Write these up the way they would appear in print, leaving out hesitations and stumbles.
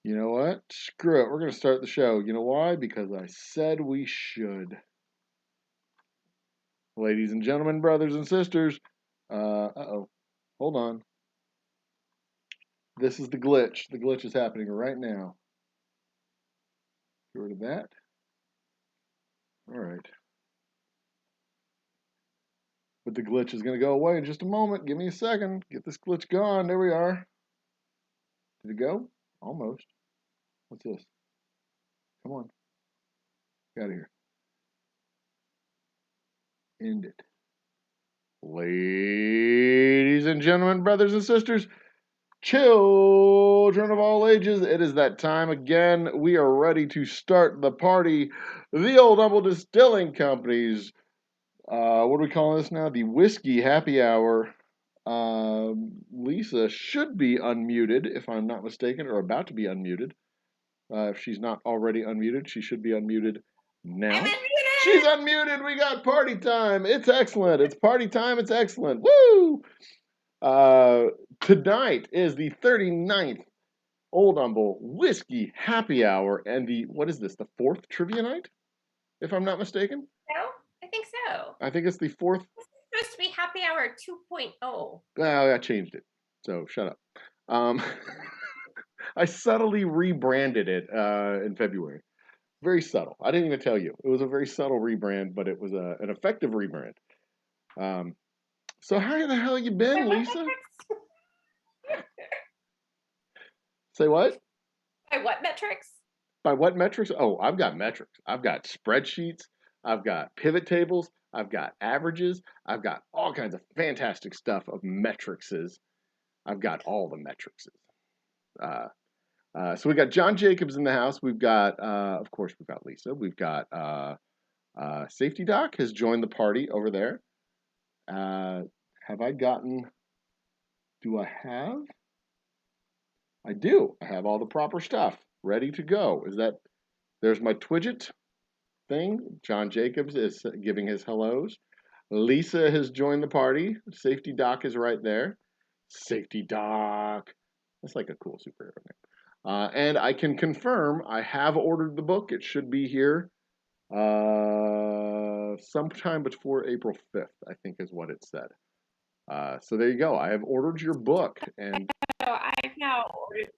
You know what? Screw it. We're going to start the show. You know why? Because I said we should. Ladies and gentlemen, brothers and sisters. Uh-oh. Hold on. This is the glitch. The glitch is happening right now. Get rid of that. All right. But the glitch is going to go away in just a moment. Give me a second. Get this glitch gone. There we are. Did it go? Almost. What's this? Come on. Get out of here. End it. Ladies and gentlemen, brothers and sisters, children of all ages, it is that time again. We are ready to start the party. The Old Humble Distilling Company's, what are we calling this now? The Whiskey Happy Hour. Lisa should be unmuted, if I'm not mistaken, or about to be unmuted. If she's not already unmuted, she should be unmuted now. I'm unmuted! She's unmuted. We got party time. It's excellent. It's party time. It's excellent. Woo! Tonight is the 39th Old Humble Whiskey Happy Hour, and what is this, the fourth trivia night, if I'm not mistaken? No, I think so. I think it's the fourth. This is supposed to be Happy Hour 2.0. Well, I changed it, so shut up. I subtly rebranded it in February. Very subtle. I didn't even tell you. It was a very subtle rebrand, but it was an effective rebrand. So how the hell you been, Lisa? Say what? By what metrics? By what metrics? Oh, I've got metrics. I've got spreadsheets. I've got pivot tables. I've got averages. I've got all kinds of fantastic stuff of metricses. I've got all the metricses. So we got John Jacobs in the house. We've got, of course, we've got Lisa. We've got Safety Doc has joined the party over there. Have I gotten? Do I have? I do. I have all the proper stuff ready to go. There's my Twidget thing. John Jacobs is giving his hellos. Lisa has joined the party. Safety Doc is right there. Safety Doc. That's like a cool superhero name. And I can confirm I have ordered the book. It should be here sometime before April 5th, I think is what it said. So there you go. I have ordered your book, and So I've now ordered.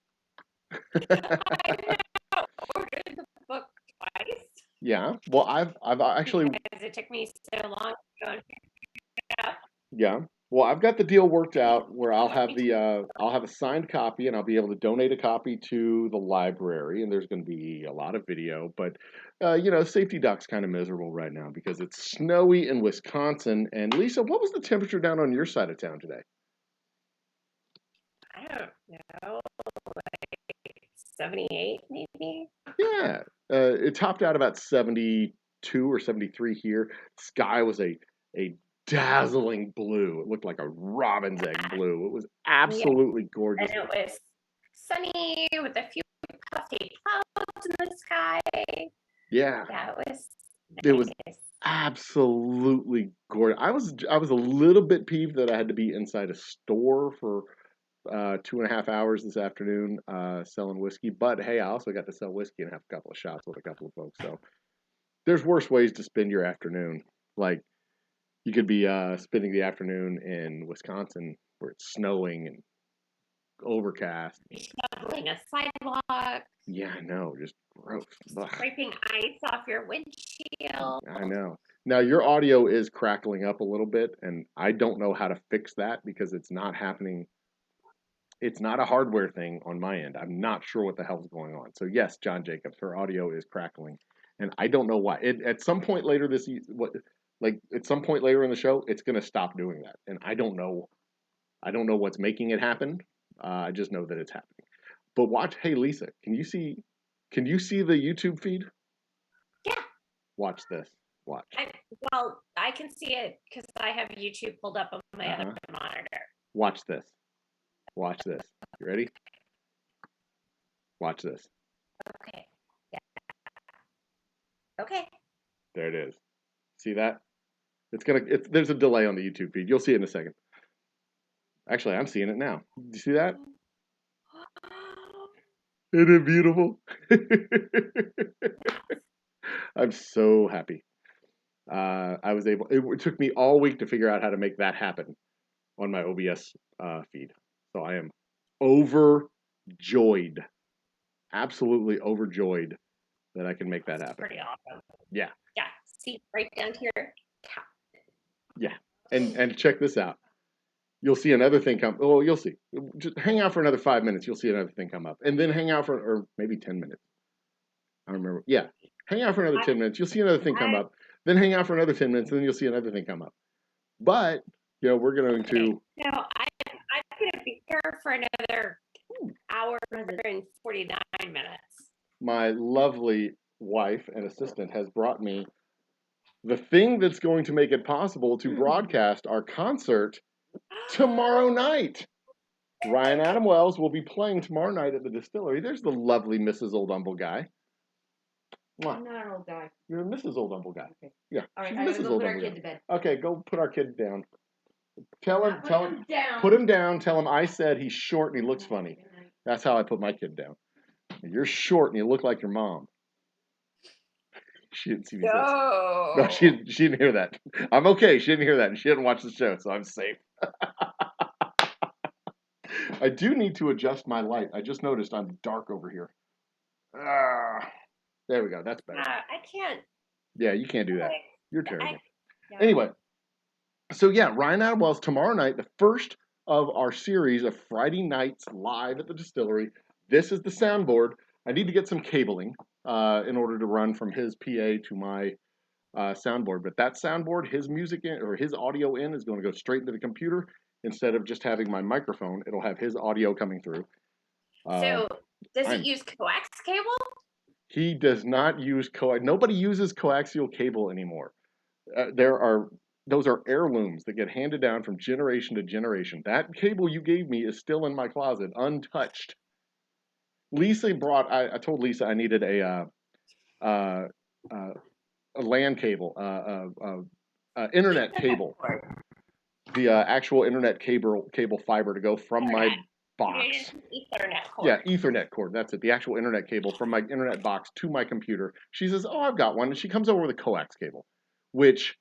I've now ordered the book twice. Yeah. Well, I've actually because it took me so long to go and pick it up. Yeah. Well, I've got the deal worked out where I'll have a signed copy, and I'll be able to donate a copy to the library, and there's going to be a lot of video, but Safety Doc's kind of miserable right now because it's snowy in Wisconsin. And Lisa, what was the temperature down on your side of town today? I don't know, like 78 maybe. Yeah. It topped out about 72 or 73 here. Sky was a dazzling blue. It looked like a robin's egg blue. It was absolutely gorgeous. And it was sunny with a few puffy clouds in the sky. Yeah. That was nice. It was absolutely gorgeous. I was a little bit peeved that I had to be inside a store for 2.5 hours this afternoon selling whiskey. But hey, I also got to sell whiskey and have a couple of shots with a couple of folks. So there's worse ways to spend your afternoon. Like you could be spending the afternoon in Wisconsin where it's snowing and overcast. Shoveling a sidewalk. Yeah, I know. Just gross. Scraping ice off your windshield. I know. Now your audio is crackling up a little bit, and I don't know how to fix that because it's not happening. It's not a hardware thing on my end. I'm not sure what the hell's going on. So yes, John Jacobs, her audio is crackling, and I don't know why. At some point later at some point later in the show, it's going to stop doing that, and I don't know. I don't know what's making it happen. I just know that it's happening. But watch. Hey, Lisa, can you see the YouTube feed? Yeah. Watch this. Watch. I can see it because I have YouTube pulled up on my other monitor. Watch this. Watch this. You ready? Watch this. Okay. Yeah. Okay. There it is. See that? There's a delay on the YouTube feed. You'll see it in a second. Actually, I'm seeing it now. Do you see that? Isn't it beautiful? I'm so happy. I was able. It took me all week to figure out how to make that happen on my OBS feed. So I am overjoyed, absolutely overjoyed that I can make that That's happen. pretty awesome. Yeah. Yeah. See, right down here. Yeah. And check this out. You'll see another thing come. Oh, you'll see. Just hang out for another 5 minutes. You'll see another thing come up, and then hang out for or maybe 10 minutes. I remember. Yeah. Hang out for another 10 minutes. You'll see another thing come up. Then hang out for another 10 minutes, and then you'll see another thing come up. But we're going to. No, I'm gonna be here for another hour and 49 minutes. My lovely wife and assistant has brought me the thing that's going to make it possible to broadcast our concert tomorrow night. Ryan Adam Wells will be playing tomorrow night at the distillery. There's the lovely Mrs. Old Humble Guy. I'm not an old guy. You're a Mrs. Old Humble Guy. Okay. Yeah. All right, She's I'm Mrs. gonna go Old put our Humble kid Guy. to bed. Okay, go put our kid down. Tell him, down. put him down. Tell him I said he's short and he looks funny. That's how I put my kid down. You're short and you look like your mom. She didn't see me. No, she didn't hear that. I'm okay. She didn't hear that, and she didn't watch the show, so I'm safe. I do need to adjust my light. I just noticed I'm dark over here. There we go. That's better. I can't. Yeah, you can't do that. You're terrible. Yeah. Anyway, so yeah, Ryan Adam Wells tomorrow night, the first of our series of Friday nights live at the distillery. This is the soundboard. I need to get some cabling in order to run from his PA to my soundboard. But that soundboard, his music in or his audio in is going to go straight into the computer instead of just having my microphone. It'll have his audio coming through. So does it use coax cable? He does not use Nobody uses coaxial cable anymore. Those are heirlooms that get handed down from generation to generation. That cable you gave me is still in my closet, untouched. Lisa brought. I told Lisa I needed a LAN cable, internet cable, the actual internet cable fiber to go from my box. Ethernet cord. Yeah, Ethernet cord. That's it. The actual internet cable from my internet box to my computer. She says, "Oh, I've got one," and she comes over with a coax cable, which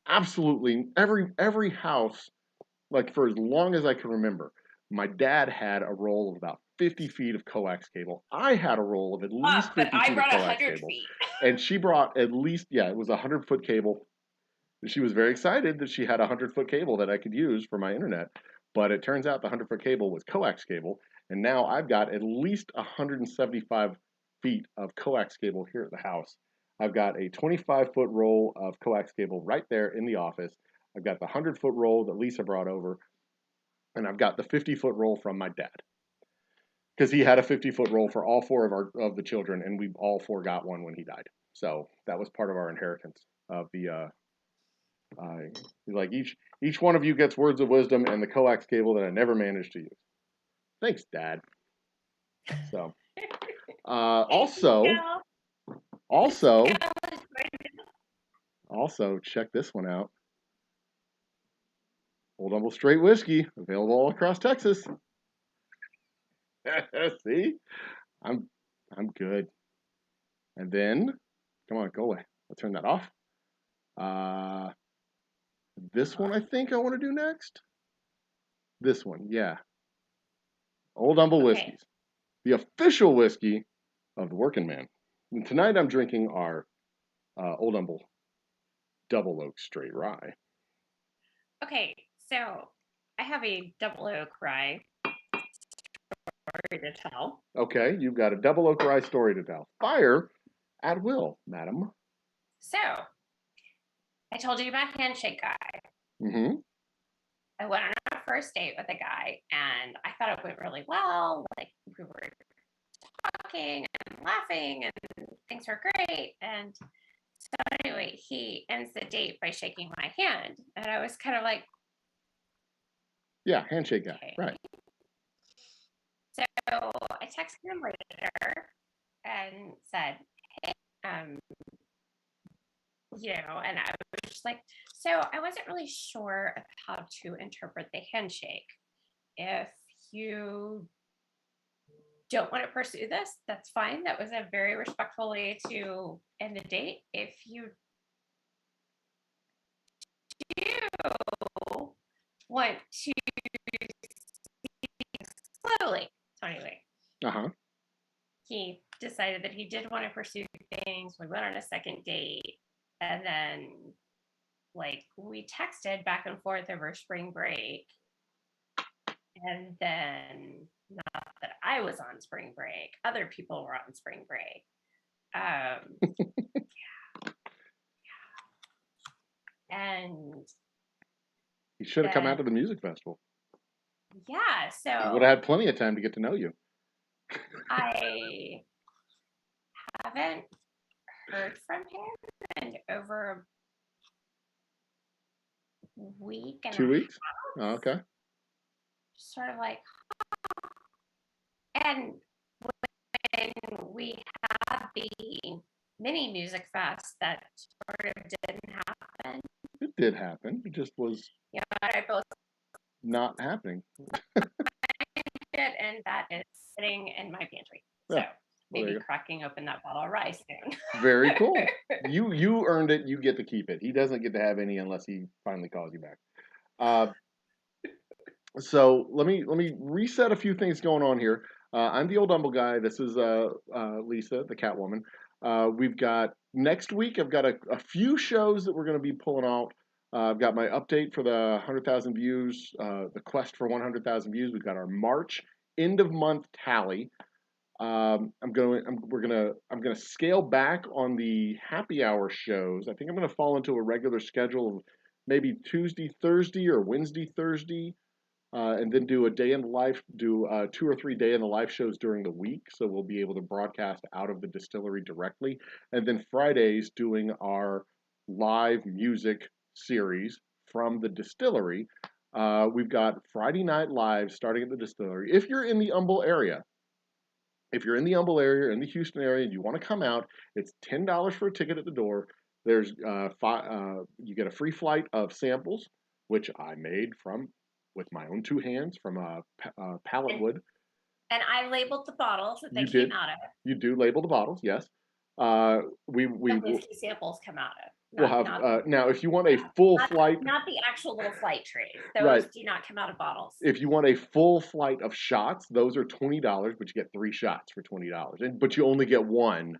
absolutely every house, like for as long as I can remember, my dad had a roll of about 50 feet of coax cable. I had a roll of at least 50 feet of coax cable. Feet. And she brought at least, it was a 100-foot cable. She was very excited that she had a 100-foot cable that I could use for my internet. But it turns out the 100-foot cable was coax cable. And now I've got at least 175 feet of coax cable here at the house. I've got a 25-foot roll of coax cable right there in the office. I've got the 100-foot roll that Lisa brought over. And I've got the 50-foot roll from my dad. Because he had a 50-foot roll for all four of the children, and we all four got one when he died. So that was part of our inheritance of the like each one of you gets words of wisdom and the coax cable that I never managed to use. Thanks, Dad. So also check this one out. Old Humble Straight Whiskey, available all across Texas. See? I'm good. And then, come on, go away. I'll turn that off. This one I think I want to do next. This one, yeah. Old Humble Whiskeys. The official whiskey of the working man. And tonight I'm drinking our Old Humble Double Oak Straight Rye. Okay, so I have a double oak rye story to tell. Okay, you've got a double oak rye story to tell. Fire at will, madam. So, I told you about Handshake Guy. Mm-hmm. I went on a first date with a guy, and I thought it went really well. Like, we were talking and laughing, and things were great. And so anyway, he ends the date by shaking my hand. And I was kind of like, yeah, handshake guy, okay. Right. So I texted him later and said, hey, and I was just like, so I wasn't really sure of how to interpret the handshake. If you don't want to pursue this, that's fine. That was a very respectful way to end the date. If you do want to slowly, so anyway, he decided that he did want to pursue things. We went on a second date, and then like we texted back and forth over spring break. And then, not that I was on spring break, other people were on spring break. Yeah. And you should have come out to the music festival. Yeah, so I would have had plenty of time to get to know you. I haven't heard from him in over a week and 2 weeks? half. Oh, okay. Sort of like, and when we had the mini music fest, that sort of didn't happen. It did happen. It just was I both not happening. and that is sitting in my pantry. So maybe cracking open that bottle of rice soon. Very cool. You earned it. You get to keep it. He doesn't get to have any unless he finally calls you back. So let me reset a few things going on here. I'm the Old Humble guy. This is Lisa, the Catwoman. We've got next week. I've got a few shows that we're going to be pulling out. I've got my update for the 100,000 views, the quest for 100,000 views. We've got our March end of month tally. I'm gonna scale back on the happy hour shows. I think I'm gonna fall into a regular schedule of maybe Tuesday, Thursday, or Wednesday, Thursday. And then do a day in the life, do 2 or 3 day in the life shows during the week. So we'll be able to broadcast out of the distillery directly. And then Fridays doing our live music series from the distillery. We've got Friday night live starting at the distillery. If you're in the Humble area, in the Houston area, and you want to come out, it's $10 for a ticket at the door. There's you get a free flight of samples, which I made with my own 2 hands from pallet wood. And I labeled the bottles that they came out of. You do label the bottles, yes. The whiskey samples come out of. We'll have now. If you want a full flight, not the actual little flight trays. Those do not come out of bottles. If you want a full flight of shots, those are $20, but you get 3 shots for $20. But you only get 1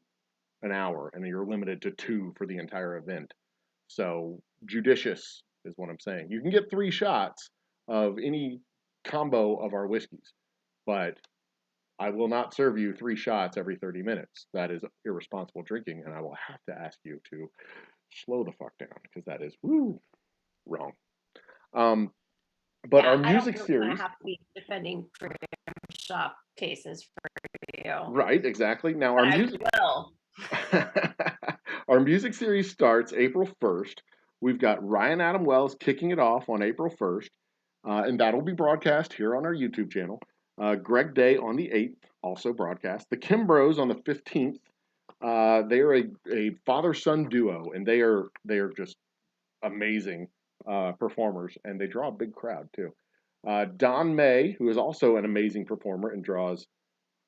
an hour, and you're limited to 2 for the entire event. So judicious is what I'm saying. You can get 3 shots of any combo of our whiskeys, but I will not serve you 3 shots every 30 minutes. That is irresponsible drinking, and I will have to ask you to slow the fuck down, because that is wrong. But our music series, I have to be defending premium shop cases for you. Right, exactly. Now our music series starts April 1st. We've got Ryan Adam Wells kicking it off on April 1st. And that'll be broadcast here on our YouTube channel. Greg Day on the 8th, also broadcast. The Kimbros on the 15th. They are a father-son duo, and they are just amazing performers, and they draw a big crowd too. Don May, who is also an amazing performer and draws.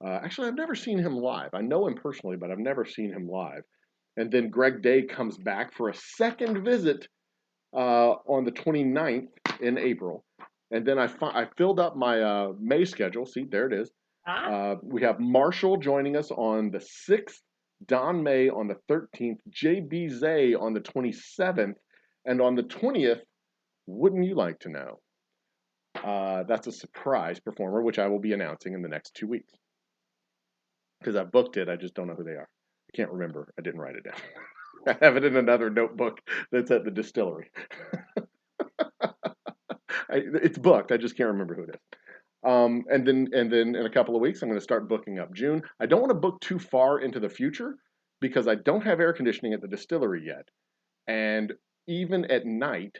Actually, I've never seen him live. I know him personally, but I've never seen him live. And then Greg Day comes back for a second visit on the 29th in April. And then I filled up my May schedule. See, there it is. We have Marshall joining us on the 6th, Don May on the 13th, J.B. Zay on the 27th, and on the 20th, wouldn't you like to know? That's a surprise performer, which I will be announcing in the next 2 weeks. Because I booked it, I just don't know who they are. I can't remember. I didn't write it down. I have it in another notebook that's at the distillery. It's booked. I just can't remember who it is. And then in a couple of weeks, I'm going to start booking up June. I don't want to book too far into the future because I don't have air conditioning at the distillery yet. And even at night,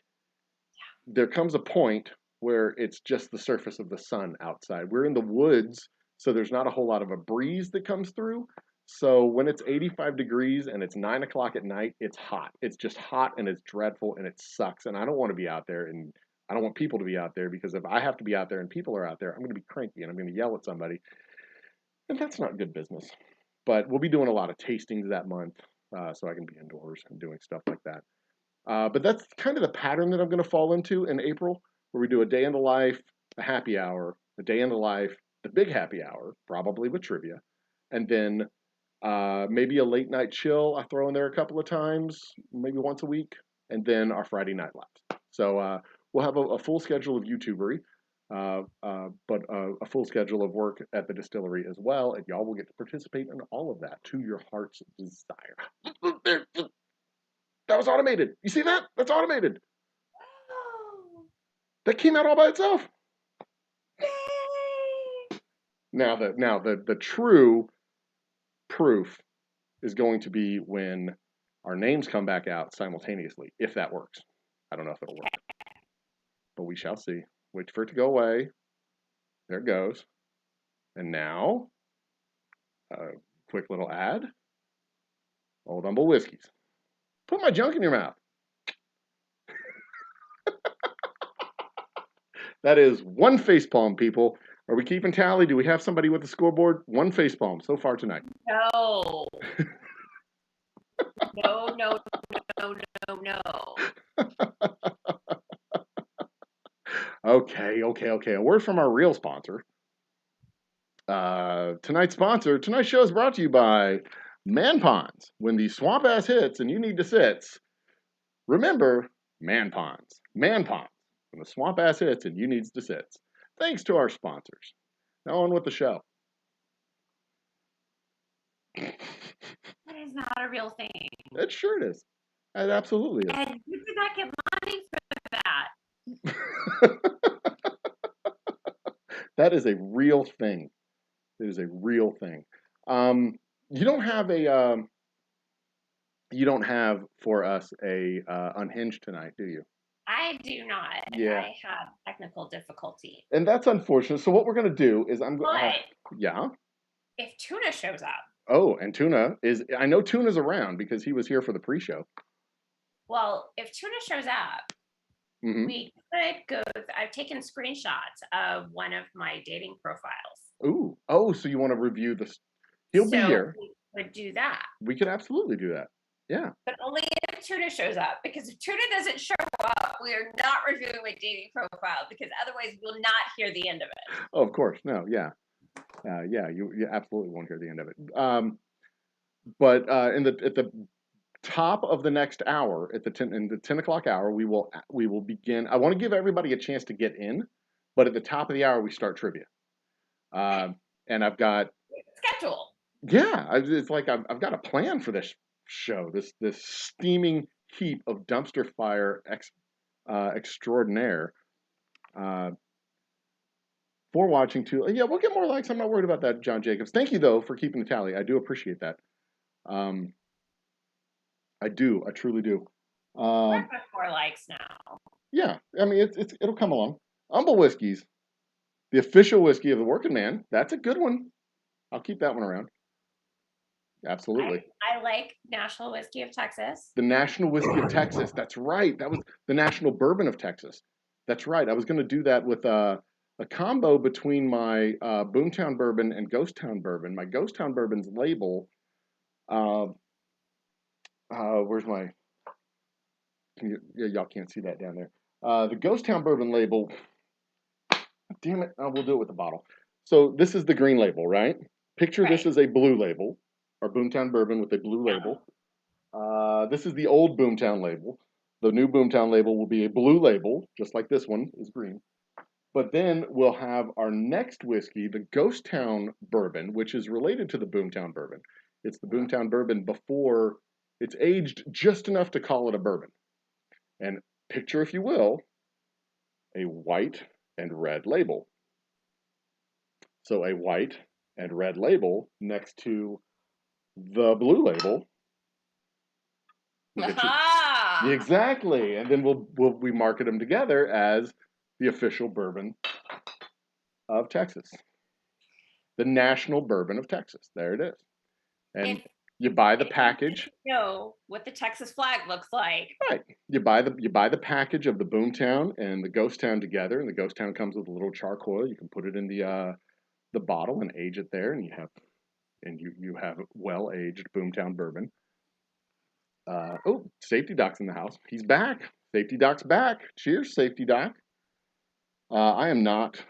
there comes a point where it's just the surface of the sun outside. We're in the woods, so there's not a whole lot of a breeze that comes through. So when it's 85 degrees and it's 9 o'clock at night, it's hot. It's just hot and it's dreadful and it sucks. And I don't want to be out there, and I don't want people to be out there, because if I have to be out there and people are out there, I'm going to be cranky and I'm going to yell at somebody. And that's not good business. But we'll be doing a lot of tastings that month, so I can be indoors and doing stuff like that. But that's kind of the pattern that I'm going to fall into in April, where we do a day in the life, a happy hour, a day in the life, the big happy hour, probably with trivia, and then maybe a late night chill I throw in there a couple of times, maybe once a week, and then our Friday night lives. So we'll have a full schedule of YouTubery, but a full schedule of work at the distillery as well, and y'all will get to participate in all of that to your heart's desire. That was automated. You see that? That's automated. Oh, That came out all by itself. yay! Now the true proof is going to be when our names come back out simultaneously, if that works. I don't know if it'll work, but we shall see. Wait for it to go away. There it goes. And now, quick little ad. Old Humble Whiskeys. Put my junk in your mouth. That is one facepalm, people. Are we keeping tally? Do we have somebody with the scoreboard? One facepalm so far tonight. No. No, no, no, no, no. Okay. A word from our real sponsor. Tonight's show is brought to you by Man Ponds. When the swamp ass hits and you need to sits, remember Man Ponds. Man Ponds. When the swamp ass hits and you needs to sits. Thanks to our sponsors. Now on with the show. That is not a real thing. It sure is. It absolutely is. And you did not get money for that. That is a real thing. It is a real thing. You don't have for us a unhinged tonight, do you? I do not. Yeah. I have technical difficulty. And that's unfortunate. So what we're gonna do is But yeah. if Tuna shows up. Oh, and Tuna I know Tuna's around because he was here for the pre-show. Well, if Tuna shows up, we could go. I've taken screenshots of one of my dating profiles. Ooh. Oh, so you want to review this? He'll be here. We could do that. We could absolutely do that. Yeah. But only if Tuna shows up, because if Tuna doesn't show up, we are not reviewing my dating profile, because otherwise we'll not hear the end of it. Oh, of course. No, yeah. You absolutely won't hear the end of it. But at the top of the next hour, in the 10 o'clock hour, we will begin. I want to give everybody a chance to get in, but at the top of the hour, we start trivia. And I've got schedule. Yeah, it's like I've got a plan for this show. This steaming heap of dumpster fire extraordinaire. For watching too. Yeah, we'll get more likes. I'm not worried about that, John Jacobs. Thank you though for keeping the tally. I do appreciate that. I do. I truly do. We're at 4 likes now. Yeah, I mean it'll come along. Humble Whiskeys, the official whiskey of the working man. That's a good one. I'll keep that one around. Absolutely. I like National Whiskey of Texas. The National Whiskey of Texas. That's right. That was the National Bourbon of Texas. That's right. I was going to do that with a combo between my Boomtown Bourbon and Ghost Town Bourbon. My Ghost Town Bourbon's label. Where's my? Y'all can't see that down there. The Ghost Town Bourbon label. Damn it! We'll do it with the bottle. So this is the green label, right? Picture this as a blue label. Our Boomtown Bourbon with a blue label. This is the old Boomtown label. The new Boomtown label will be a blue label, just like this one is green. But then we'll have our next whiskey, the Ghost Town Bourbon, which is related to the Boomtown Bourbon. It's the Boomtown Bourbon before it's aged just enough to call it a bourbon. And picture, if you will, a white and red label. So a white and red label next to the blue label. Exactly. And then we market them together as the official bourbon of Texas. The National Bourbon of Texas. There it is. And you buy the package. You know what the Texas flag looks like. Right. You buy the package of the Boomtown and the Ghost Town together, and the Ghost Town comes with a little charcoal. You can put it in the the bottle and age it there, and you have well-aged Boomtown bourbon. Oh, Safety Doc's in the house. He's back. Safety Doc's back. Cheers, Safety Doc. I'm not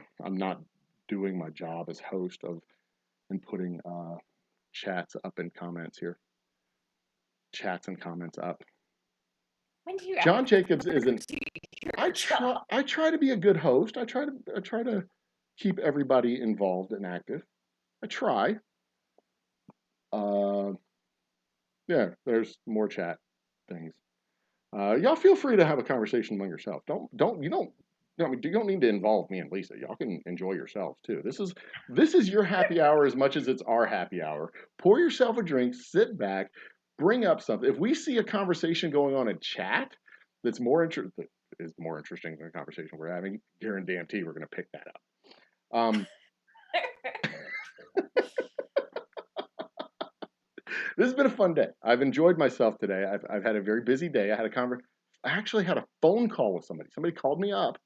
doing my job as host of and putting chats up in comments here. Chats and comments up. When do you John Jacobs isn't. do your I job? try to be a good host. I try to keep everybody involved and active. I try. Yeah, there's more chat things. Y'all feel free to have a conversation among yourself. You don't need to involve me and Lisa. Y'all can enjoy yourselves too. This is your happy hour as much as it's our happy hour. Pour yourself a drink, sit back, bring up something. If we see a conversation going on in chat that's is more interesting than the conversation we're having, guarantee we're going to pick that up. This has been a fun day. I've enjoyed myself today. I've had a very busy day. I actually had a phone call with somebody. Somebody called me up,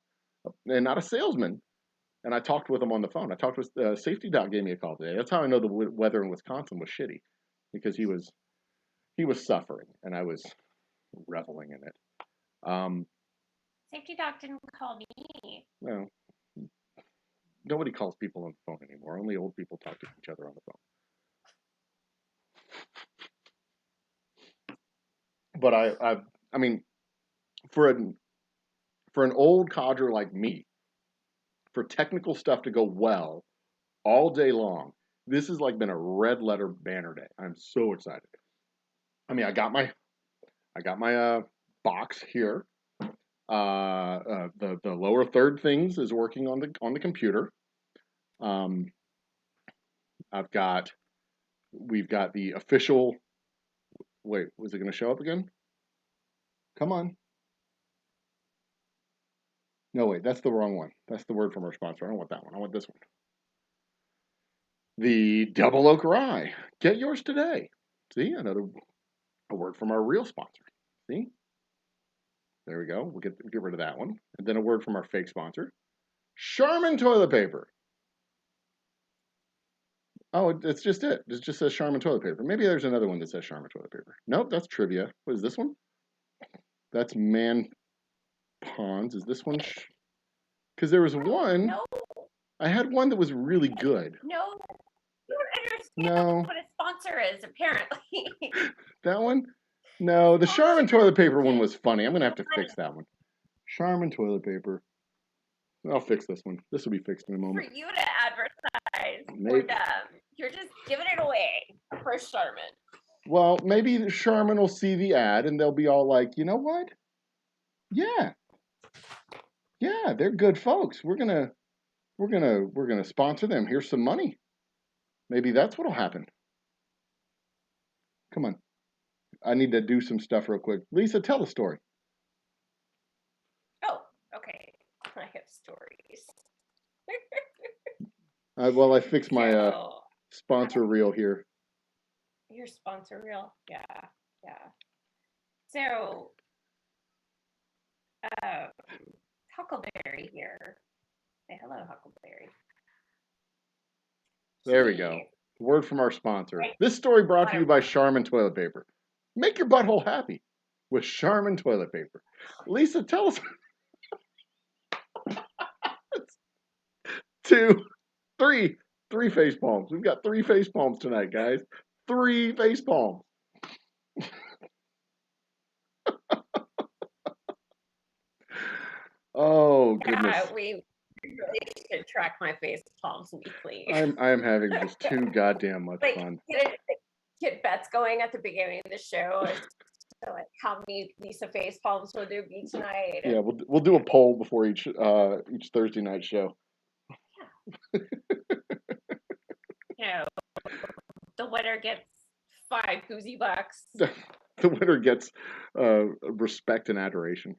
and not a salesman, and I talked with them on the phone. I talked with Safety Doc gave me a call today. That's how I know the weather in Wisconsin was shitty, because he was suffering, and I was reveling in it. Safety Doc didn't call me. No, nobody calls people on the phone anymore. Only old people talk to each other on the phone. But I mean, for an old codger like me, for technical stuff to go well all day long, this has like been a red letter banner day. I'm so excited. I mean, I got my box here. The lower third things is working on the computer. We've got the official. Wait, was it going to show up again? Come on. No, wait, that's the wrong one. That's the word from our sponsor. I don't want that one. I want this one. The Double Oak Rye. Get yours today. See, a word from our real sponsor. See? There we go. We'll get rid of that one. And then a word from our fake sponsor. Charmin toilet paper. Oh, it's just it. It just says Charmin toilet paper. Maybe there's another one that says Charmin toilet paper. Nope, that's trivia. What is this one? That's Man Ponds. Is this one? Because there was one. No. I had one that was really good. No. You don't understand No. what a sponsor is, apparently. That one? No, the Charmin toilet paper one was funny. I'm going to have to fix that one. Charmin toilet paper. I'll fix this one. This will be fixed in a moment. For you to advertise Maybe. for them. You're just giving it away for Charmin. Well, maybe Charmin will see the ad and they'll be all like, you know what? Yeah, they're good folks. We're gonna sponsor them. Here's some money. Maybe that's what'll happen. Come on. I need to do some stuff real quick. Lisa, tell the story. Oh, okay. I have stories. Well, I fixed my sponsor reel here. Your sponsor reel? Yeah. So, Huckleberry here. Say hello, Huckleberry. There we go. Word from our sponsor. This story brought to you by Charmin toilet paper. Make your butthole happy with Charmin toilet paper. Lisa, tell us. 2, 3 face palms. We've got 3 face palms tonight, guys. 3 face palms. Oh, goodness. Yeah, we really should track my face palms weekly. I am having just too goddamn much fun. Get bets going at the beginning of the show. So like how many Lisa face palms will do each night. Yeah, we'll do a poll before each Thursday night show. Yeah. The winner gets 5 Boozy Bucks. The winner gets respect and adoration.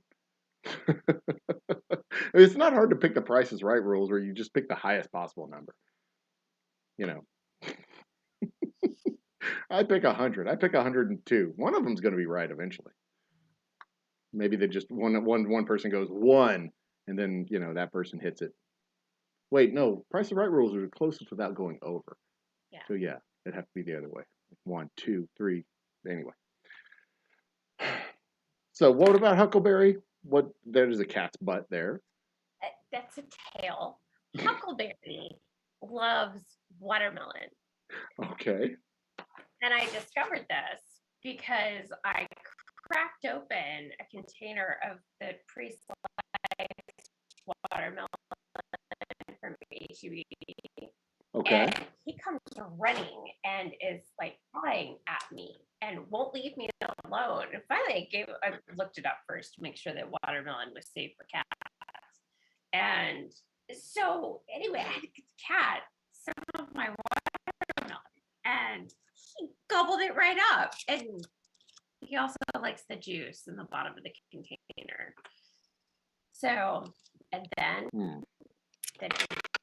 It's not hard to pick the Price is Right rules where you just pick the highest possible number. You know. I pick 100. I pick 102. One of them's going to be right eventually. Maybe they just one person goes 1, and then that person hits it Wait, no. Price is Right rules are the closest without going over. Yeah. So yeah, it'd have to be the other way. 1, 2, 3. Anyway. So what about Huckleberry? What? There's a cat's butt there. That's a tail. Huckleberry loves watermelon. Okay. And I discovered this because I cracked open a container of the pre-sliced watermelon from HEB. Okay. And he comes running and is like crying at me and won't leave me alone. And finally, I looked it up first to make sure that watermelon was safe for cats. And so, anyway, I had to cat some of my watermelon, and he gobbled it right up. And he also likes the juice in the bottom of the container. So, and then he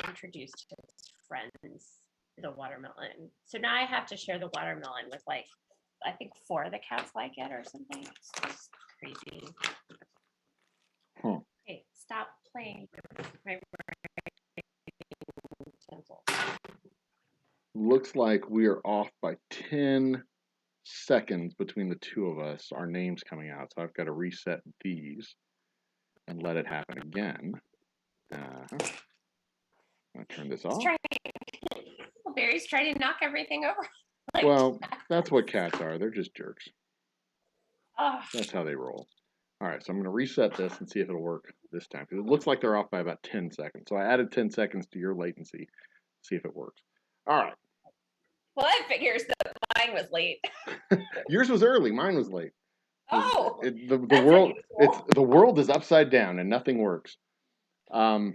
introduced his friends to the watermelon. So now I have to share the watermelon with like, I think 4 of the cats like it or something. It's just crazy. Okay, stop playing with my utensils. Looks like we are off by 10 seconds between the two of us. Our names coming out, so I've got to reset these and let it happen again. I'll turn this off. Barry's trying to knock everything over. Like, well, that's what cats are. They're just jerks. Oh. That's how they roll. All right, so I'm going to reset this and see if it'll work this time. Because it looks like they're off by about 10 seconds. So I added 10 seconds to your latency. See if it works. All right. Well, that figures that mine was late. Yours was early. Mine was late. Oh, the world is upside down and nothing works. We'll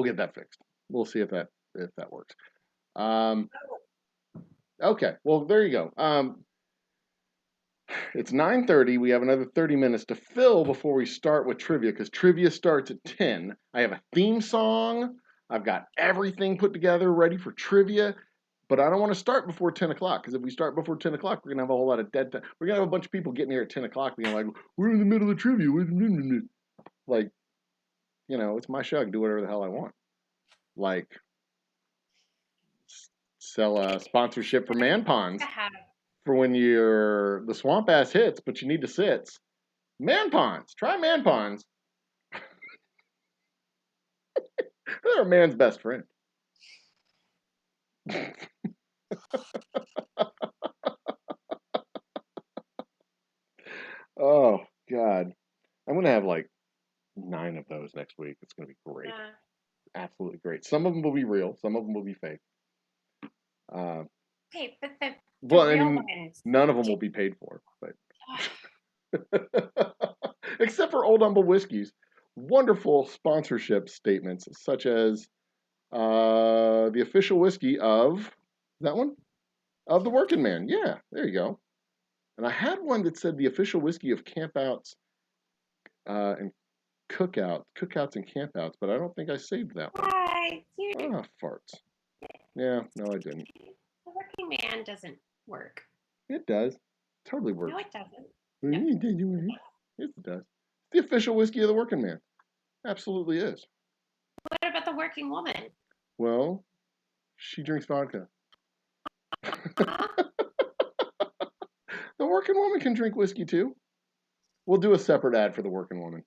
get that fixed. We'll see if that works. Okay. Well, there you go. It's 9:30. We have another 30 minutes to fill before we start with trivia because trivia starts at 10. I have a theme song. I've got everything put together ready for trivia, but I don't want to start before 10 o'clock because if we start before 10 o'clock, we're going to have a whole lot of dead time. We're going to have a bunch of people getting here at 10 o'clock being like, we're in the middle of trivia. Like, you know, it's my show. I can do whatever the hell I want. Like, sell a sponsorship for Man Ponds. For when the swamp ass hits, but you need the sits. Man Ponds. Try Man Ponds. They're a man's best friend. Oh, God. I'm going to have like 9 of those next week. It's going to be great. Absolutely great. Some of them will be real. Some of them will be fake. Okay, but the well, real ones, none of them will be paid for, but except for Old Humble Whiskeys. Wonderful sponsorship statements, such as the official whiskey of that one of the Working Man. Yeah, there you go. And I had one that said the official whiskey of campouts and cookouts and campouts, but I don't think I saved that one. Why? Ah, farts. Yeah, no, I didn't. The Working Man doesn't work. It does. Totally works. No, it doesn't. No. Yes, it does. The official whiskey of the Working Man. Absolutely is. What about the Working Woman? Well, she drinks vodka. The Working Woman can drink whiskey too. We'll do a separate ad for the Working Woman.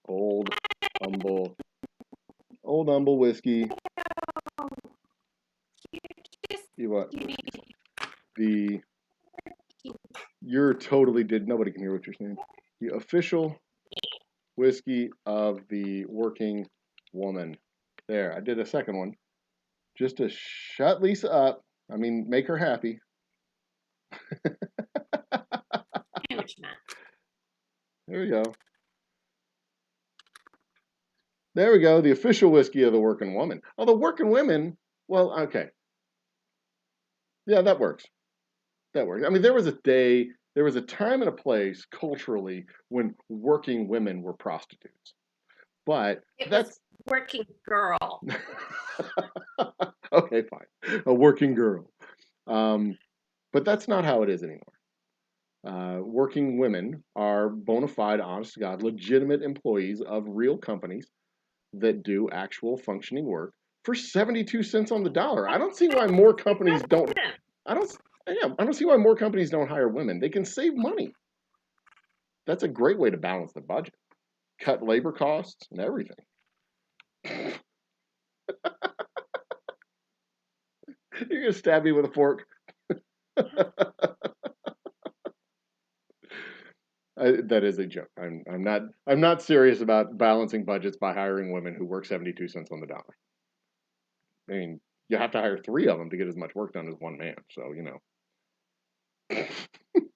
Old Humble whiskey. You what? You're totally did. Nobody can hear what you're saying. The official whiskey of the Working Woman. There, I did a second one. Just to shut Lisa up. I mean, make her happy. There we go. There we go. The official whiskey of the Working Woman. Oh, the Working Women. Well, okay. Yeah, that works. That works. I mean, there was a time and a place culturally when working women were prostitutes. But that's working girl. Okay, fine. A working girl. But that's not how it is anymore. Working women are bona fide, honest to God, legitimate employees of real companies that do actual functioning work for 72 cents on the dollar. I don't see why more companies don't. I don't. Yeah, I don't see why more companies don't hire women. They can save money. That's a great way to balance the budget, cut labor costs and everything. You're gonna stab me with a fork. That is a joke. I'm not serious about balancing budgets by hiring women who work 72 cents on the dollar. I mean, you have to hire 3 of them to get as much work done as one man. So you know.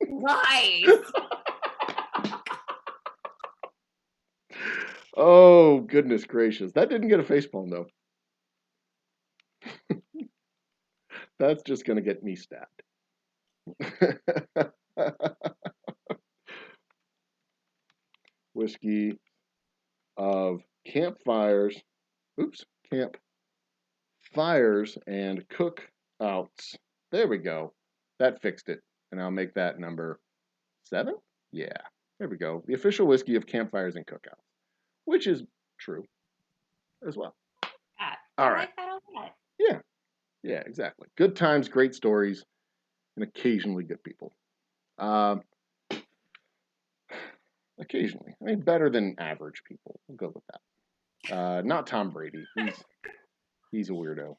Right. Oh goodness gracious! That didn't get a facepalm though. That's just gonna get me stabbed. Whiskey of campfires. Oops, campfires and cookouts. There we go. That fixed it. And I'll make that number 7. Yeah, there we go. The official whiskey of campfires and cookouts, which is true as well. All right. I like that a lot. Yeah, exactly. Good times, great stories, and occasionally good people. Occasionally. I mean, better than average people. We'll go with that. Not Tom Brady. He's a weirdo.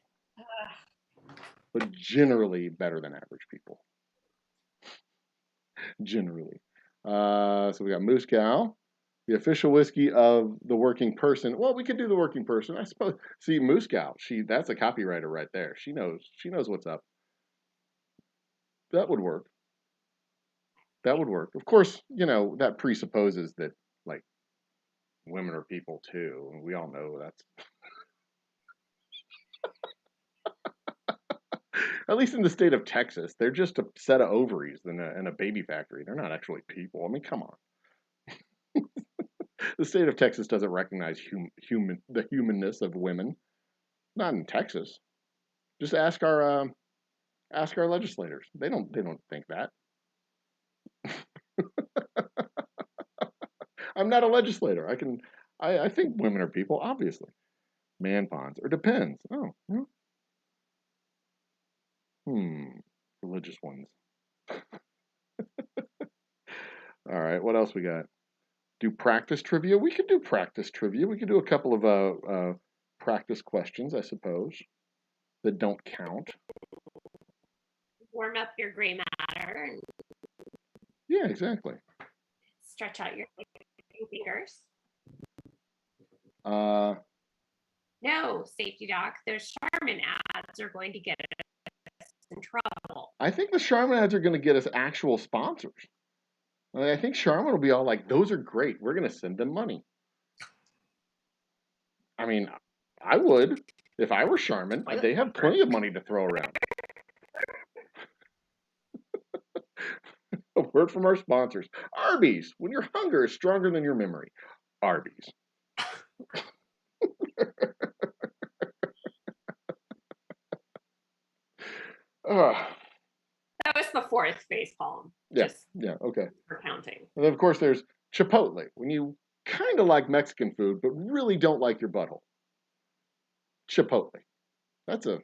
But generally better than average people. Generally. So we got Moose Cow, the official whiskey of the working person. Well, we could do the working person, I suppose. See, Moose Cow, that's a copywriter right there. She knows what's up. That would work. That would work. Of course, you know, that presupposes that like women are people too. And we all know that's at least in the state of Texas, they're just a set of ovaries in a baby factory. They're not actually people. I mean, come on. The state of Texas doesn't recognize the humanness of women. Not in Texas. Just ask our legislators. They don't think that. I'm not a legislator. I think women are people, obviously. Man ponds or depends. Oh, well. Religious ones. All right, what else we got? Do practice trivia. We could do practice trivia. We could do a couple of practice questions, I suppose, that don't count. Warm up your gray matter and Yeah, exactly. stretch out your fingers. No, safety doc. Those Charmin ads are going to get us in trouble. I think the Charmin ads are going to get us actual sponsors. I think Charmin will be all like, "Those are great. We're going to send them money." I mean, I would if I were Charmin. They have plenty of money to throw around. A word from our sponsors: Arby's. When your hunger is stronger than your memory, Arby's. That was the 4th face palm. Yeah, okay. For counting. And then, of course, there's Chipotle. When you kind of like Mexican food, but really don't like your butthole. Chipotle. That's a...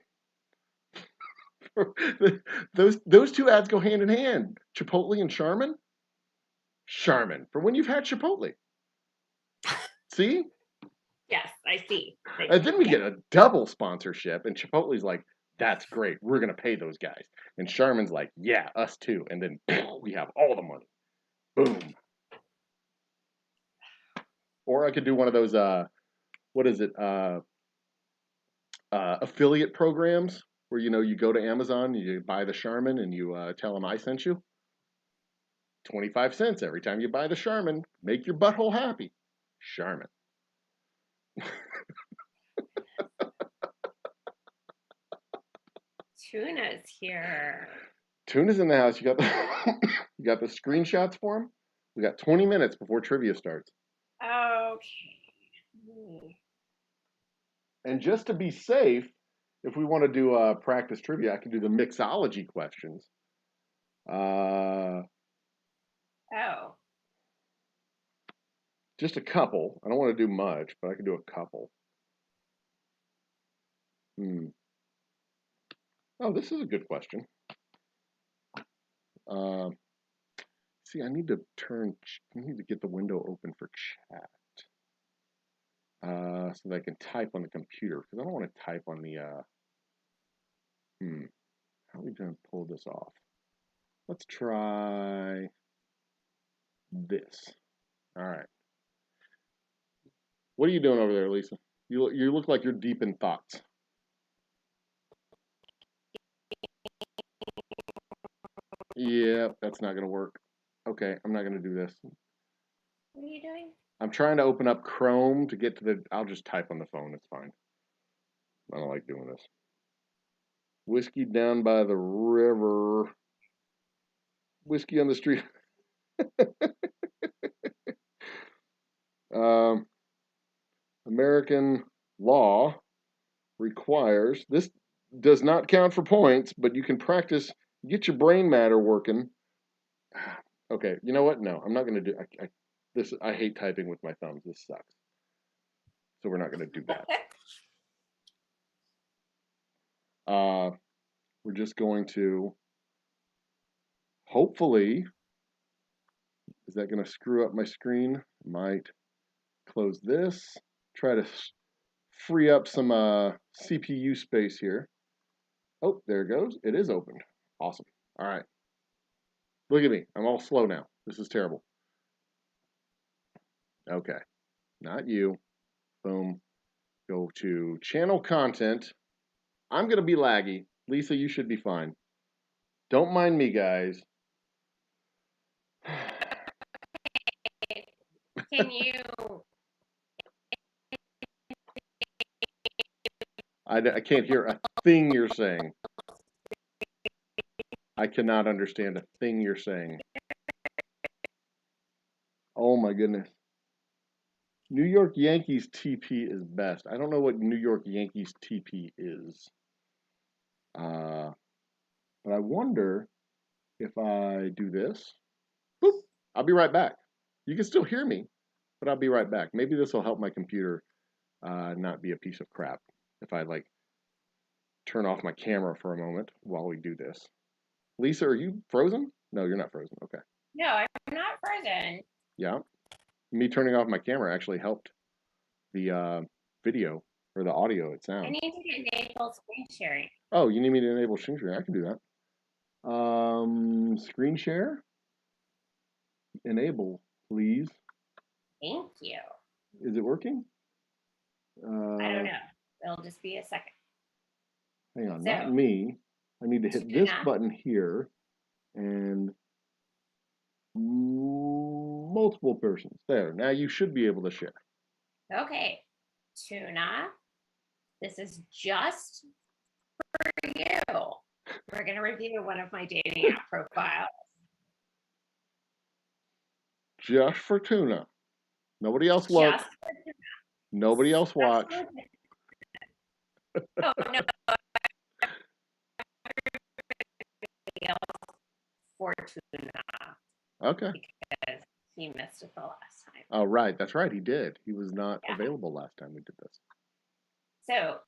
those 2 ads go hand in hand. Chipotle and Charmin. Charmin. For when you've had Chipotle. See? Yes, I see. And then we get a double sponsorship, and Chipotle's like, "That's great. We're going to pay those guys." And Charmin's like, "Yeah, us too." And then we have all the money. Boom. Or I could do one of those, what is it? Affiliate programs where, you know, you go to Amazon, you buy the Charmin, and you tell them I sent you. 25 cents every time you buy the Charmin. Make your butthole happy. Charmin. Tuna's here. Tuna's in the house. You got you got the screenshots for him? We got 20 minutes before trivia starts. Okay. And just to be safe, if we want to do practice trivia, I can do the mixology questions. Oh, Just a couple. I don't want to do much, but I can do a couple. Oh, this is a good question. See, I need to get the window open for chat. So that I can type on the computer, because I don't want to type on the, how are we going to pull this off? Let's try this. All right. What are you doing over there, Lisa? You look like you're deep in thoughts. Yeah, that's not going to work. Okay, I'm not going to do this. what are you doing? I'm trying to open up Chrome to get to the, I'll just type on the phone, it's fine. I don't like doing this. Whiskey down by the river. Whiskey on the street. American law requires, this does not count for points, but you can practice, get your brain matter working. Okay, you know what? No, I'm not going to do this. I hate typing with my thumbs. This sucks. So we're not going to do that. We're just going to, hopefully, is that going to screw up my screen? Might close this. Try to free up some CPU space here. Oh, there it goes. It is opened. Awesome. All right. Look at me. I'm all slow now. This is terrible. Okay. Not you. Boom. Go to channel content. I'm going to be laggy. Lisa, you should be fine. Don't mind me, guys. Can you? I can't hear a thing you're saying. I cannot understand a thing you're saying. Oh my goodness. New York Yankees TP is best. I don't know what New York Yankees TP is. But I wonder if I do this. Boop. I'll be right back. You can still hear me, but I'll be right back. Maybe this will help my computer not be a piece of crap if I like turn off my camera for a moment while we do this. Lisa, are you frozen? No, you're not frozen. Okay. No, I'm not frozen. Yeah. Me turning off my camera actually helped the video or the audio, it I sounds. need to enable screen sharing. Oh, you need me to enable screen sharing? I can do that. Screen share? Enable, please. Thank you. Is it working? I don't know. It'll just be a second. Hang on, So, not me. I need to hit this button here and multiple persons. There, now you should be able to share. Okay, Tuna, this is just for you. We're going to review one of my dating app profiles. Just for Tuna. Nobody else look. Just for Tuna. Nobody else watch. Oh, no. For Tuna. Okay. Because he missed it the last time. Oh, right. That's right. He did. He was not available last time we did this. So,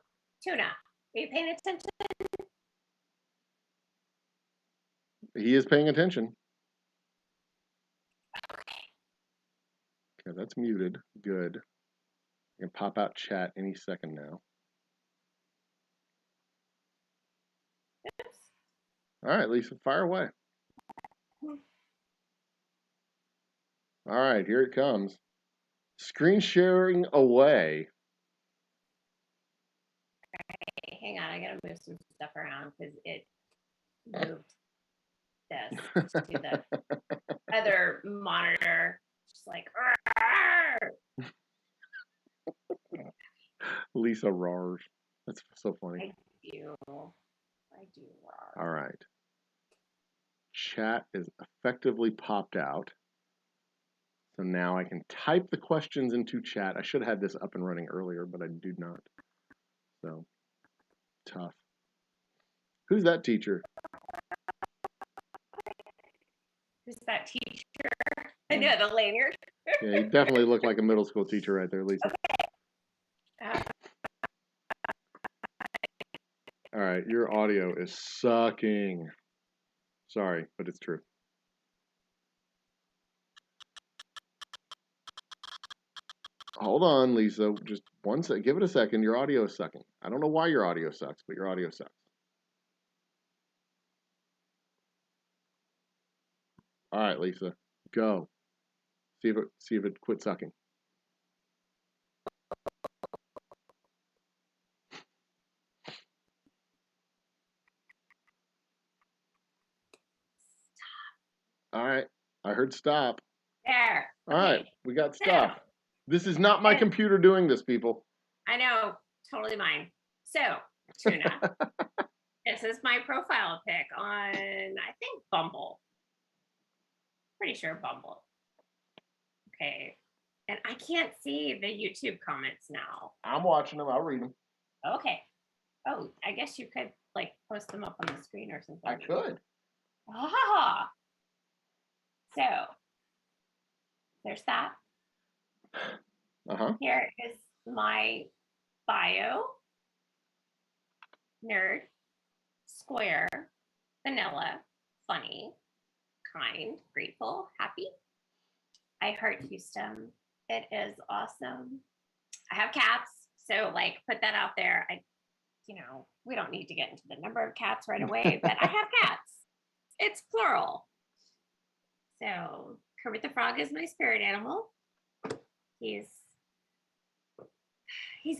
Tuna, are you paying attention? He is paying attention. Okay. Okay, that's muted. Good. I can pop out chat any second now. Oops. All right, Lisa, fire away. All right, here it comes. Screen sharing away. Okay, hang on. I got to move some stuff around because it moved this to the other monitor. Just like, Lisa roars. That's so funny. I do roar. All right. Chat is effectively popped out. So now I can type the questions into chat. I should have had this up and running earlier, but I do not. So, tough. Who's that teacher? Who's that teacher? I know, the lanyard. Yeah, you definitely look like a middle school teacher right there, Lisa. All right, your audio is sucking. Sorry, but it's true. Hold on, Lisa. Just one sec. Give it a second. Your audio is sucking. I don't know why your audio sucks, but your audio sucks. All right, Lisa. Go. See if it quit sucking. All right. I heard stop. There. All right. Okay. We got stop. This is not my computer doing this, people. I know. Totally mine. So, tuna. This is my profile pic on, I think, Bumble. Pretty sure Bumble. Okay. And I can't see the YouTube comments now. I'm watching them. I'll read them. Okay. Oh, I guess you could like post them up on the screen or something. I could. Ah. So there's that. Uh-huh. Here is my bio. Nerd, square, vanilla, funny, kind, grateful, happy. I heart Houston. It is awesome. I have cats, so like put that out there. We don't need to get into the number of cats right away, but I have cats. It's plural. So Kermit the Frog is my spirit animal. He's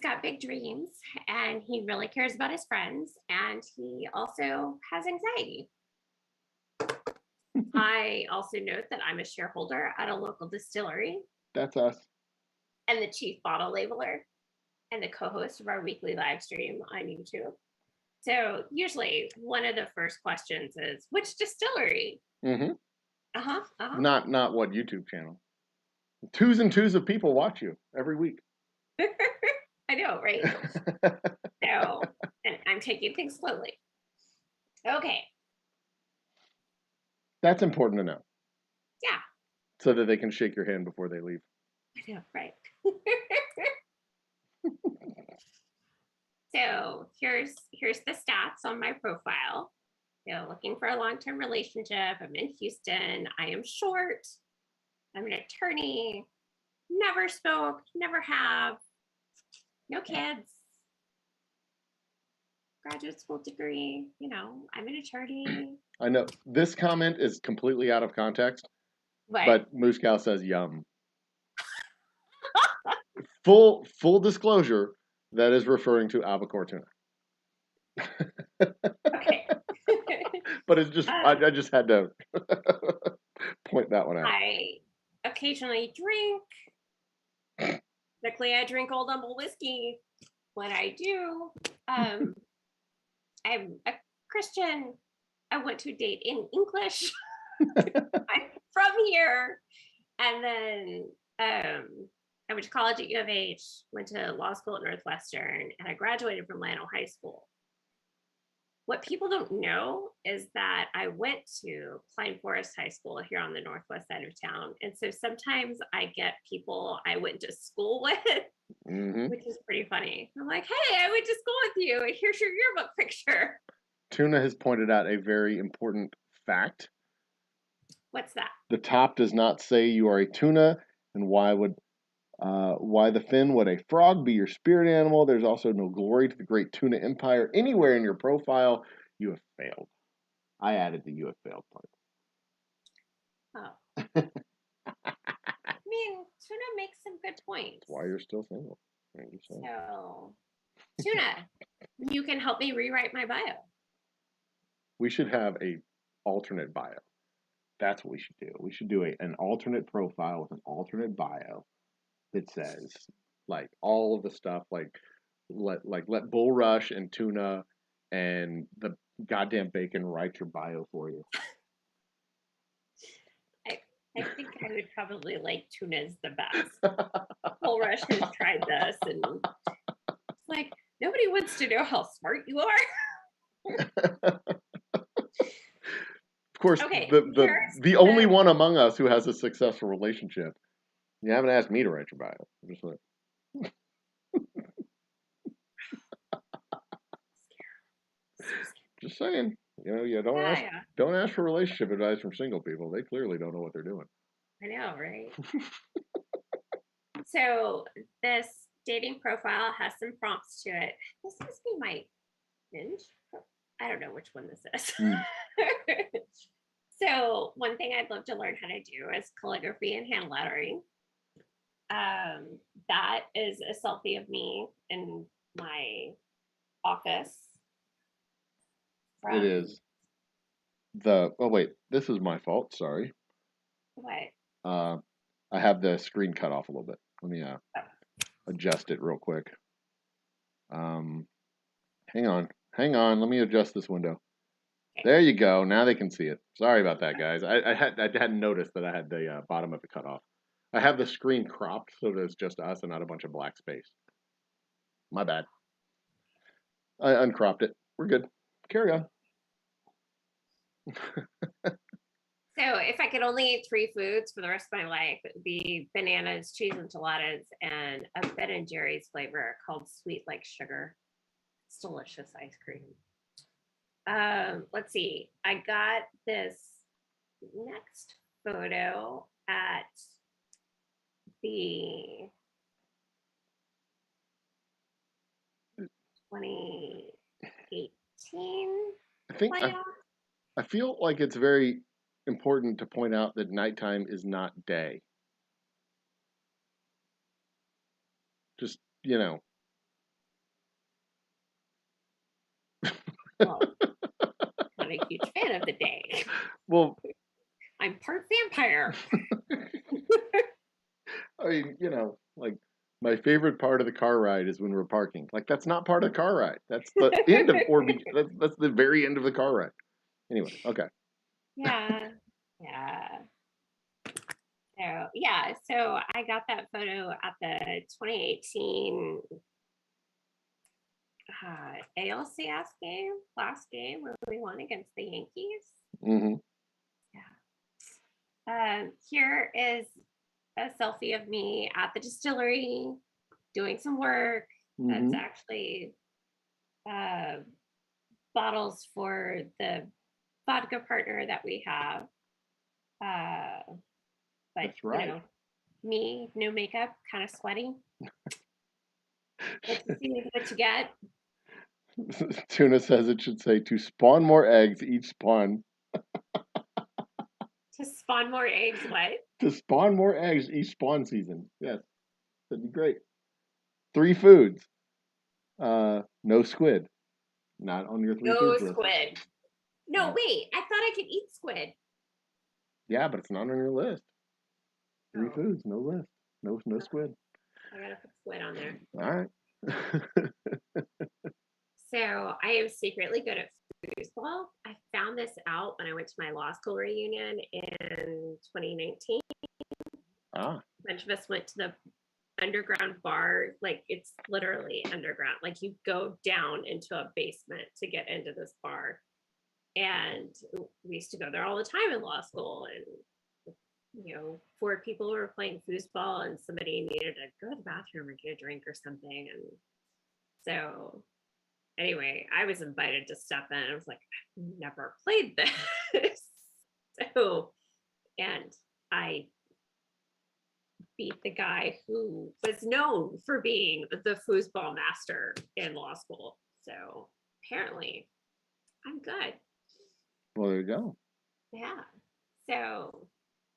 got big dreams and he really cares about his friends, and he also has anxiety. I also note that I'm a shareholder at a local distillery. That's us. And the chief bottle labeler and the co-host of our weekly live stream on YouTube. So usually one of the first questions is, which distillery? Mm-hmm. Uh-huh. Not what YouTube channel. Twos and twos of people watch you every week. I know, right? So, and I'm taking things slowly. Okay. That's important to know. Yeah. So that they can shake your hand before they leave. I know, right? So here's the stats on my profile. Looking for a long-term relationship. I'm in Houston. I am short. I'm an attorney. Never smoked. Never have. No kids. Graduate school degree. I'm an attorney. I know this comment is completely out of context, but Moose Cow says yum. Full disclosure, that is referring to albacore tuna. Okay. But it's just I just had to point that one out. I occasionally drink. Luckily, I drink Old Humble whiskey when I do. I'm a Christian. I went to date in English. I'm from here. And then I went to college at U of H, went to law school at Northwestern, and I graduated from Llano High School. What people don't know is that I went to Pine Forest High School here on the northwest side of town. And so sometimes I get people I went to school with, which is pretty funny. I'm like, hey, I went to school with you, and here's your yearbook picture. Tuna has pointed out a very important fact. What's that? The top does not say you are a tuna, and why the fin? Would a frog be your spirit animal? There's also no glory to the great tuna empire anywhere in your profile. You have failed. I added the you have failed part. Oh. I mean, tuna makes some good points. That's why you're still single. So, tuna, you can help me rewrite my bio. We should have a alternate bio. That's what we should do. We should do an alternate profile with an alternate bio that says like all of the stuff, like let Bull Rush and Tuna and the goddamn bacon write your bio for you. I think I would probably like Tuna's the best. Bull Rush has tried this, and it's like nobody wants to know how smart you are. Of course, Okay, the only one among us who has a successful relationship. You haven't asked me to write your bio. I'm just like, just saying. You know, you don't ask for relationship advice from single people. They clearly don't know what they're doing. I know, right? So this dating profile has some prompts to it. This must be my binge. I don't know which one this is. So one thing I'd love to learn how to do is calligraphy and hand lettering. That is a selfie of me in my office. It is. Oh wait, this is my fault. Sorry. What? I have the screen cut off a little bit. Let me adjust it real quick. Hang on. Let me adjust this window. Okay. There you go. Now they can see it. Sorry about that, guys. I hadn't noticed that I had the bottom of it cut off. I have the screen cropped so that it's just us and not a bunch of black space. My bad. I uncropped it. We're good. Carry on. So if I could only eat 3 foods for the rest of my life, it would be bananas, cheese enchiladas, and a Ben & Jerry's flavor called Sweet Like Sugar. It's delicious ice cream. Let's see. I got this next photo at the 2018 playoff. I feel like it's very important to point out that nighttime is not day. Just, you know. Well, I'm not a huge fan of the day. Well, I'm part vampire. I mean, you know, like my favorite part of the car ride is when we're parking. Like that's not part of the car ride. That's the end of that's the very end of the car ride. Anyway, okay. Yeah. So I got that photo at the 2018 ALCS game, last game where we won against the Yankees. Mm-hmm. Yeah. Here is a selfie of me at the distillery doing some work. Mm-hmm. That's actually bottles for the vodka partner that we have. But that's right. You know, me, no makeup, kind of sweaty. Let's see what you get. Tuna says it should say to spawn more eggs each spawn. To spawn more eggs, what? To spawn more eggs each spawn season. Yes, that'd be great. 3 foods. No squid. Not on your 3 foods list. No squid. No, wait. I thought I could eat squid. Yeah, but it's not on your list. 3 foods, no list. No squid. I gotta put squid on there. All right. So I am secretly good at foosball. I found this out when I went to my law school reunion in 2019. A bunch of us went to the underground bar. Like it's literally underground. Like you go down into a basement to get into this bar. And we used to go there all the time in law school. And, you know, 4 people were playing foosball and somebody needed to go to the bathroom or get a drink or something. And so anyway, I was invited to step in. I was like, I've never played this. And I beat the guy who was known for being the foosball master in law school. So apparently I'm good. Well, there you go. Yeah. So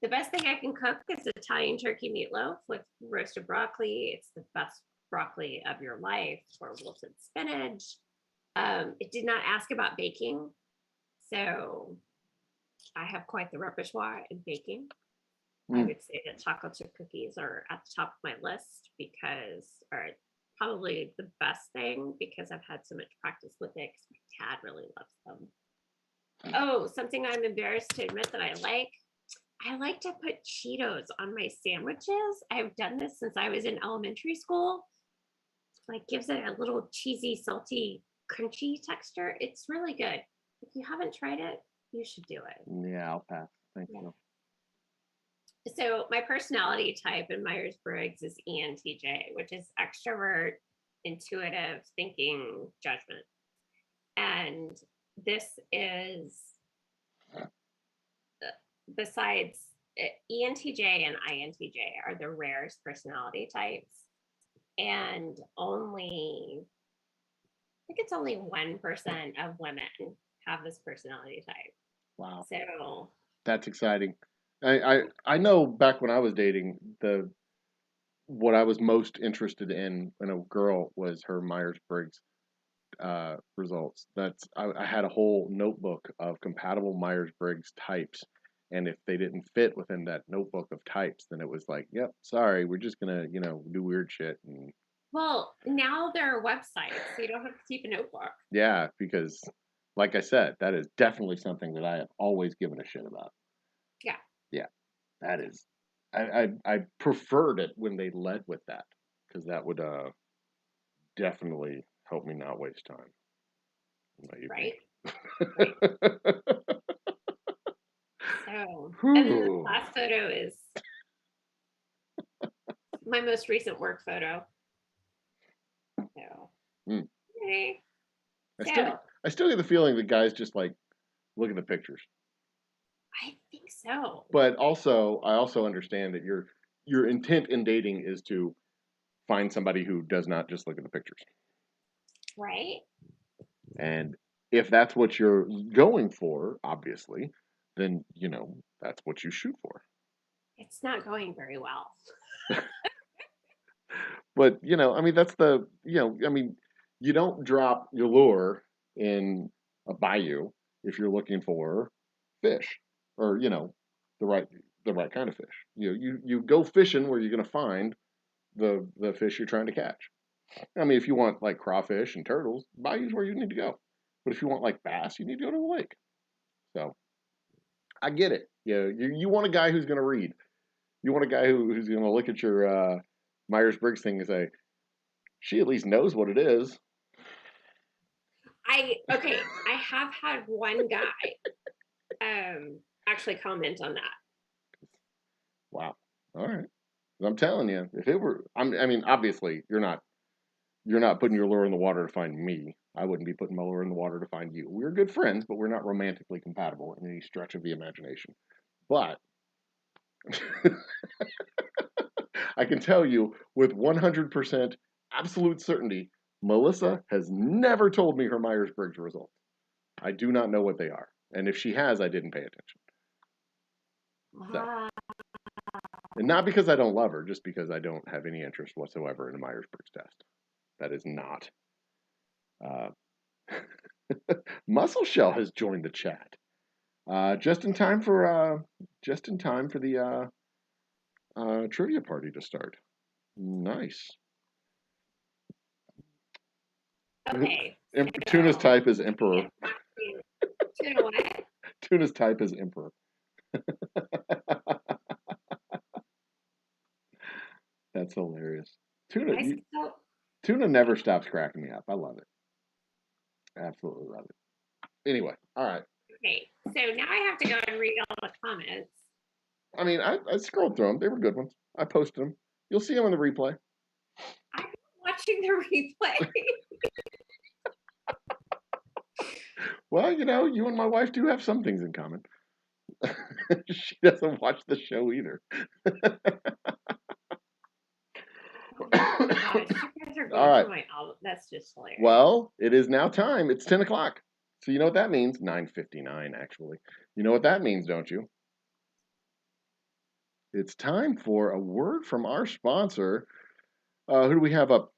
the best thing I can cook is Italian turkey meatloaf with roasted broccoli. It's the best broccoli of your life, or wilted spinach. It did not ask about baking. So I have quite the repertoire in baking. I would say that chocolate chip cookies are at the top of my list because are probably the best thing because I've had so much practice with it because my dad really loves them. Oh, something I'm embarrassed to admit that I like to put Cheetos on my sandwiches. I've done this since I was in elementary school. Like gives it a little cheesy, salty, crunchy texture. It's really good. If you haven't tried it, You should do it. Yeah, I'll pass. Thank Yeah. you. So my personality type in Myers-Briggs is ENTJ, which is extrovert, intuitive, thinking, judgment. And this is besides ENTJ and INTJ are the rarest personality types, and only I think it's only 1% of women have this personality type. Wow, So that's exciting. I know back when I was dating, what I was most interested in a girl was her Myers Briggs results. I had a whole notebook of compatible Myers Briggs types, and if they didn't fit within that notebook of types, then it was like, yep, sorry, we're just gonna do weird shit. And well, now there are websites, so you don't have to keep a notebook. yeah, because like I said, that is definitely something that I have always given a shit about. Yeah. Yeah, that is. I preferred it when they led with that, because that would definitely help me not waste time. Right. Right. So, and then the last photo is my most recent work photo. So, okay. I still get the feeling that guys just like look at the pictures. I think so. But also, I also understand that your intent in dating is to find somebody who does not just look at the pictures. Right. And if that's what you're going for, obviously, then that's what you shoot for. It's not going very well. But I mean, that's I mean, you don't drop your lure in a bayou if you're looking for fish, or the right the right kind of fish. You go fishing where you're going to find the fish you're trying to catch. I mean, if you want like crawfish and turtles, bayou's where you need to go. But if you want like bass, you need to go to the lake. So I get it. You want a guy who's going to read. You want a guy who's going to look at your Myers Briggs thing and say, she at least knows what it is. I have had one guy actually comment on that. Wow. All right. I'm telling you, if it were, I mean, obviously, you're not putting your lure in the water to find me. I wouldn't be putting my lure in the water to find you. We're good friends, but we're not romantically compatible in any stretch of the imagination. But I can tell you with 100% absolute certainty, Melissa has never told me her Myers Briggs results. I do not know what they are. And if she has, I didn't pay attention. So, and not because I don't love her, just because I don't have any interest whatsoever in a Myers Briggs test. That is not. Muscle Shell has joined the chat. Just in time for the trivia party to start. Nice. Okay. Tuna's type is Emperor. Tuna what? Tuna's type is Emperor. That's hilarious. Tuna never stops cracking me up. I love it. Absolutely love it. Anyway, all right. Okay, so now I have to go and read all the comments. I mean, I scrolled through them. They were good ones. I posted them. You'll see them in the replay. I'm watching the replay. Well, you and my wife do have some things in common. She doesn't watch the show either. Oh my gosh, you guys are going through my album. That's just hilarious. Well, it is now time. It's 10 o'clock. So you know what that means? 9:59, actually. You know what that means, don't you? It's time for a word from our sponsor. Who do we have up?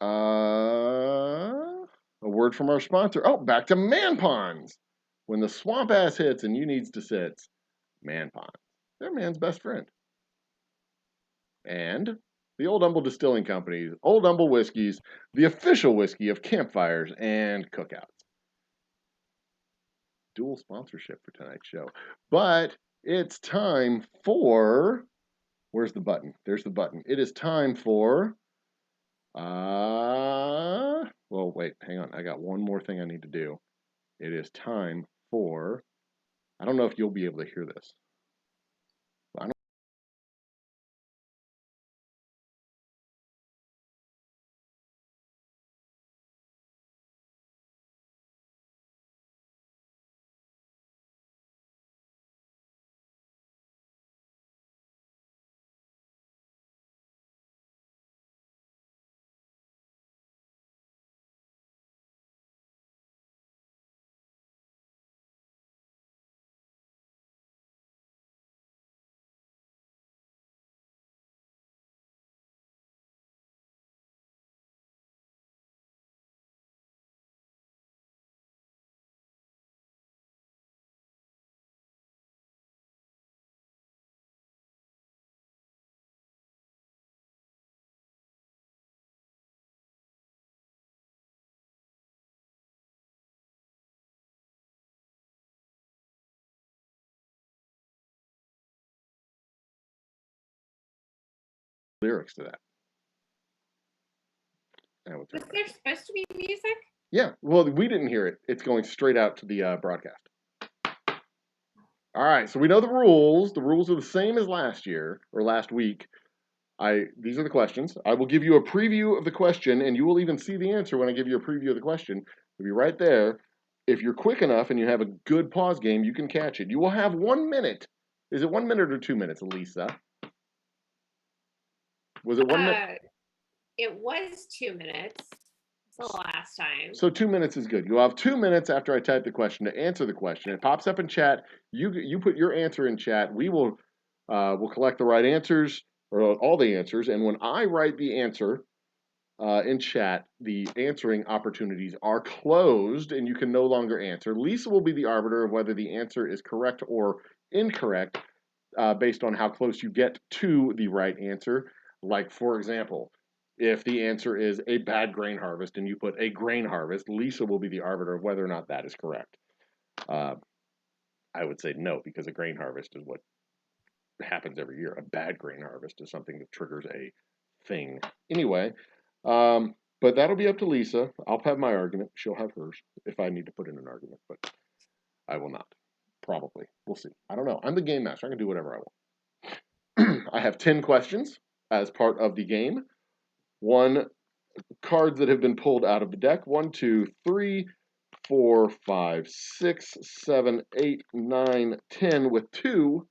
A word from our sponsor. Oh, back to man ponds. When the swamp ass hits and you needs to sit, man ponds. They're man's best friend. And the Old Humble Distilling Company, Old Humble Whiskeys, the official whiskey of campfires and cookouts. Dual sponsorship for tonight's show. But it's time for... Where's the button? There's the button. It is time for... well, wait, hang on. I got one more thing I need to do. It is time for I don't know if you'll be able to hear this. I don't know lyrics to that. Was there supposed to be music? Yeah, well, we didn't hear it. It's going straight out to the broadcast. All right, so we know the rules. The rules are the same as last year or last week. These are the questions. I will give you a preview of the question, and you will even see the answer when I give you a preview of the question. It'll be right there. If you're quick enough and you have a good pause game, you can catch it. You will have 1 minute. Is it 1 minute or 2 minutes, Lisa? Was it 1 minute? It was 2 minutes the last time. So 2 minutes is good. You'll have 2 minutes after I type the question to answer the question. It pops up in chat. You put your answer in chat. We will we'll collect the right answers or all the answers. And when I write the answer in chat, the answering opportunities are closed and you can no longer answer. Lisa will be the arbiter of whether the answer is correct or incorrect based on how close you get to the right answer. Like, for example, if the answer is a bad grain harvest and you put a grain harvest, Lisa will be the arbiter of whether or not that is correct. I would say no, because a grain harvest is what happens every year. A bad grain harvest is something that triggers a thing. Anyway, but that'll be up to Lisa. I'll have my argument. She'll have hers if I need to put in an argument, but I will not. Probably. We'll see. I don't know. I'm the game master. I can do whatever I want. I have 10 questions as part of the game. One cards that have been pulled out of the deck. 1, 2, 3, 4, 5, 6, 7, 8, 9, 10 with 2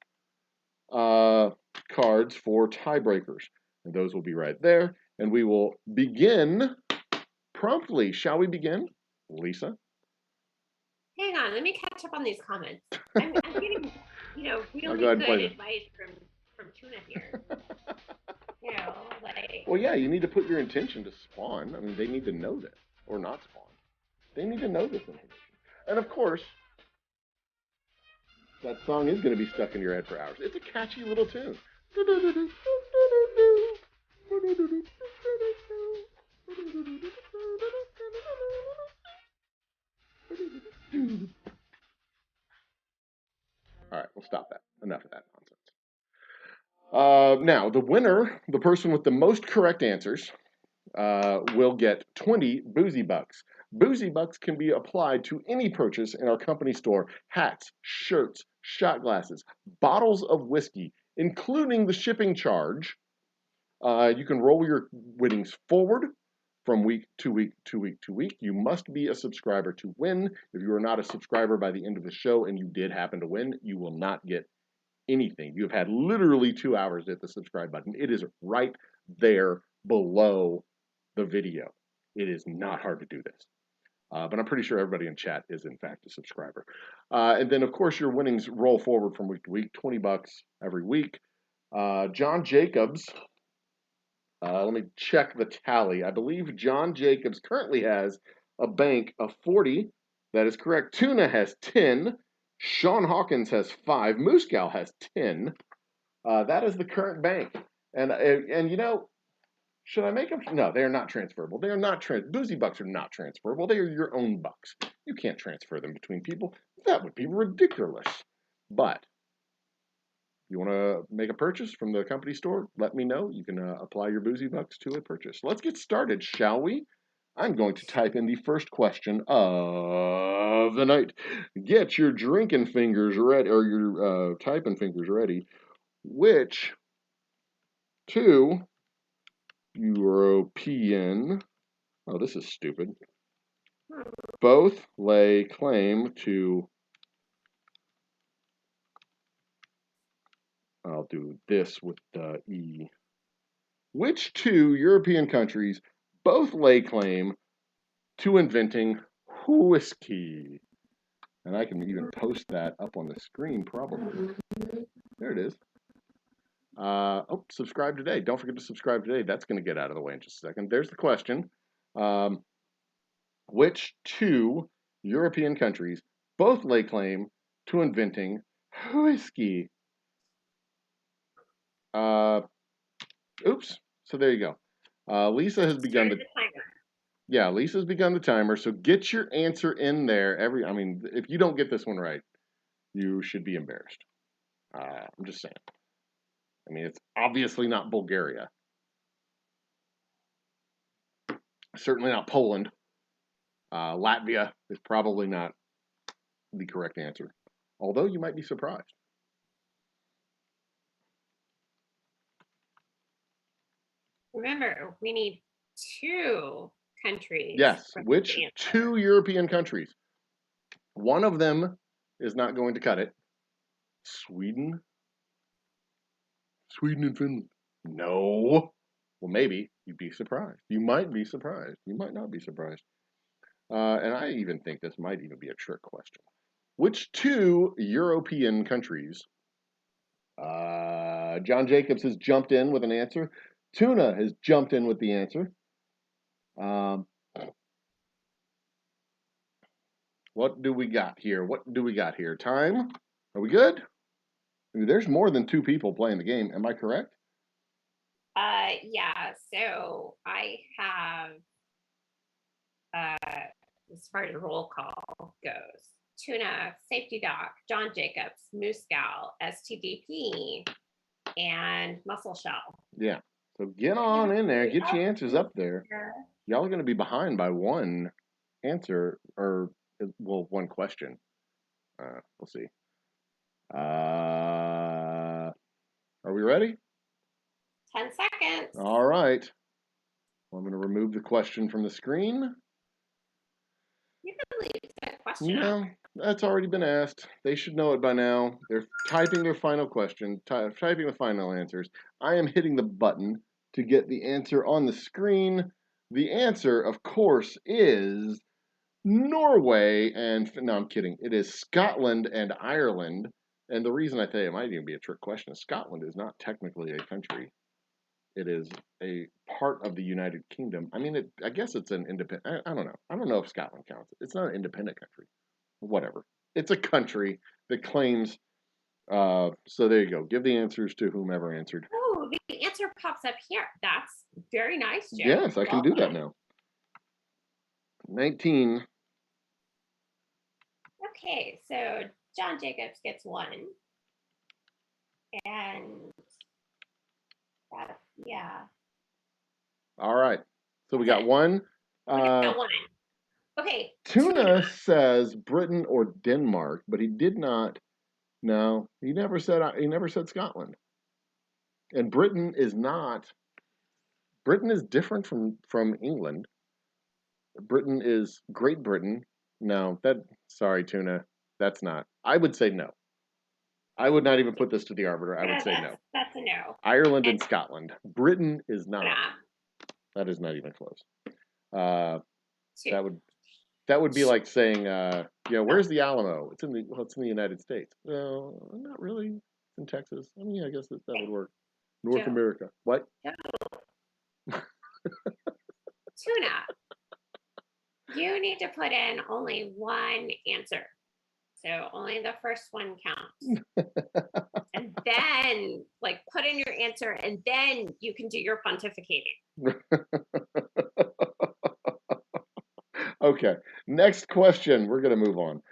cards for tiebreakers. And those will be right there. And we will begin promptly. Shall we begin? Lisa? Hang on, let me catch up on these comments. I'm getting, really go ahead and good play advice from Tuna here. Like. Well, yeah, you need to put your intention to spawn. I mean, they need to know this or not spawn. They need to know this information. And of course, that song is going to be stuck in your head for hours. It's a catchy little tune. All right, we'll stop that. Enough of that nonsense. Now, the winner, the person with the most correct answers, will get 20 Boozy Bucks. Boozy Bucks can be applied to any purchase in our company store. Hats, shirts, shot glasses, bottles of whiskey, including the shipping charge. You can roll your winnings forward from week to week to week to week. You must be a subscriber to win. If you are not a subscriber by the end of the show and you did happen to win, you will not get anything. You have had literally 2 hours to hit the subscribe button. It is right there below the video. It is not hard to do this. But I'm pretty sure everybody in chat is in fact a subscriber. And then of course your winnings roll forward from week to week, 20 bucks every week. John Jacobs, let me check the tally. I believe John Jacobs currently has a bank of 40. That is correct. Tuna has 10. Sean Hawkins has 5. Moose Gal has 10. That is the current bank. And should I make them? No, they are not transferable. They are not Boozy Bucks are not transferable. They are your own bucks. You can't transfer them between people. That would be ridiculous. But you want to make a purchase from the company store? Let me know. You can apply your Boozy Bucks to a purchase. Let's get started, shall we? I'm going to type in the first question of the night. Get your drinking fingers ready, or your typing fingers ready. Which two European, oh, this is stupid, both lay claim to, I'll do this with the E. Which two European countries both lay claim to inventing whiskey? And I can even post that up on the screen probably. There it is. Oh, subscribe today. Don't forget to subscribe today. That's going to get out of the way in just a second. There's the question. Which two European countries both lay claim to inventing whiskey? Oops. So there you go. Lisa has begun the timer. Yeah, Lisa's begun the timer. So get your answer in there. I mean, if you don't get this one right, you should be embarrassed. I'm just saying. I mean, it's obviously not Bulgaria. Certainly not Poland. Latvia is probably not the correct answer, although you might be surprised. Remember, we need two countries. Yes, which two European countries? One of them is not going to cut it. Sweden? Sweden and Finland? No. Well, maybe. You'd be surprised. You might be surprised. You might not be surprised. And I even think this might even be a trick question. Which two European countries? John Jacobs has jumped in with an answer. Tuna has jumped in with the answer. What do we got here? Time? Are we good? I mean, there's more than two people playing the game. Am I correct? Yeah. So I have, as far as roll call goes, Tuna, Safety Doc, John Jacobs, Moose Gal, STDP, and Muscle Shell. Yeah. So get on in there. Get your answers up there. Y'all are going to be behind by one answer, or, well, one question. We'll see. Are we ready? 10 seconds. All right. Well, I'm going to remove the question from the screen. You can leave the question No, that's already been asked. They should know it by now. They're typing their final question, typing the final answers. I am hitting the button to get the answer on the screen. The answer, of course, is Norway and, no, I'm kidding. It is Scotland and Ireland. And the reason I tell you it might even be a trick question is Scotland is not technically a country. It is a part of the United Kingdom. I mean, I guess it's an independent. I don't know. I don't know if Scotland counts. It's not an independent country. Whatever. It's a country that claims. So there you go. Give the answers to whomever answered. Oh, the answer pops up here. That's very nice, Jim. Yes, I can do that now. 19. Okay, so John Jacobs gets one. And yeah. All right. So we got one. We got one. Okay. Tuna says Britain or Denmark, but he did not. No, he never said Scotland. And Britain is not. Britain is different from England. Britain is Great Britain. No, sorry, Tuna. That's not. I would say no. I would not even put this to the arbiter. I would say no. That's a no. Ireland and Scotland. Britain is not. That is not even close. That would be like saying, where's the Alamo? It's in the United States. No, not really. It's in Texas. I mean, I guess that would work. North America. What? Tuna. You need to put in only one answer. So only the first one counts. And then, put in your answer, and then you can do your pontificating. Okay. Next question. We're going to move on.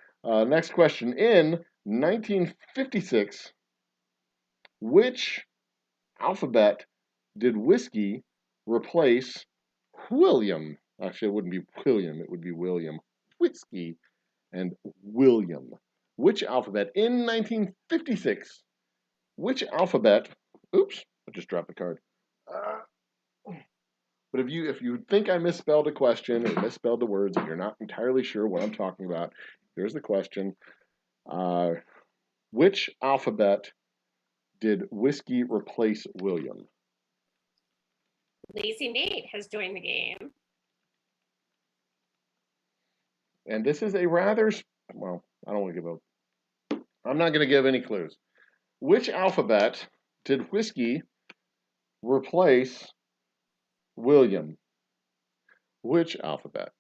Next question. In 1956, which alphabet did whiskey replace William Actually, it wouldn't be William. It would be William. Whiskey and William. Which alphabet in 1956? Which alphabet? Oops, I just dropped the card. But if you think I misspelled a question or misspelled the words and you're not entirely sure what I'm talking about, here's the question. Which alphabet did whiskey replace William? Lacey Nate has joined the game. And this is a rather, well, I don't want to give a, I'm not going to give any clues. Which alphabet did whiskey replace William? Which alphabet?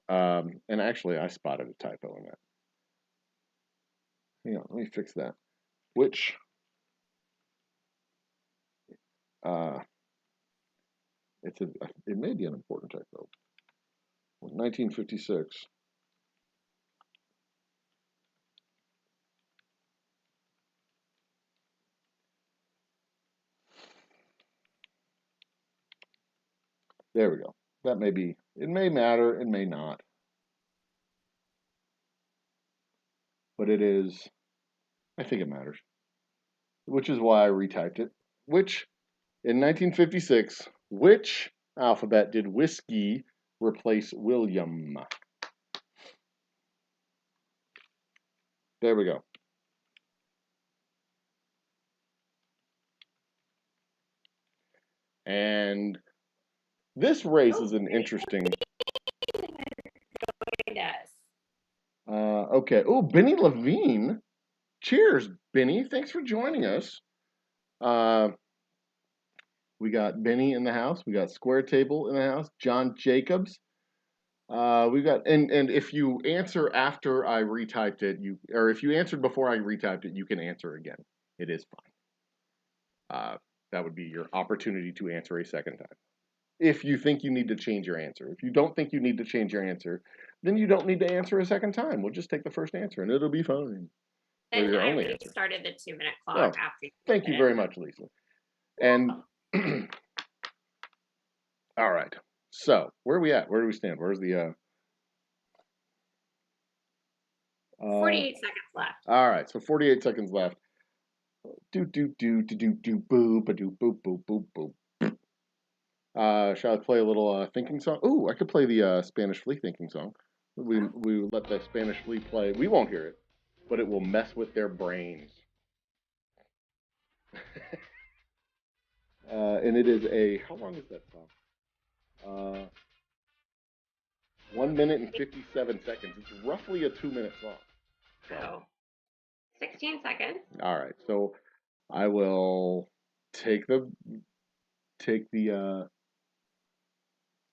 And actually, I spotted a typo in that. Hang on, let me fix that. Which, it may be an important typo. 1956. There we go. That may be, it may matter, it may not. But it is, I think it matters. Which is why I retyped it. Which, in 1956, which alphabet did whiskey replace William? There we go. And this raises an interesting. Okay. Oh, Benny Levine. Cheers, Benny. Thanks for joining us. We got Benny in the house. We got Square Table in the house. John Jacobs. We got and if you answer after I retyped it, or if you answered before I retyped it, you can answer again. It is fine. That would be your opportunity to answer a second time. If you think you need to change your answer. If you don't think you need to change your answer, then you don't need to answer a second time. We'll just take the first answer and it'll be fine. And I restarted the 2-minute clock after. Thank you very much, Lisa. And all right. So where are we at? Where do we stand? Where's the 48 seconds left. All right, so 48 seconds left. Do do do do do do boop a do boop boop boop boop. Shall I play a little thinking song? Ooh, I could play the Spanish Flea thinking song. We let the Spanish Flea play. We won't hear it, but it will mess with their brains. And it is how long is that song? 1 minute and 57 seconds. It's roughly a 2-minute song. So 16 seconds. All right, so I will take the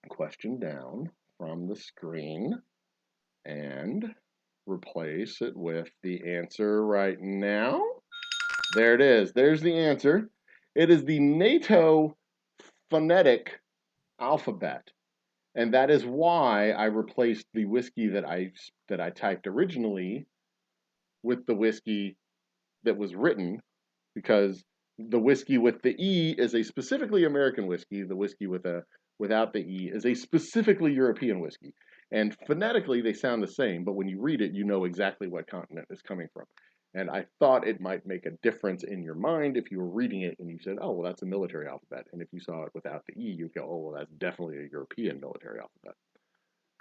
question down from the screen and replace it with the answer right now. There it is. There's the answer. It is the NATO phonetic alphabet. And that is why I replaced the whiskey that I typed originally with the whiskey that was written, because the whiskey with the E is a specifically American whiskey. The whiskey without the E is a specifically European whiskey. And phonetically, they sound the same, but when you read it, you know exactly what continent it's coming from. And I thought it might make a difference in your mind if you were reading it and you said, oh, well, that's a military alphabet. And if you saw it without the E, you'd go, oh, well, that's definitely a European military alphabet.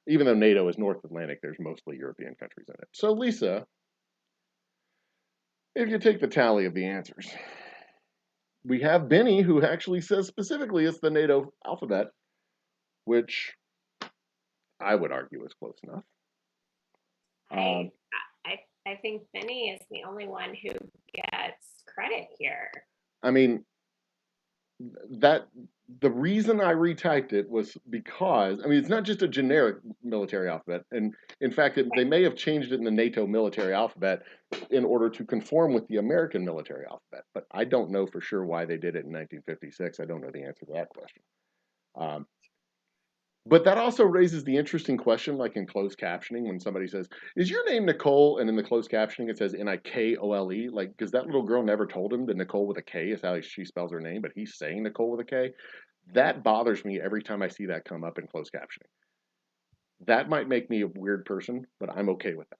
Even though NATO is North Atlantic, there's mostly European countries in it. So, Lisa, if you take the tally of the answers, we have Benny, who actually says specifically it's the NATO alphabet, which I would argue is close enough. I think Benny is the only one who gets credit here. I mean, the reason I retyped it was because, I mean, it's not just a generic military alphabet. And in fact, they may have changed it in the NATO military alphabet in order to conform with the American military alphabet. But I don't know for sure why they did it in 1956. I don't know the answer to that question. But that also raises the interesting question, like in closed captioning, when somebody says, is your name Nicole? And in the closed captioning, it says Nikole. Like, because that little girl never told him that Nicole with a K is how she spells her name, but he's saying Nicole with a K. That bothers me every time I see that come up in closed captioning. That might make me a weird person, but I'm okay with that.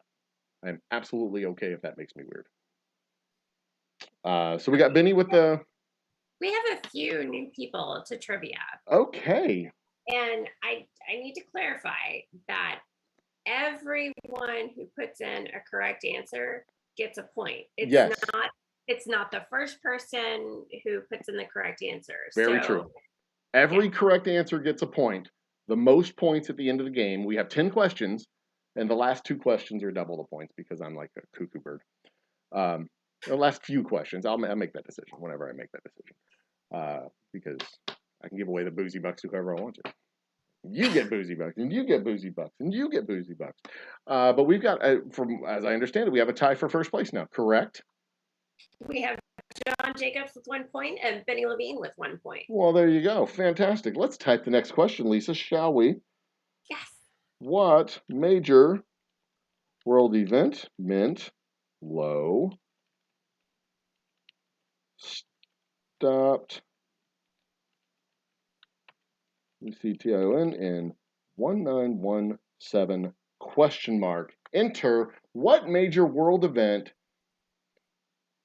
I'm absolutely okay if that makes me weird. So we got Benny with the. We have a few new people to trivia. Okay. And I need to clarify that everyone who puts in a correct answer gets a point. It's not the first person who puts in the correct answer. Very true. Every correct answer gets a point. The most points at the end of the game. We have 10 questions, and the last 2 questions are double the points because I'm like a cuckoo bird. The last few questions, I'll make that decision whenever I make that decision. Because I can give away the Boozy Bucks to whoever I want to. You get Boozy Bucks, and you get Boozy Bucks, and you get Boozy Bucks. But we've got, from as I understand it, we have a tie for first place now, correct? We have John Jacobs with 1 point and Benny Levine with 1 point. Well, there you go. Fantastic. Let's type the next question, Lisa, shall we? Yes. What major world event meant low stopped UCTION in 1917 question mark. Enter what major world event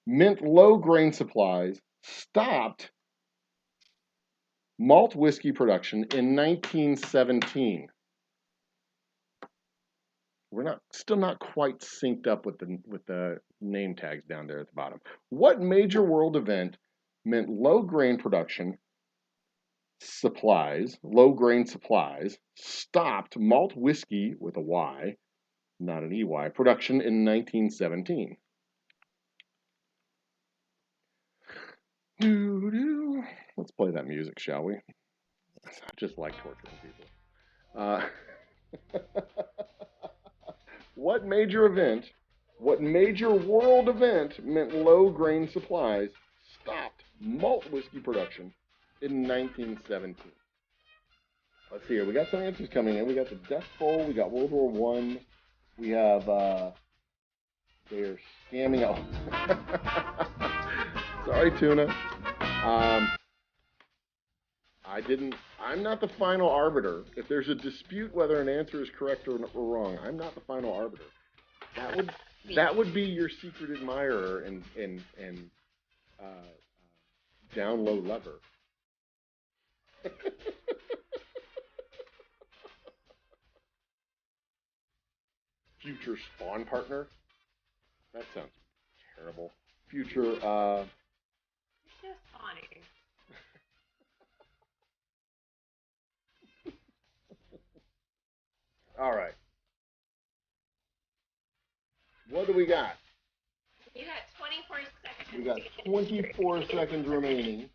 meant low grain supplies stopped malt whiskey production in 1917. We're still not quite synced up with the name tags down there at the bottom. What major world event meant low grain supplies stopped malt whiskey with a Y, not an EY, production in 1917? Let's play that music, shall we? I just like torturing people. What major world event meant low grain supplies stopped malt whiskey production in 1917? Let's see here. We got some answers coming in. We got the Dust Bowl. We got World War One. We have they're scamming out. Sorry, Tuna. I'm not the final arbiter. If there's a dispute whether an answer is correct or wrong, I'm not the final arbiter. That would be your secret admirer and down low lover. Future spawn partner. That sounds terrible. Future. It's just spawning. All right. What do we got? You got 24 seconds. We got 24 seconds remaining.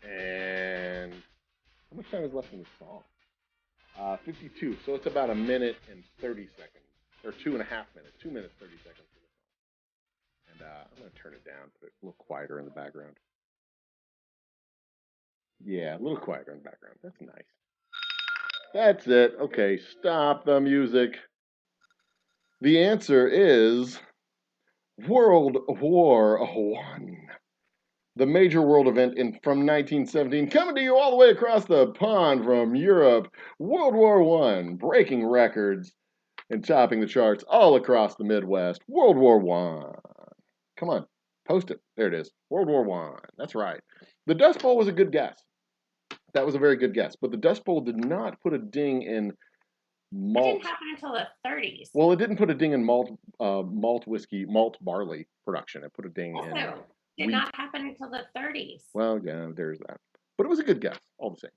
And how much time is left in the song? 52. So it's about 1 minute and 30 seconds. Or 2.5 minutes. 2 minutes, 30 seconds for the song. And I'm going to turn it down, put it a little quieter in the background. Yeah, a little quieter in the background. That's nice. That's it. Okay, stop the music. The answer is World War I. The major world event from 1917, coming to you all the way across the pond from Europe. World War I, breaking records and topping the charts all across the Midwest. World War I. Come on, post it. There it is. World War I. That's right. The Dust Bowl was a good guess. That was a very good guess. But the Dust Bowl did not put a ding in malt. It didn't happen until the 30s. Well, it didn't put a ding in malt whiskey, malt barley production. It put a ding in did not happen until the 30s. Well, yeah, there's that. But it was a good guess, all the same.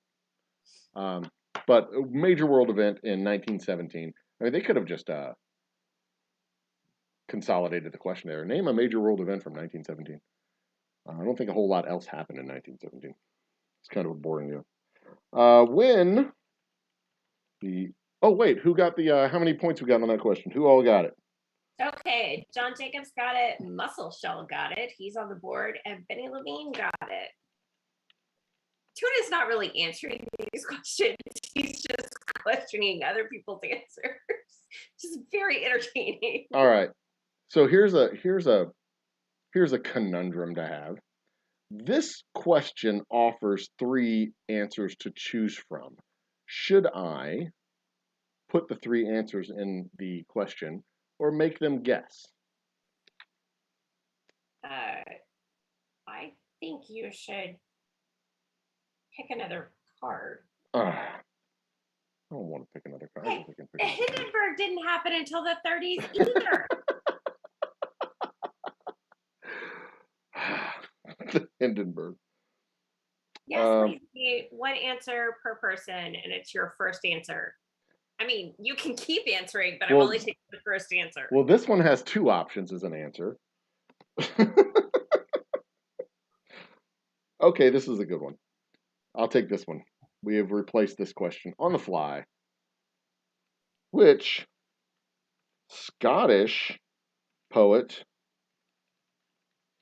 But a major world event in 1917. I mean, they could have just consolidated the question there. Name a major world event from 1917. I don't think a whole lot else happened in 1917. It's kind of a boring deal. Oh, wait, who got the, how many points we got on that question? Who all got it? Okay, John Jacobs got it. Muscle Shell got it. He's on the board. And Benny Levine got it. Tuna's not really answering these questions. He's just questioning other people's answers. Just very entertaining. All right. So here's a conundrum to have. This question offers 3 answers to choose from. should I put the 3 answers in the question or make them guess? I think you should pick another card. I don't want to pick another card. Hey, the Hindenburg didn't happen until the 30s either. The Hindenburg. Yes, Lacey, 1 answer per person, and it's your first answer. I mean, you can keep answering, but I'm only taking the first answer. Well, this one has 2 options as an answer. Okay, this is a good one. I'll take this one. We have replaced this question on the fly. Which Scottish poet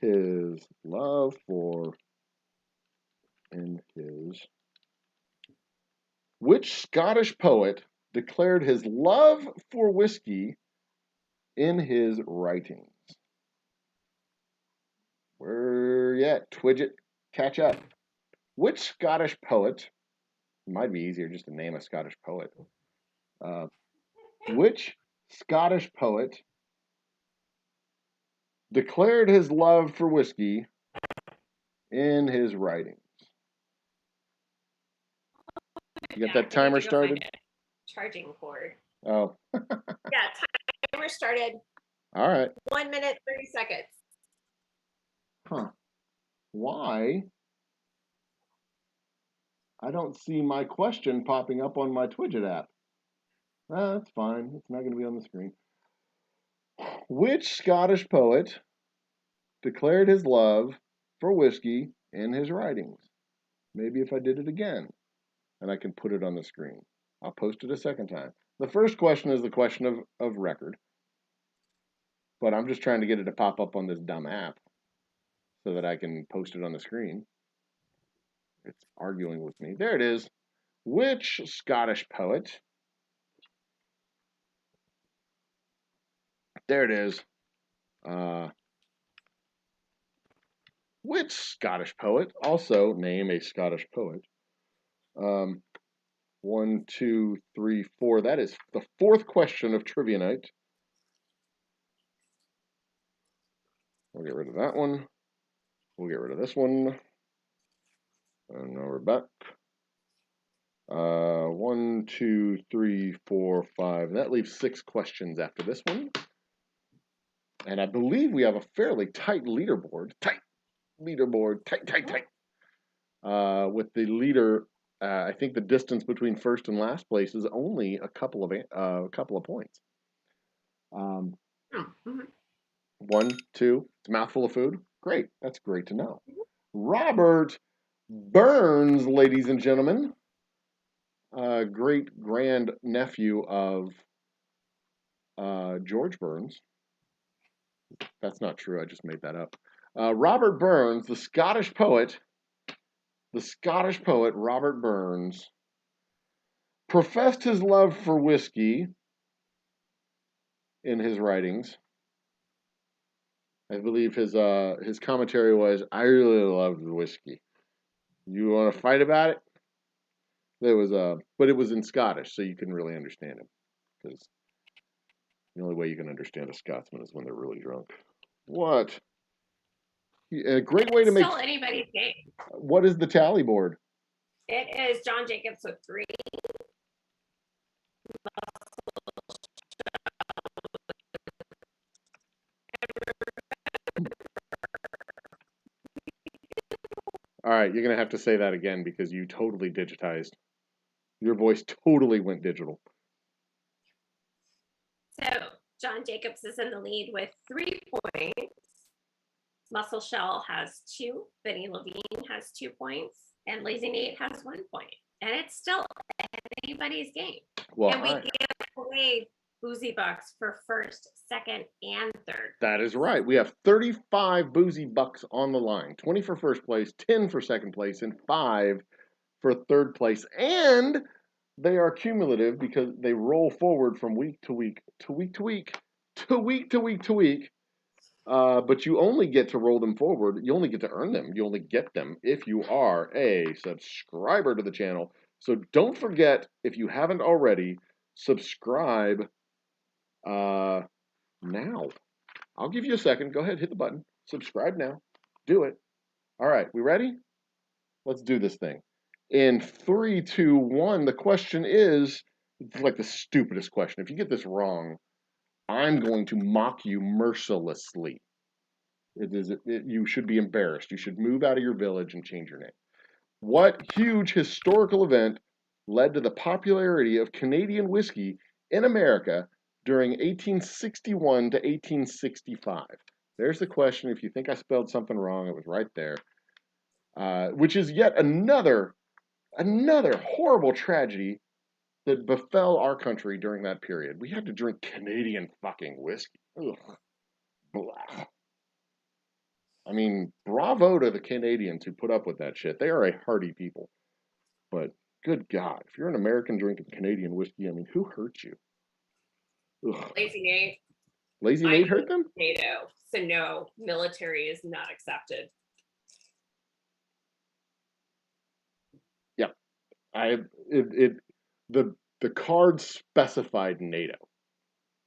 his love for which Scottish poet declared his love for whiskey in his writings? Where you at, Twidget? Catch up. Which Scottish poet, it might be easier just to name a Scottish poet. Which Scottish poet declared his love for whiskey in his writings? You got that timer started? Charging cord. Oh. Yeah, timer started. All right. 1 minute, 30 seconds. Huh. Why? I don't see my question popping up on my Twidget app. That's fine. It's not going to be on the screen. Which Scottish poet declared his love for whiskey in his writings? Maybe if I did it again, and I can put it on the screen. I'll post it a second time. The first question is the question of record, but I'm just trying to get it to pop up on this dumb app so that I can post it on the screen. It's arguing with me. There it is. Which Scottish poet? There it is. Which Scottish poet? Also name a Scottish poet. 1, 2, 3, 4. That is the 4th question of Trivia Night. We'll get rid of that one. We'll get rid of this one. And now we're back. 1, 2, 3, 4, 5. That leaves 6 questions after this one. And I believe we have a fairly tight leaderboard. Tight. With the leader, I think the distance between first and last place is only a couple of points. 1, 2. It's a mouthful of food. Great. That's great to know. Robert Burns, ladies and gentlemen, great grand nephew of George Burns. That's not true. I just made that up. Robert Burns, the Scottish poet Robert Burns, professed his love for whiskey in his writings. I believe his commentary was, "I really loved whiskey. You want to fight about it?" But it was in Scottish, so you couldn't really understand him, because the only way you can understand a Scotsman is when they're really drunk. What? A great way to make. Still anybody's game. What is the tally board? It is John Jacobs with 3. All right, you're going to have to say that again because you totally digitized. Your voice totally went digital. So John Jacobs is in the lead with 3 points. Muscle Shell has 2. Benny Levine has 2 points. And Lazy Nate has 1 point. And it's still anybody's game. Well, and we give away Boozy Bucks for first, second, and third. That is right. We have 35 Boozy Bucks on the line. 20 for first place, 10 for second place, and 5 for third place. And they are cumulative because they roll forward from week to week to week to week to week to week to week. But you only get to roll them forward. You only get to earn them. You only get them if you are a subscriber to the channel. So don't forget, if you haven't already, subscribe now. I'll give you a second. Go ahead, hit the button. Subscribe now. Do it. All right, we ready? Let's do this thing. In 3, 2, 1, the question is, it's like the stupidest question. If you get this wrong, I'm going to mock you mercilessly. You should be embarrassed. You should move out of your village and change your name. What huge historical event led to the popularity of Canadian whiskey in America during 1861 to 1865? There's the question. If you think I spelled something wrong, it was right there. Which is yet another horrible tragedy that befell our country during that period. We had to drink Canadian fucking whiskey. Ugh. Blah. I mean, bravo to the Canadians who put up with that shit. They are a hardy people. But good God, if you're an American drinking Canadian whiskey, I mean, who hurt you? Ugh. Lazy Nate. Lazy Nate hurt them? NATO. So no, military is not accepted. Yeah. The card specified NATO.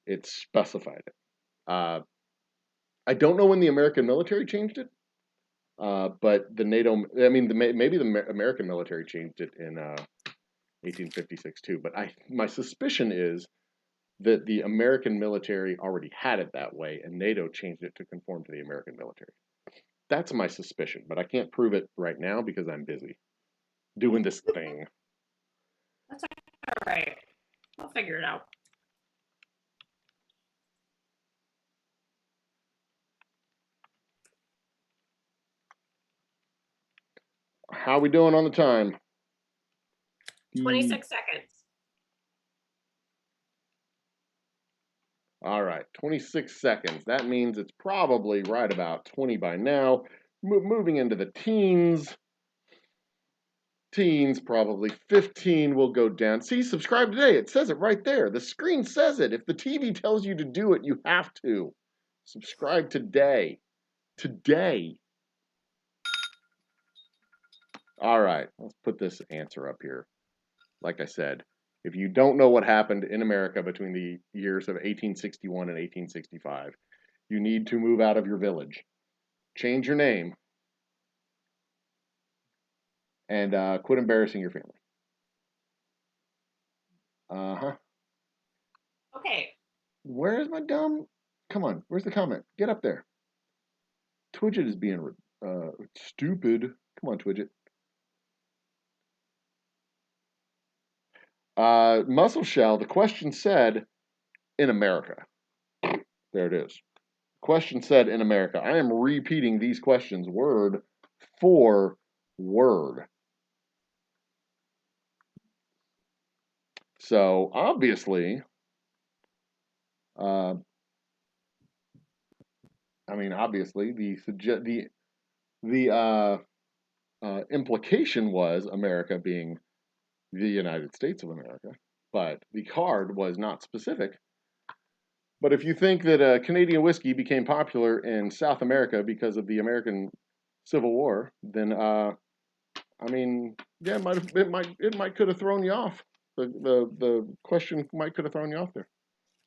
It specified it. I don't know when the American military changed it, but the NATO, I mean, maybe the American military changed it in 1856 too. But my suspicion is that the American military already had it that way, and NATO changed it to conform to the American military. That's my suspicion, but I can't prove it right now because I'm busy doing this thing. That's all right. I'll figure it out. How are we doing on the time? 26 seconds. All right, 26 seconds. That means it's probably right about 20 by now. Moving into the teens. Teens, probably 15 will go down. See, subscribe today. It says it right there. The screen says it. If the TV tells you to do it, you have to. Subscribe today. Today. All right, let's put this answer up here. Like I said, if you don't know what happened in America between the years of 1861 and 1865, you need to move out of your village, change your name, and quit embarrassing your family. Uh-huh. Okay. Where's my dumb... Come on, where's the comment? Get up there. Twidget is being stupid. Come on, Twidget. Muscle Shell, the question said, in America. There it is. Question said, in America. I am repeating these questions word for word. So, obviously, obviously, the implication was America being the United States of America, but the card was not specific. But if you think that Canadian whiskey became popular in South America because of the American Civil War, then I mean, yeah, it might could have thrown you off. The question might could have thrown you off there.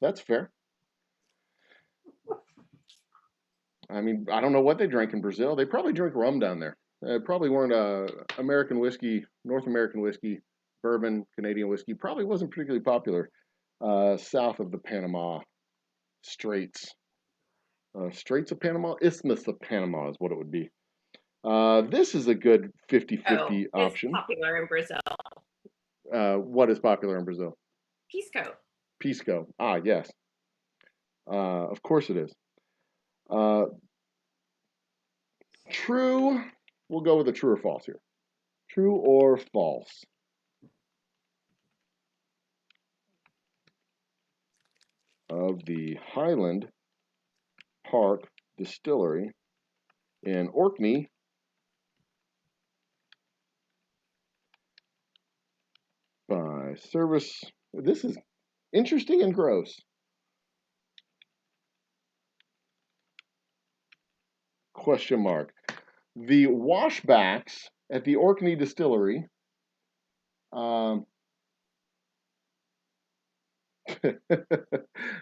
That's fair. I mean, I don't know what they drank in Brazil. They probably drink rum down there. Probably weren't American whiskey, North American whiskey, bourbon, Canadian whiskey. Probably wasn't particularly popular south of the Panama Straits. Straits of Panama? Isthmus of Panama is what it would be. This is a good 50-50 option. It's popular in Brazil. What is popular in Brazil? Pisco. Pisco. Ah, yes. Of course it is. True. We'll go with a true or false here. True or false? Of the Highland Park Distillery in Orkney, by service. This is interesting and gross. Question mark. The washbacks at the Orkney Distillery Um,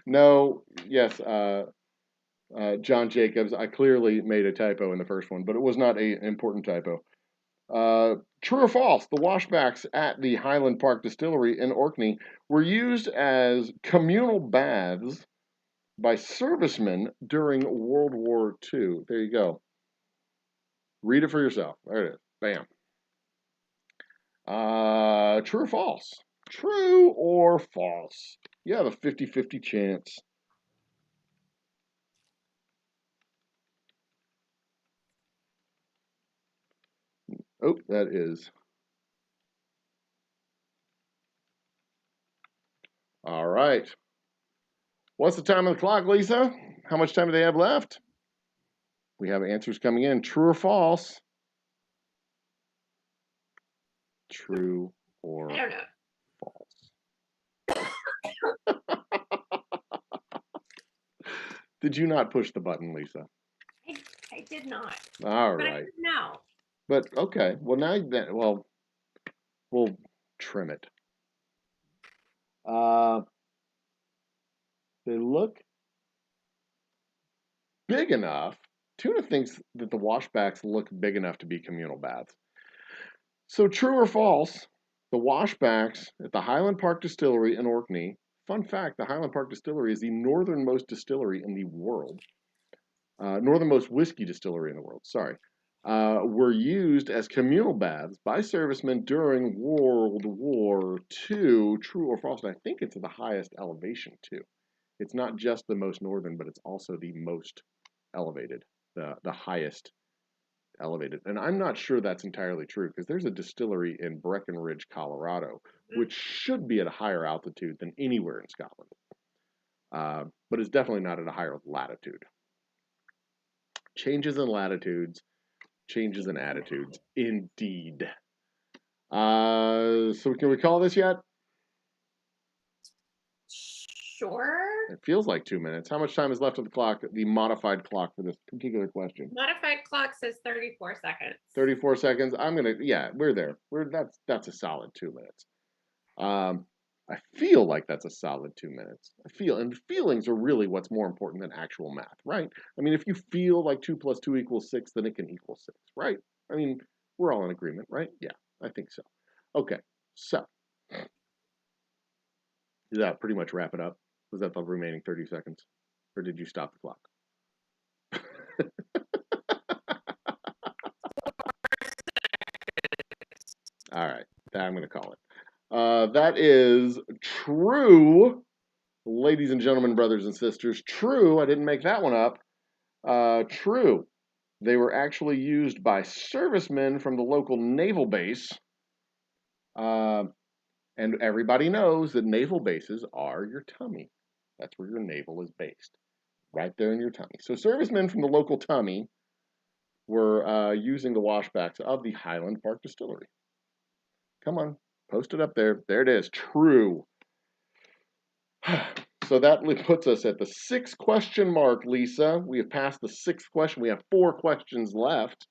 no, yes, John Jacobs. I clearly made a typo in the first one, but it was not an important typo. True or false? The washbacks at the Highland Park Distillery in Orkney were used as communal baths by servicemen during World War II. There you go. Read it for yourself. There it is. Bam. True or false? True or false? You have a 50-50 chance. Oh, that is. All right. What's the time on the clock, Lisa? How much time do they have left? We have answers coming in. True or false? True or I don't know. false? Did you not push the button, Lisa? I did not. All But I right. didn't know. But okay. Well, now that we'll trim it. They look big enough. Tuna thinks that the washbacks look big enough to be communal baths. So true or false? The washbacks at the Highland Park Distillery in Orkney. Fun fact: the Highland Park Distillery is the northernmost distillery in the world. Northernmost whiskey distillery in the world. Sorry. Were used as communal baths by servicemen during World War II. True or false? And I think it's at the highest elevation too. It's not just the most northern, but it's also the most elevated, the highest elevated. And I'm not sure that's entirely true because there's a distillery in Breckenridge, Colorado, which should be at a higher altitude than anywhere in Scotland, but it's definitely not at a higher latitude. Changes in latitudes, changes in attitudes, indeed. So can we call this yet? Sure. It feels like 2 minutes. How much time is left on the clock, the modified clock for this particular question? Modified clock says 34 seconds. 34 seconds. We're there. That's a solid 2 minutes. I feel like that's a solid 2 minutes. And feelings are really what's more important than actual math, right? I mean, if you feel like 2 plus 2 equals 6, then it can equal 6, right? I mean, we're all in agreement, right? Yeah, I think so. Okay, so does that pretty much wrap it up? Was that the remaining 30 seconds? Or did you stop the clock? All right, I'm going to call it. That is true, ladies and gentlemen, brothers and sisters. True, I didn't make that one up. True, they were actually used by servicemen from the local naval base. And everybody knows that naval bases are your tummy. That's where your navel is based, right there in your tummy. So servicemen from the local tummy were using the washbacks of the Highland Park Distillery. Come on, post it up there. There it is. True. So that puts us at the 6th question mark, Lisa. We have passed the 6th question. We have 4 questions left.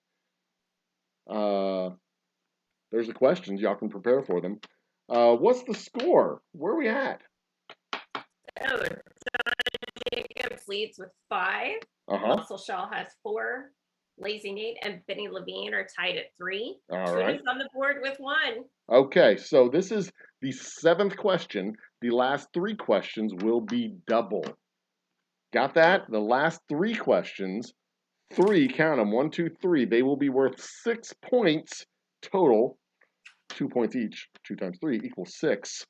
There's the questions. Y'all can prepare for them. What's the score? Where are we at? Oh, John Jacobs leads with 5. Muscle Shaw has 4. Lazy Nate and Benny Levine are tied at 3. All right. Tuna's on the board with 1. Okay, so this is the 7th question. The last 3 questions will be double. Got that? The last 3 questions, 3, count them, 1, 2, 3. They will be worth 6 points total. 2 points each. 2 times 3 equals 6.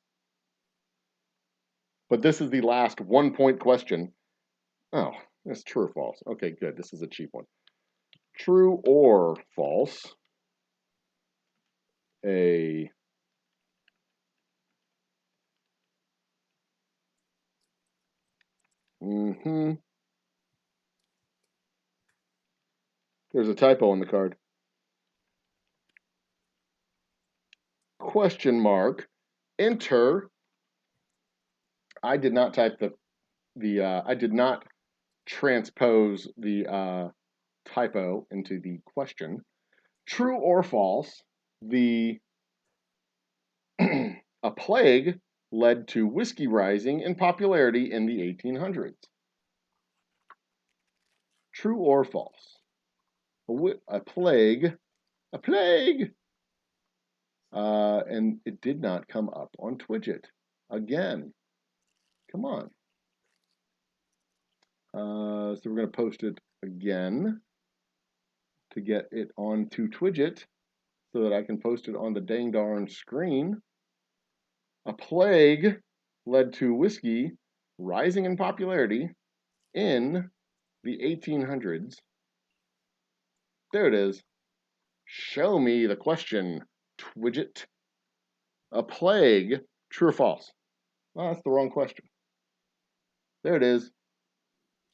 But this is the last 1-point question. Oh, that's true or false. Okay, good. This is a cheap one. True or false? A There's a typo on the card. Question mark. Enter. I did not type I did not transpose the typo into the question. True or false? The A plague led to whiskey rising in popularity in the 1800s. True or false? A plague, and it did not come up on Twidget. Again, come on. So we're going to post it again to get it onto Twidget so that I can post it on the dang darn screen. A plague led to whiskey rising in popularity in the 1800s. There it is. Show me the question, Twidget. A plague, true or false? Well, that's the wrong question. There it is.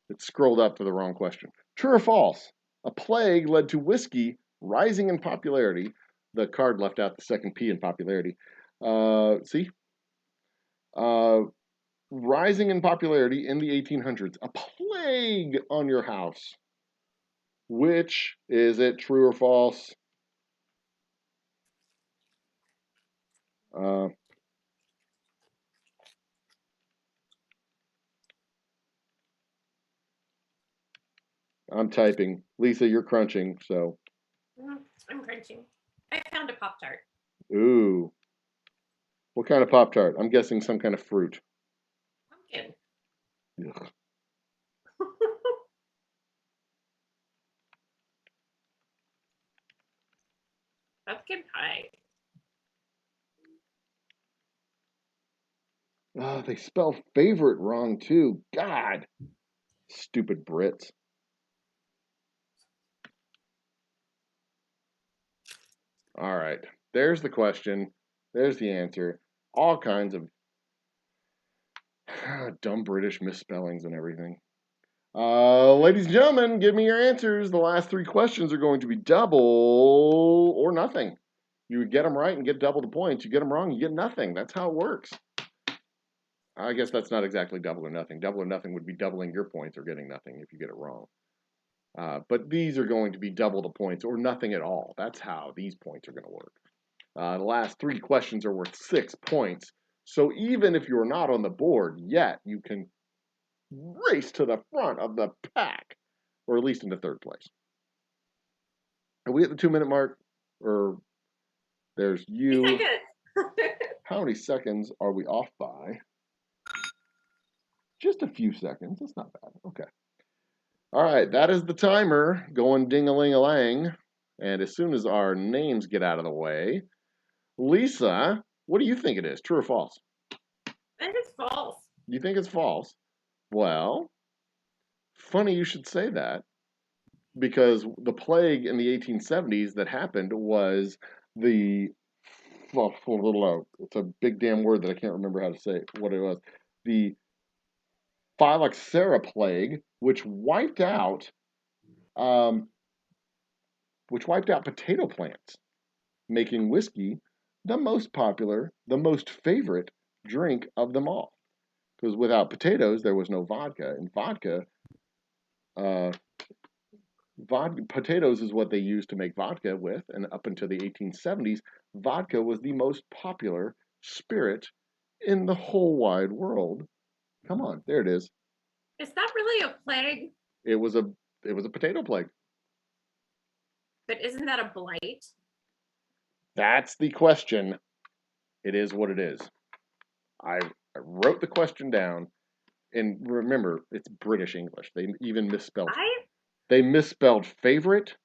It scrolled up to the wrong question. True or false? A plague led to whiskey rising in popularity. The card left out the second P in popularity. See? Rising in popularity in the 1800s. A plague on your house. Which is it, true or false? I'm typing. Lisa, you're crunching, so. I'm crunching. I found a Pop-Tart. Ooh. What kind of Pop-Tart? I'm guessing some kind of fruit. Pumpkin. Ugh. Pumpkin pie. Oh, they spell favorite wrong too. God. Stupid Brits. All right. There's the question. There's the answer. All kinds of dumb British misspellings and everything. Ladies and gentlemen, give me your answers. The last 3 questions are going to be double or nothing. You would get them right and get double the points. You get them wrong, you get nothing. That's how it works. I guess that's not exactly double or nothing. Double or nothing would be doubling your points or getting nothing if you get it wrong. But these are going to be double the points or nothing at all. That's how these points are going to work. The last 3 questions are worth 6 points. So even if you're not on the board yet, you can race to the front of the pack, or at least into 3rd place. Are we at the 2-minute mark? Or there's you. How many seconds are we off by? Just a few seconds. That's not bad. Okay. All right, that is the timer going ding-a-ling-a-lang. And as soon as our names get out of the way, Lisa, what do you think it is? True or false? I think it's false. You think it's false? Well, funny you should say that, because the plague in the 1870s that happened was the, well, it's a big damn word that I can't remember how to say what it was. The phylloxera plague, which wiped out potato plants, making whiskey the most popular, the most favorite drink of them all. Because without potatoes, there was no vodka, and potatoes is what they used to make vodka with, and up until the 1870s, vodka was the most popular spirit in the whole wide world. Come on, there it is. Is that really a plague? It was a potato plague. But isn't that a blight? That's the question. It is what it is. I wrote the question down, and remember, it's British English. They even misspelled. They misspelled favorite.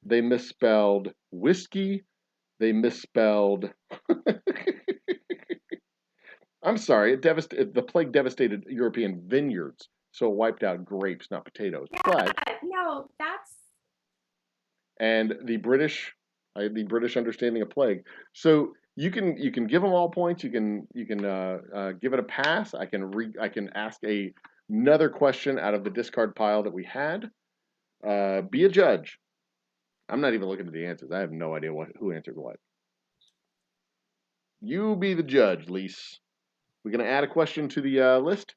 They misspelled whiskey. They misspelled. I'm sorry. The plague devastated European vineyards, so it wiped out grapes, not potatoes. Yeah, but no, that's. And the British understanding of plague. So you can give them all points. You can give it a pass. I can ask another question out of the discard pile that we had. Be a judge. I'm not even looking at the answers. I have no idea who answered what. You be the judge, Lise. We're going to add a question to the list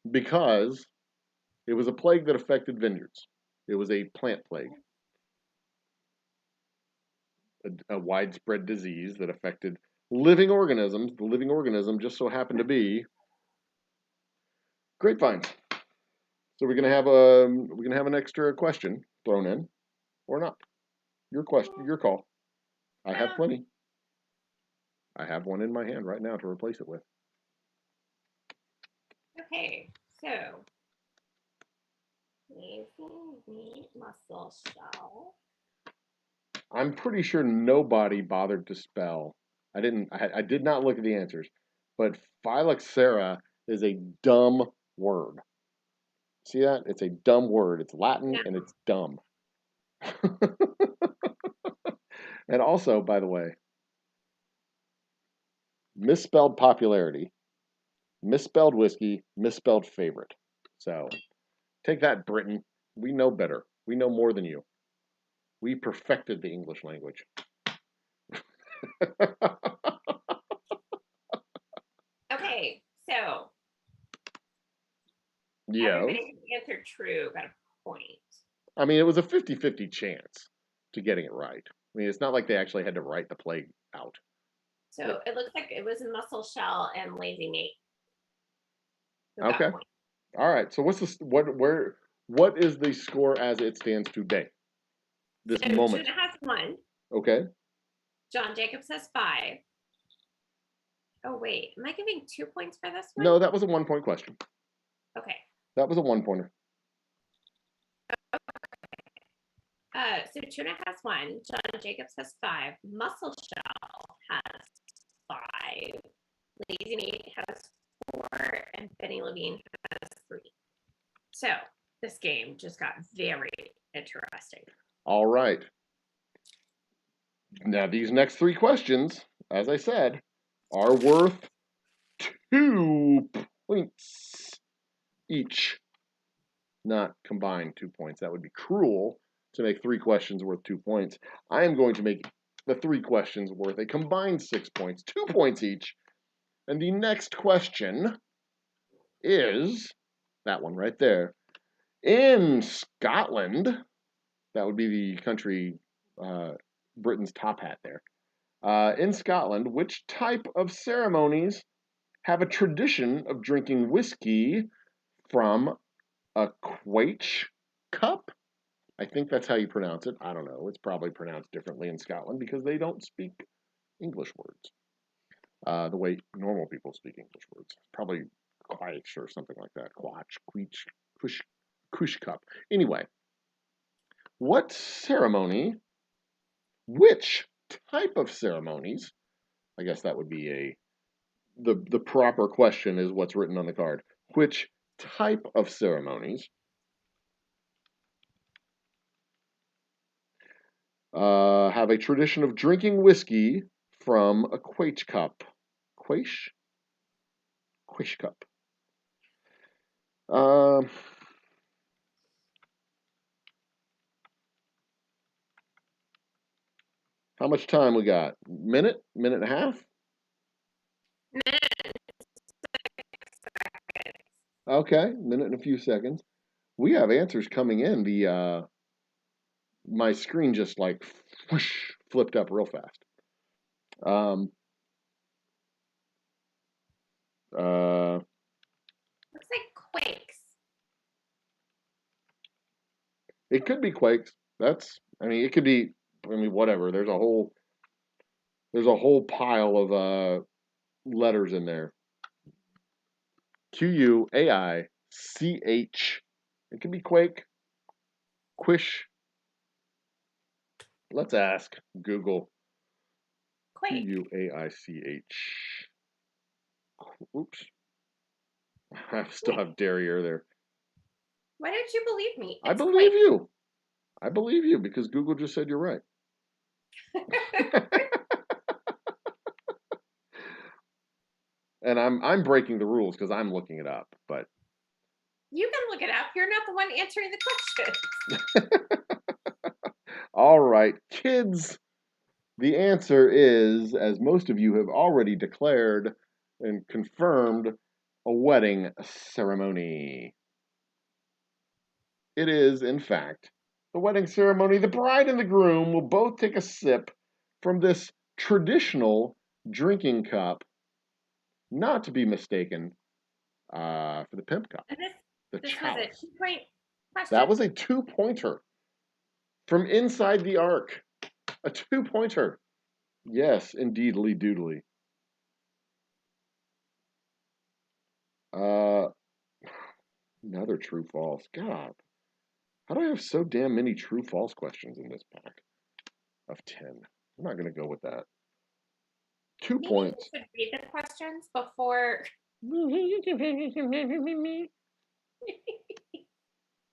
because it was a plague that affected vineyards. It was a plant plague. a widespread disease that affected living organisms. The living organism just so happened to be grapevines. So we're gonna have an extra question thrown in, or not. Your question, your call. I have plenty. I have one in my hand right now to replace it with. Okay, so lazy meat mussel shell. I'm pretty sure nobody bothered to spell. I did not look at the answers, but phylloxera is a dumb word. See that? It's a dumb word. It's Latin and it's dumb. And also, by the way, misspelled popularity, misspelled whiskey, misspelled favorite. So take that, Britain. We know better. We know more than you. We perfected the English language. Okay, so Yeah. everybody who answered true got a point. I mean, it was a 50-50 chance to getting it right. I mean, it's not like they actually had to write the plague out. So it looks like it was mussel shell and lazy Nate. Okay. All right. So what is the score as it stands today? This so moment. Tuna has 1. Okay. John Jacobs has 5. Oh wait, am I giving 2 points for this one? No, that was a 1-point question. Okay. That was a 1-pointer. So Tuna has 1. John Jacobs has 5. Mussel shell has 5. Lazy Nate has 4, and Benny Levine has 3. So this game just got very interesting. All right. Now these next 3 questions, as I said, are worth 2 points each. Not combined 2 points. That would be cruel to make 3 questions worth 2 points. I am going to make the 3 questions worth a combined 6 points, 2 points each. And the next question is that one right there. In Scotland, that would be the country, Britain's top hat there. In Scotland, which type of ceremonies have a tradition of drinking whiskey from a quaich cup? I think that's how you pronounce it. I don't know. It's probably pronounced differently in Scotland because they don't speak English words the way normal people speak English words. Probably quaich or something like that. Quach, queech, cush cup. Anyway, what ceremony, which type of ceremonies, I guess that would be the proper question is what's written on the card. Which type of ceremonies have a tradition of drinking whiskey from a quaich cup? Quaich? Quaich cup. How much time we got? Minute? Minute and a half? Okay, minute and a few seconds. We have answers coming in. The my screen just like whoosh, flipped up real fast. Looks like quakes. It could be quakes. I mean, it could be. I mean, whatever. There's a whole pile of letters in there. Quaich. It could be quake. Quish. Let's ask Google. Quake. Quaich. Oops. I still have derriere there. Why don't you believe me? I believe you. I believe you because Google just said you're right. And I'm breaking the rules because I'm looking it up, but you can look it up. You're not the one answering the question. All right, kids. The answer is, as most of you have already declared and confirmed, a wedding ceremony. It is, in fact, the wedding ceremony. The bride and the groom will both take a sip from this traditional drinking cup, not to be mistaken for the pimp cup, And the this was a chalice. 2-point question. That was a 2-pointer from inside the ark. A 2-pointer. Yes, indeed, Lee Doodly. Another true false. God, how do I have so damn many true false questions in this pack of 10? I'm not going to go with that. 2 Maybe points. you should read the questions before.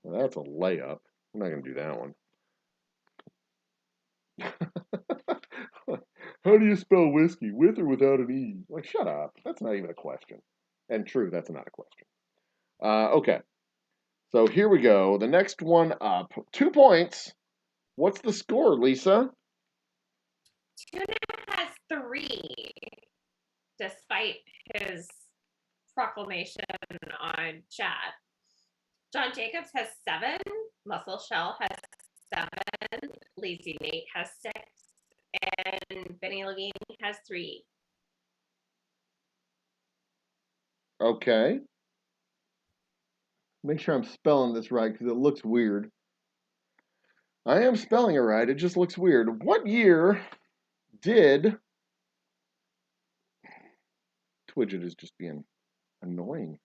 Well, that's a layup. I'm not going to do that one. How do you spell whiskey? With or without an E? Like, shut up. That's not even a question. And true, that's not a question. Okay. So here we go. The next one up. 2 points. What's the score, Lisa? Tuna has 3, despite his proclamation on chat. John Jacobs has 7. Muscle Shell has 7. Lazy Nate has 6. And Benny Levine has 3. Okay. Make sure I'm spelling this right because it looks weird. I am spelling it right. It just looks weird. What year did... Twidget is just being annoying.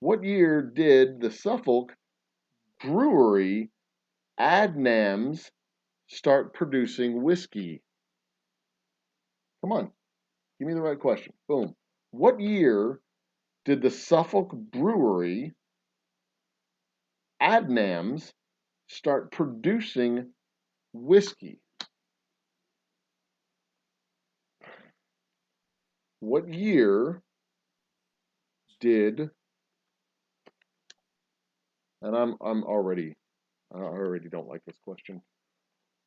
What year did the Suffolk Brewery Adnams start producing whiskey? Come on. Give me the right question. Boom. What year did the Suffolk Brewery Adnams start producing whiskey? What year did... And I already don't like this question.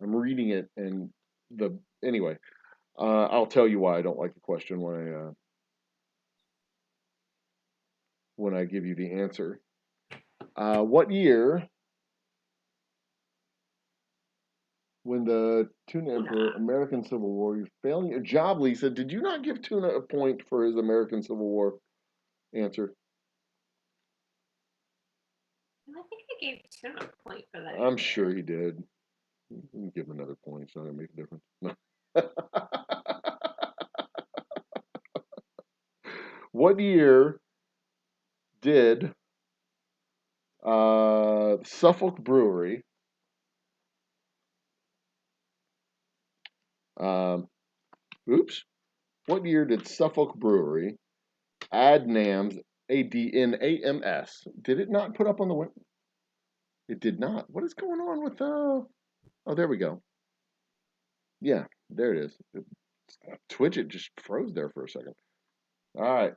I'm reading it and anyway, I'll tell you why I don't like the question when I give you the answer. What year, when the Tuna Emperor, American Civil War, you're failing your job, Lisa. Did you not give Tuna a point for his American Civil War answer? I think I gave Tuna a point for that. I'm sure he did. You can give him another point. It's not going to make a difference. What year did Suffolk Brewery what year did Suffolk Brewery Adnams, Adnams, did it not put up on the web? It did not. What is going on with oh, there we go. Yeah, there it is. Twitch, it just froze there for a second. All right.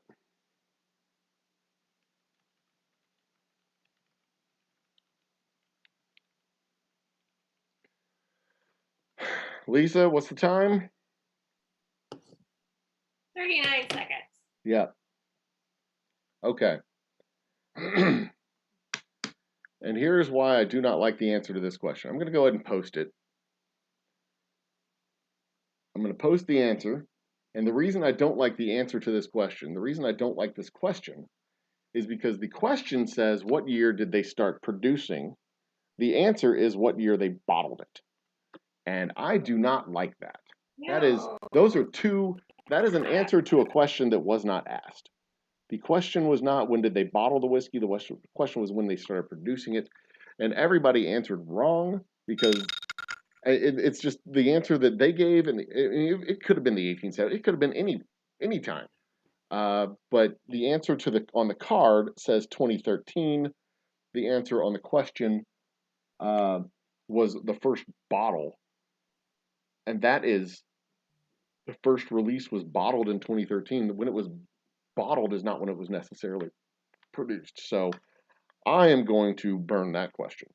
Lisa, what's the time? 39 seconds. Yeah. Okay. And here's why I do not like the answer to this question. I'm going to go ahead and post it. I'm going to post the answer. And the reason I don't like the answer to this question, the reason I don't like this question is because the question says, what year did they start producing? The answer is what year they bottled it. And I do not like that. No. That is an answer to a question that was not asked. The question was not when did they bottle the whiskey, the question was when they started producing it. And everybody answered wrong because it's just the answer that they gave, and it could have been the 1870s, it could have been any time. But the answer on the card says 2013. The answer on the question was the first bottle, and that is the first release was bottled in 2013. When it was bottled is not when it was necessarily produced. So I am going to burn that question.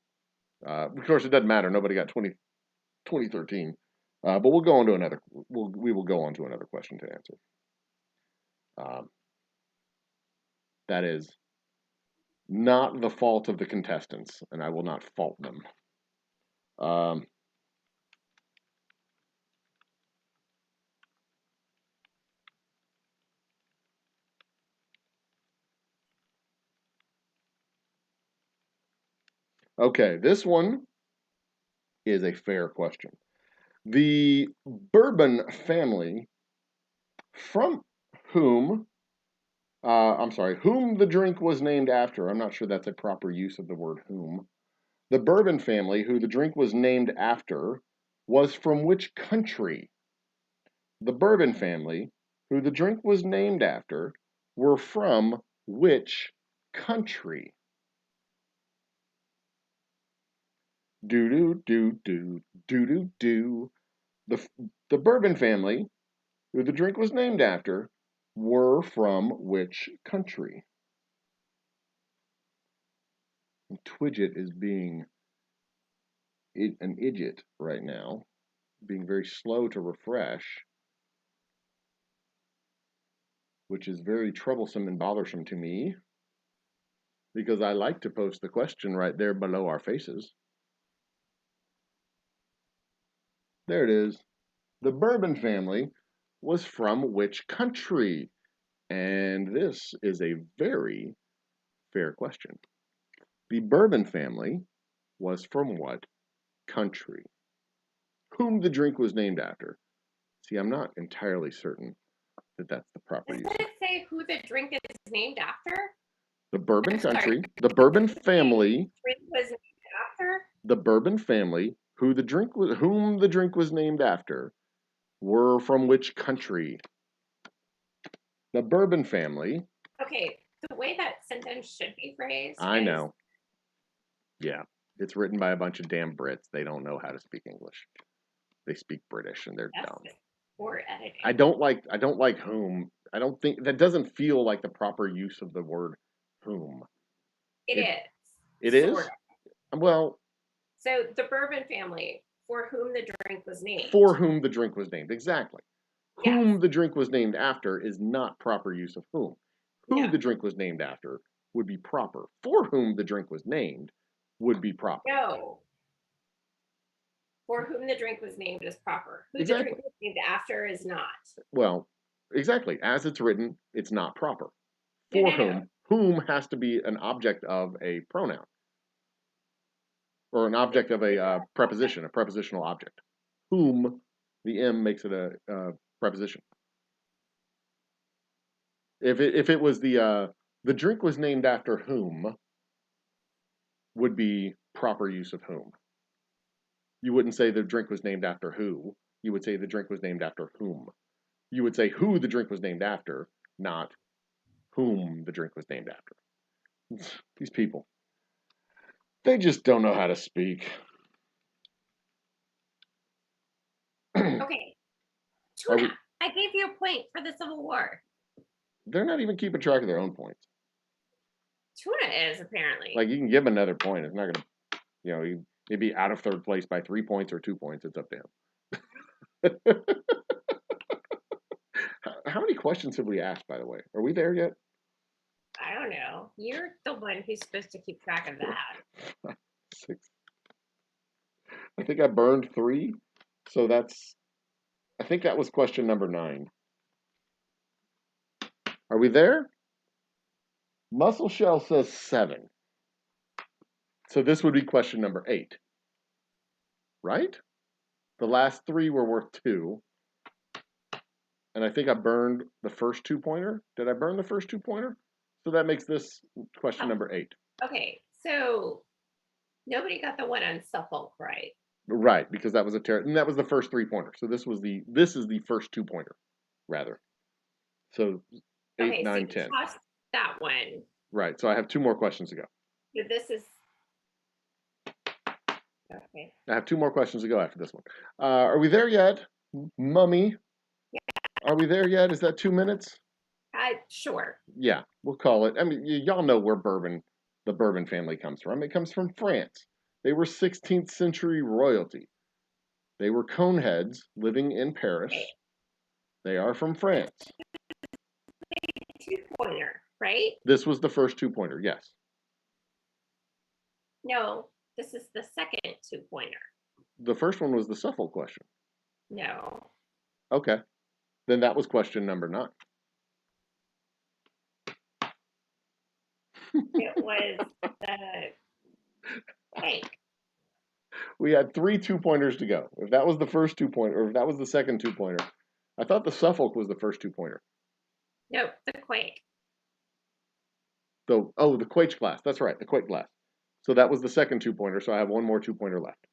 Of course, it doesn't matter. Nobody got 2013. But we'll go on to another. We will go on to another question to answer. That is not the fault of the contestants, and I will not fault them. Okay, this one is a fair question. The Bourbon family, from whom, whom the drink was named after. I'm not sure that's a proper use of the word whom. The Bourbon family, who the drink was named after, was from which country? The Bourbon family, who the drink was named after, were from which country? Do do do do do do do. The Bourbon family, who the drink was named after, were from which country? And Twidget is being an idiot right now, being very slow to refresh, which is very troublesome and bothersome to me because I like to post the question right there below our faces. There it is. The Bourbon family was from which country? And this is a very fair question. The Bourbon family was from what country? Whom the drink was named after. See, I'm not entirely certain that that's the proper use. Doesn't it say who the drink is named after? The Bourbon Sorry. country, the Bourbon family, Drink was named after? the Bourbon family, whom the drink was named after, were from which country? The Bourbon family. Okay, the way that sentence should be phrased. I know. Yeah, it's written by a bunch of damn Brits. They don't know how to speak English. They speak British and they're dumb. Poor editing. I don't like whom. I don't think that doesn't feel like the proper use of the word whom. It is. It is? Sort of. Well, so the Bourbon family, for whom the drink was named. For whom the drink was named, exactly. Yes. Whom the drink was named after is not proper use of whom. Who No. the drink was named after would be proper. For whom the drink was named would be proper. No. For whom the drink was named is proper. Who Exactly. the drink was named after is not. Well, exactly. As it's written, it's not proper. For No. whom. Whom has to be an object of a pronoun. Or an object of a preposition, a prepositional object. Whom, the M makes it a preposition. If it was the drink was named after whom, would be proper use of whom. You wouldn't say the drink was named after who. You would say the drink was named after whom. You would say who the drink was named after, not whom the drink was named after. These people, they just don't know how to speak. Okay. Tuna, I gave you a point for the Civil War. They're not even keeping track of their own points. Tuna is, apparently. Like, you can give them another point. It's not going to, he'd be out of third place by 3 points or 2 points. It's up to him. How many questions have we asked, by the way? Are we there yet? I don't know. You're the one who's supposed to keep track of that. 6. I think I burned 3. So I think that was question number 9. Are we there? Muscle Shell says 7. So this would be question number 8. Right? The last 3 were worth 2. And I think I burned the first 2-pointer. Did I burn the first 2-pointer? So that makes this question number 8. Okay, so nobody got the one on Suffolk right. Right, because that was and that was the first 3-pointer. So this is the first 2-pointer, rather. So 8, 9, 10. Toss that one. Right. So I have 2 more questions to go. So this is okay. I have 2 more questions to go after this one. Are we there yet, Mummy? Yeah. Are we there yet? Is that 2 minutes? Sure. Yeah, we'll call it. I mean, y'all know where the Bourbon family comes from. It comes from France. They were 16th century royalty. They were coneheads living in Paris. They are from France. 2-pointer, right? This was the first 2-pointer, yes. No, this is the second 2-pointer. The first one was the Suffolk question. No. Okay. Then that was question number 9. It was the Cake. We had 3 2-pointers to go. If that was the first 2-pointer, or if that was the second 2-pointer, I thought the Suffolk was the first 2-pointer. Nope, the Quake. The Quaich glass. That's right, the Quake glass. So that was the second 2-pointer. So I have one more 2-pointer left.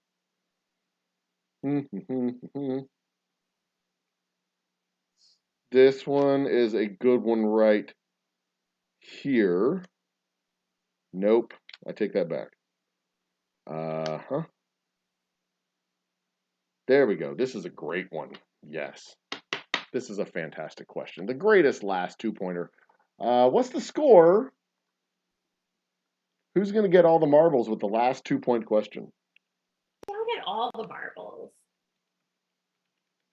This one is a good one right here. Nope, I take that back. There we go. This is a great one. Yes. This is a fantastic question. The greatest last 2-pointer. What's the score? Who's going to get all the marbles with the last 2-point question? Don't get all the marbles.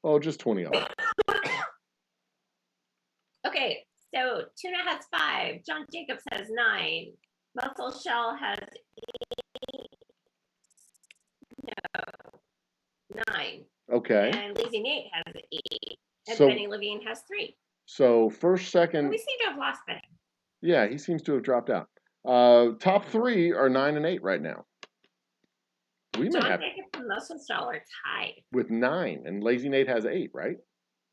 Oh, just 20 of them. Okay, so Tuna has 5. John Jacobs has 9. Muscle Shell has 9. Okay. And Lazy Nate has 8. And So- Benny Levine has 3. So first, second. We seem to have lost Benny. Yeah, he seems to have dropped out. Top 3 are 9 and 8 right now. We may John have Jacobs and Muscle Shell are tied. with 9, and Lazy Nate has 8, right?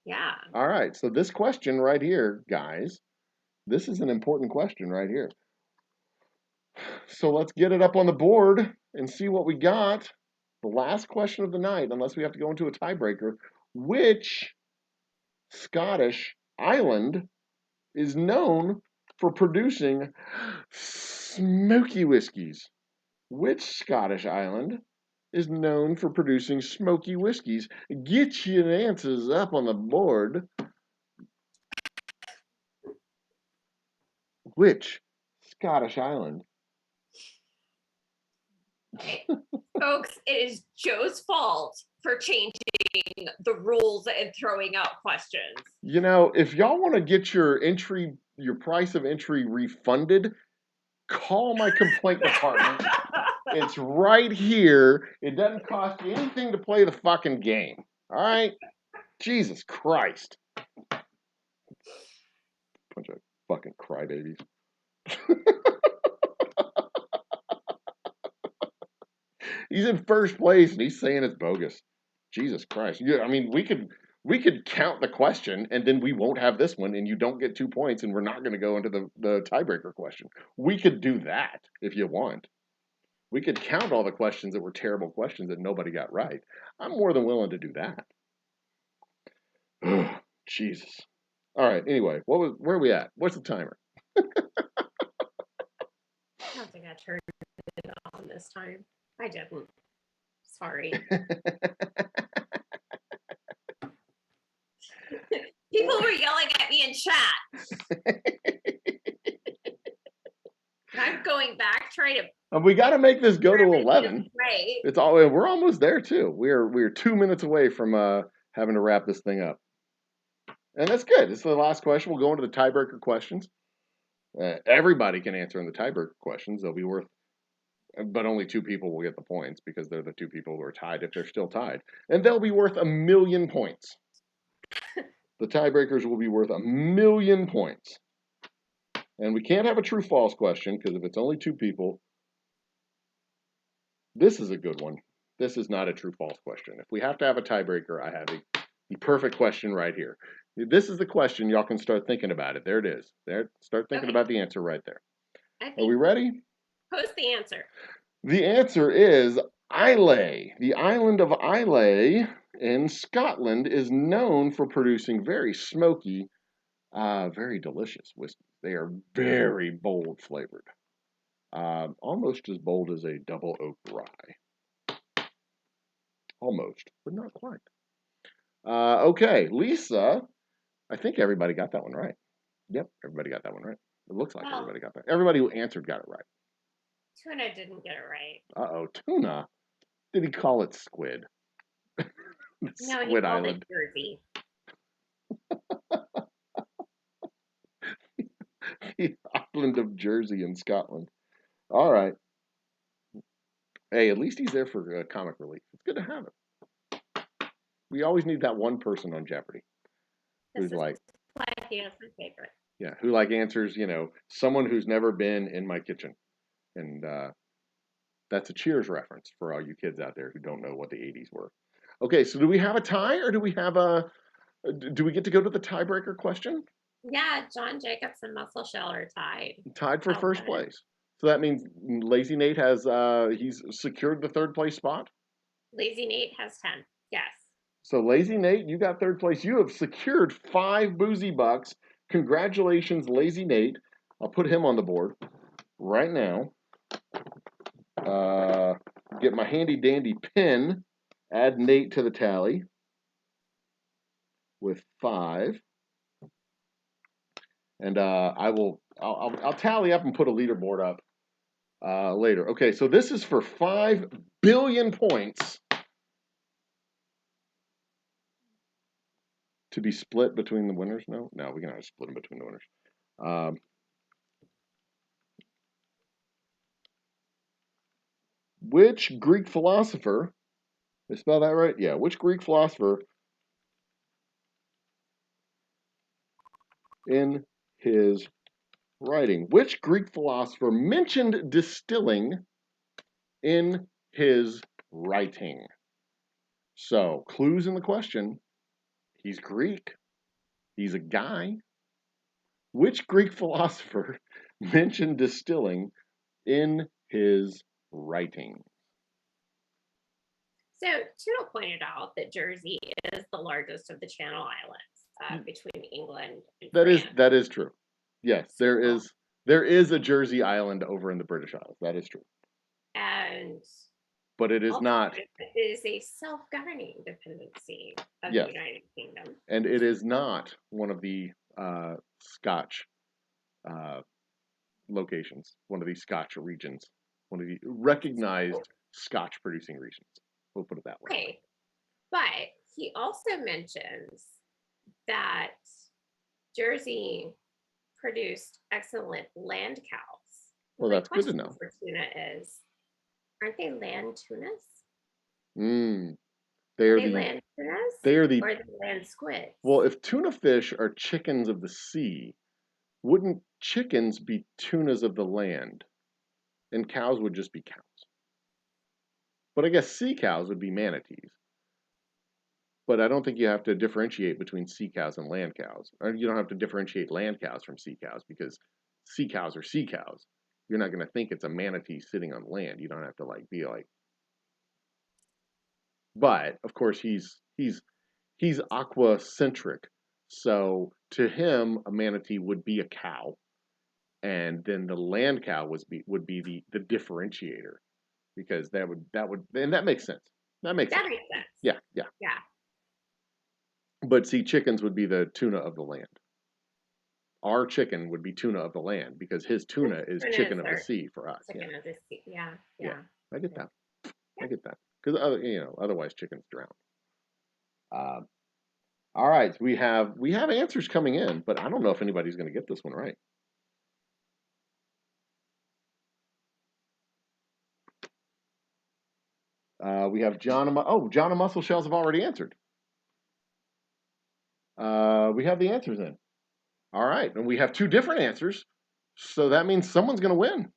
Yeah. All right. So this question right here, guys, this is an important question right here. So let's get it up on the board and see what we got. The last question of the night, unless we have to go into a tiebreaker. Which Scottish island is known for producing smoky whiskies? Which Scottish island is known for producing smoky whiskies? Get your answers up on the board. Which Scottish island? Okay. Folks, it is Joe's fault for changing the rules and throwing out questions. You know, if y'all want to get your price of entry refunded, call my complaint department. It's right here. It doesn't cost you anything to play the fucking game. All right? Jesus Christ. Bunch of fucking crybabies. He's in first place and he's saying it's bogus. Jesus Christ. Yeah, I mean, we could count the question and then we won't have this one and you don't get 2 points and we're not going to go into the tiebreaker question. We could do that if you want. We could count all the questions that were terrible questions that nobody got right. I'm more than willing to do that. Jesus. All right. Anyway, where are we at? What's the timer? I don't think I turned it on this time. I didn't. Sorry. People were yelling at me in chat. I'm going back trying to. We got to make this go to 11. Right. It's all. We're almost there too. We're 2 minutes away from having to wrap this thing up, and that's good. This is the last question. We'll go into the tiebreaker questions. Everybody can answer in the tiebreaker questions. They'll be worth, but only 2 people will get the points because they're the 2 people who are tied if they're still tied, and they'll be worth 1,000,000 points. The tiebreakers will be worth 1,000,000 points. And we can't have a true-false question because if it's only 2 people, this is a good one. This is not a true-false question. If we have to have a tiebreaker, I have the perfect question right here. This is the question. Y'all can start thinking about it. There it is. There. Start thinking about the answer right there. Are we ready? Post the answer. The answer is Islay. The island of Islay in Scotland is known for producing very smoky, very delicious whiskey. They are very bold flavored. Almost as bold as a double oak rye. Almost, but not quite. Okay, Lisa, I think everybody got that one right. Yep, everybody got that one right. It looks like everybody got that. Everybody who answered got it right. Tuna didn't get it right. Uh-oh, tuna. Did he call it squid? No, Squid he called Island. it Jersey. The island of Jersey in Scotland. All right. Hey, at least he's there for comic relief. It's good to have it. We always need that one person on Jeopardy who's like, why he is my favorite. yeah, who like answers, someone who's never been in my kitchen. And That's a Cheers reference for all you kids out there who don't know what the 80s were. Okay, so do we have a tie or do we have do we get to go to the tiebreaker question? Yeah, John Jacobs and Muscle Shell are tied. Tied for Oh, first heaven. place. So that means Lazy Nate has he's secured the third place spot. Lazy Nate has 10. Yes. So Lazy Nate, you got third place. You have secured 5 Boozy Bucks. Congratulations, Lazy Nate. I'll put him on the board right now. Get my handy dandy pin. Add Nate to the tally with 5. And I'll tally up and put a leaderboard up later. Okay, so this is for 5 billion points to be split between the winners. No, we can split them between the winners. Which Greek philosopher? Did I spell that right? Yeah. Which Greek philosopher in his writing? Which Greek philosopher mentioned distilling in his writing? So, clues in the question. He's Greek. He's a guy. Which Greek philosopher mentioned distilling in his writing? So Tuna pointed out that Jersey is the largest of the Channel Islands between England and France. That is true. Yes, there is a Jersey Island over in the British Isles. That is true. And but it is also, not. It is a self-governing dependency of Yes. the United Kingdom. And it is not one of the Scotch locations, one of the Scotch regions, one of the recognized Scotch producing regions. We'll put it that way. Right. But he also mentions that Jersey produced excellent land cows. Well, that's good to know. For tuna is, aren't they land tunas? They are they land tunas? They are the or the land squids. Well, if tuna fish are chickens of the sea, wouldn't chickens be tunas of the land? And cows would just be cows. But I guess sea cows would be manatees. But I don't think you have to differentiate between sea cows and land cows. Or you don't have to differentiate land cows from sea cows because sea cows are sea cows. You're not going to think it's a manatee sitting on land. You don't have to be like. But of course, he's aquacentric. So to him, a manatee would be a cow, and then the land cow would be the differentiator, because that would and that makes sense. That makes sense. Yeah. But see, chickens would be the tuna of the land. Our chicken would be tuna of the land because his tuna is chicken of the sea for us. Chicken of the sea. Yeah. I get that. Because otherwise chickens drown. All right, we have answers coming in, but I don't know if anybody's going to get this one right. We have John and Muscle Shells have already answered. We have the answers in. All right, and we have 2 different answers, so that means someone's going to win.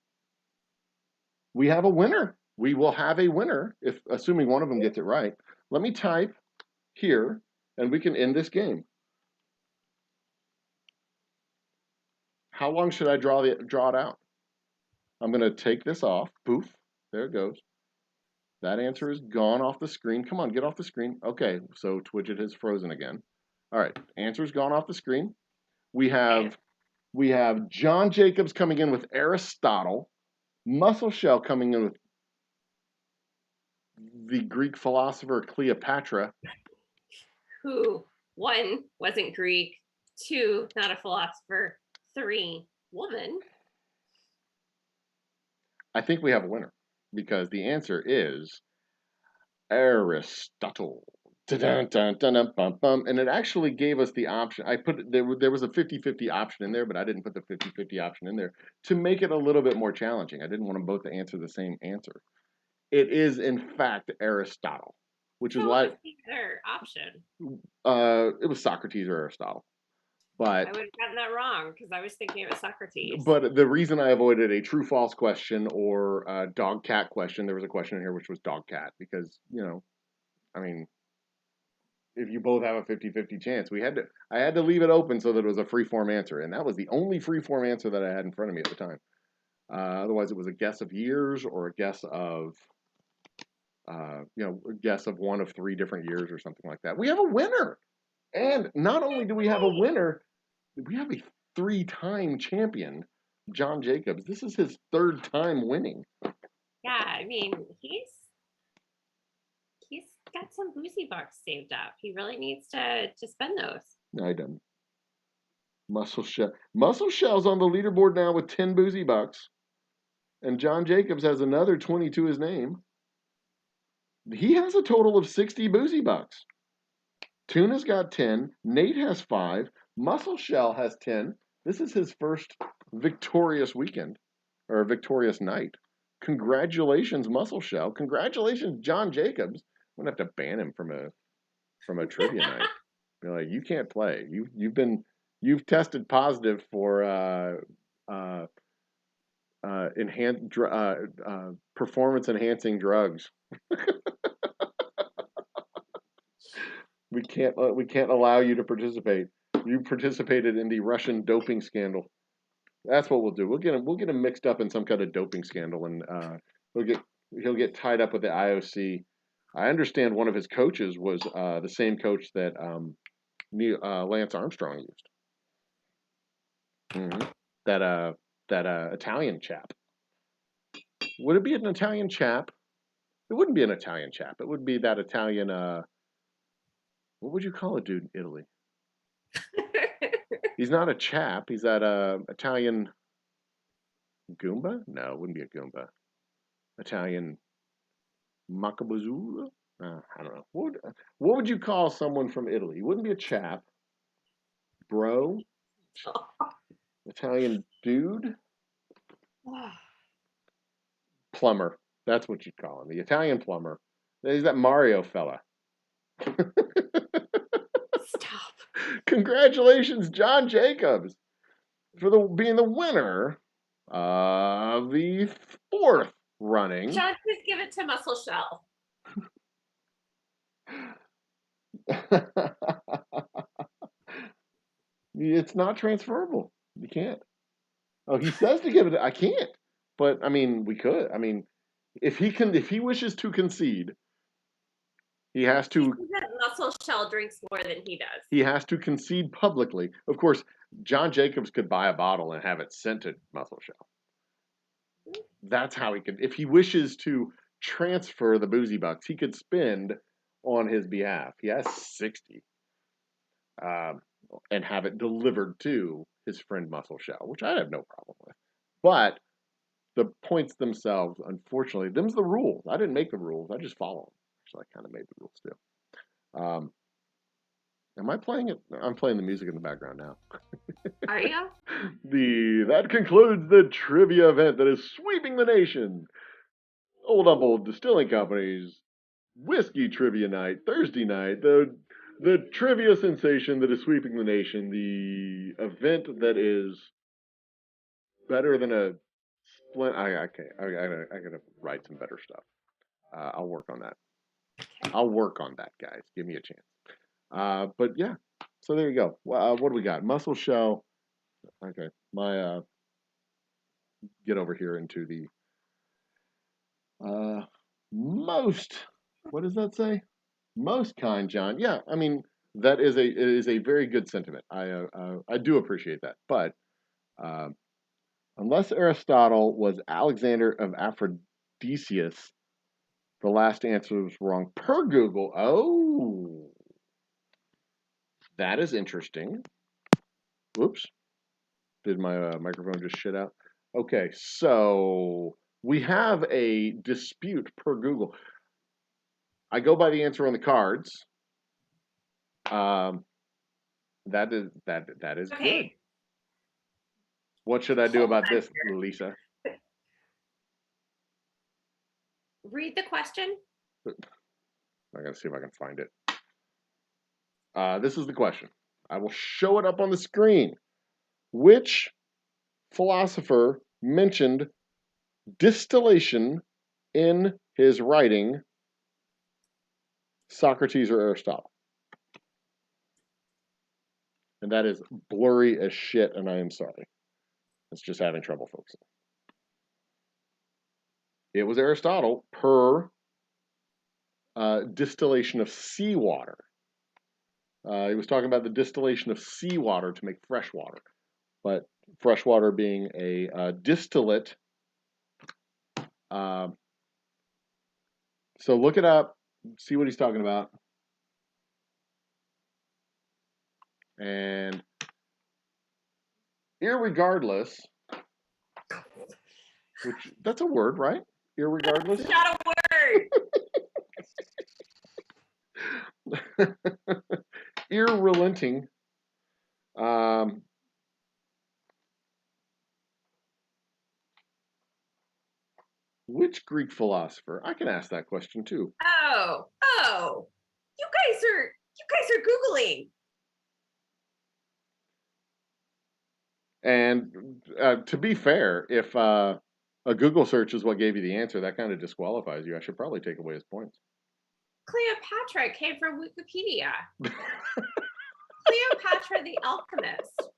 We have a winner. We will have a winner, assuming one of them gets it right. Let me type here, and we can end this game. How long should I draw it out? I'm going to take this off. Poof. There it goes. That answer is gone off the screen. Come on, get off the screen. Okay, so Twidget has frozen again. All right, answer's gone off the screen. We have John Jacobs coming in with Aristotle, Muscle Shell coming in with the Greek philosopher Cleopatra. Who, 1, wasn't Greek, 2, not a philosopher, 3, woman. I think we have a winner because the answer is Aristotle. Dun, dun, dun, dun, bum, bum. And it actually gave us the option. There was a 50-50 option in there, but I didn't put the 50-50 option in there to make it a little bit more challenging. I didn't want them both to answer the same answer. It is, in fact, Aristotle, which is why. What was the other option? It was Socrates or Aristotle. I But would have gotten that wrong because I was thinking it was Socrates. but the reason I avoided a true false question or a dog cat question, there was a question in here which was dog cat because, I mean, if you both have a 50-50 chance, I had to leave it open so that it was a free form answer, and that was the only free form answer that I had in front of me at the time. Otherwise, it was a guess of years or a guess of a guess of one of 3 different years or something like that. We have a winner, and not only do we have a winner, we have a 3-time champion, John Jacobs. This is his 3rd time winning. Yeah, I mean, he's got some Boozy Bucks saved up. He really needs to spend those. No, he doesn't. Muscle Shell's on the leaderboard now with 10 Boozy Bucks, and John Jacobs has another 20 to his name. He has a total of 60 Boozy Bucks. Tuna's got 10. Nate has 5. Muscle Shell has 10. This is his first victorious weekend, or victorious night. Congratulations, Muscle Shell. Congratulations, John Jacobs. I'm gonna have to ban him from a trivia night. You're like, you can't play. You've tested positive for performance enhancing drugs. We can't allow you to participate. You participated in the Russian doping scandal. That's what we'll do. We'll get him mixed up in some kind of doping scandal, and he'll get tied up with the IOC. I understand one of his coaches was the same coach that Lance Armstrong used. Mm-hmm. That Italian chap. Would it be an Italian chap? It wouldn't be an Italian chap. It would be that Italian. What would you call a dude in Italy? He's not a chap. He's that Italian Goomba? No, it wouldn't be a Goomba. Italian Macabazula? I don't know. What would you call someone from Italy? It wouldn't be a chap. Bro? Italian dude? Plumber. That's what you'd call him. The Italian plumber. He's that Mario fella. Stop. Congratulations, John Jacobs, for being the winner of the 4th running. John, just give it to Muscle Shell. It's not transferable. You can't. Oh, he says to give it. I can't. But I mean, we could. I mean, if he wishes to concede, he has to. Muscle Shell drinks more than he does. He has to concede publicly. Of course, John Jacobs could buy a bottle and have it sent to Muscle Shell. That's how he could. If he wishes to transfer the Boozy Bucks, he could spend on his behalf. He has 60. And have it delivered to his friend Muscle Shell, which I have no problem with. But the points themselves, unfortunately, them's the rules. I didn't make the rules. I just follow them. So I kind of made the rules too. Am I playing it? I'm playing the music in the background now. Are you? That concludes the trivia event that is sweeping the nation. Old Humble Distilling Company's Whiskey Trivia Night, Thursday night. The trivia sensation that is sweeping the nation, the event that is better than a splint. I gotta write some better stuff. I'll work on that. I'll work on that, guys. Give me a chance. But yeah, so there you go. What do we got? Muscle Shell. Okay, get over here into the most. What does that say? Most kind, John. Yeah, I mean that is a very good sentiment. I do appreciate that. But unless Aristotle was Alexander of Aphrodisias, the last answer was wrong per Google. Oh, that is interesting. Whoops, did my microphone just shit out? Okay, so we have a dispute per Google. I go by the answer on the cards. That is Okay. good. What should I do about this, Lisa? Read the question. I gotta see if I can find it. This is the question. I will show it up on the screen. Which philosopher mentioned distillation in his writing, Socrates or Aristotle? And that is blurry as shit, and I am sorry. It's just having trouble focusing. It was Aristotle per distillation of seawater. He was talking about the distillation of seawater to make fresh water. But fresh water being a distillate. So look it up, see what he's talking about. And irregardless, which that's a word, right? Irregardless. It's not a word. Irrelenting. Which Greek philosopher? I can ask that question too. Oh, you guys are Googling. And to be fair, if a Google search is what gave you the answer, that kind of disqualifies you. I should probably take away his points. Cleopatra came from Wikipedia. Cleopatra the Alchemist.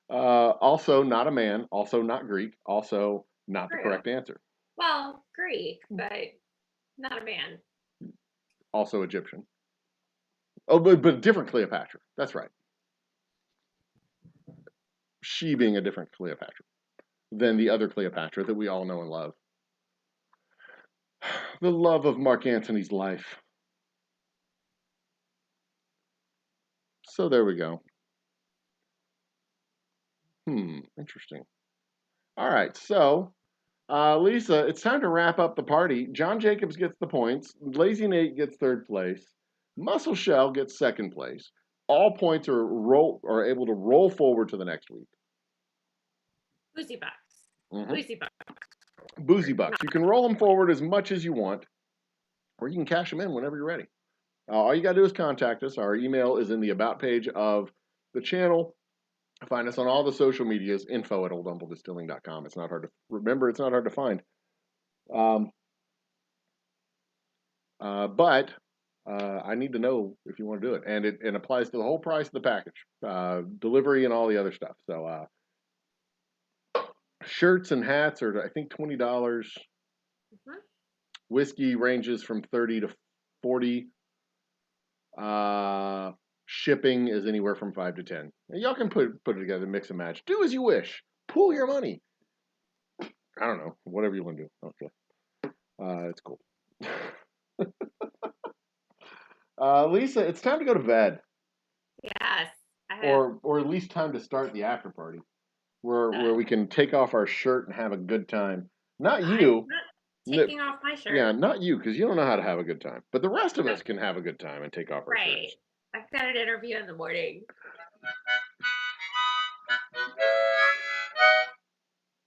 Also not a man, also not Greek, also not True. the correct answer. Well, Greek, but not a man. Also Egyptian. Oh, but different Cleopatra. That's right. She being a different Cleopatra than the other Cleopatra that we all know and love. The love of Mark Antony's life. So there we go. Interesting. All right, so Lisa, it's time to wrap up the party. John Jacobs gets the points. Lazy Nate gets third place. Muscle Shell gets second place. All points are able to roll forward to the next week. Boozy Bucks. Mm-hmm. Boozy Bucks. Boozy Bucks. You can roll them forward as much as you want, or you can cash them in whenever you're ready. All you got to do is contact us. Our email is in the About page of the channel. Find us on all the social medias, info@oldhumbledistilling.com. It's not hard to remember. It's not hard to find. But I need to know if you want to do it. And it applies to the whole price of the package, delivery and all the other stuff. So shirts and hats are, I think, $20. Mm-hmm. Whiskey ranges from 30 to 40. Shipping is anywhere from 5 to 10. And y'all can put it together, mix and match. Do as you wish. Pool your money. I don't know. Whatever you want to do. Okay. It's cool. Lisa, it's time to go to bed. Yes. Or at least time to start the after party. Where we can take off our shirt and have a good time. Not you. I'm not taking off my shirt. Yeah, not you, because you don't know how to have a good time. But the rest of us can have a good time and take off our shirts. I've got an interview in the morning.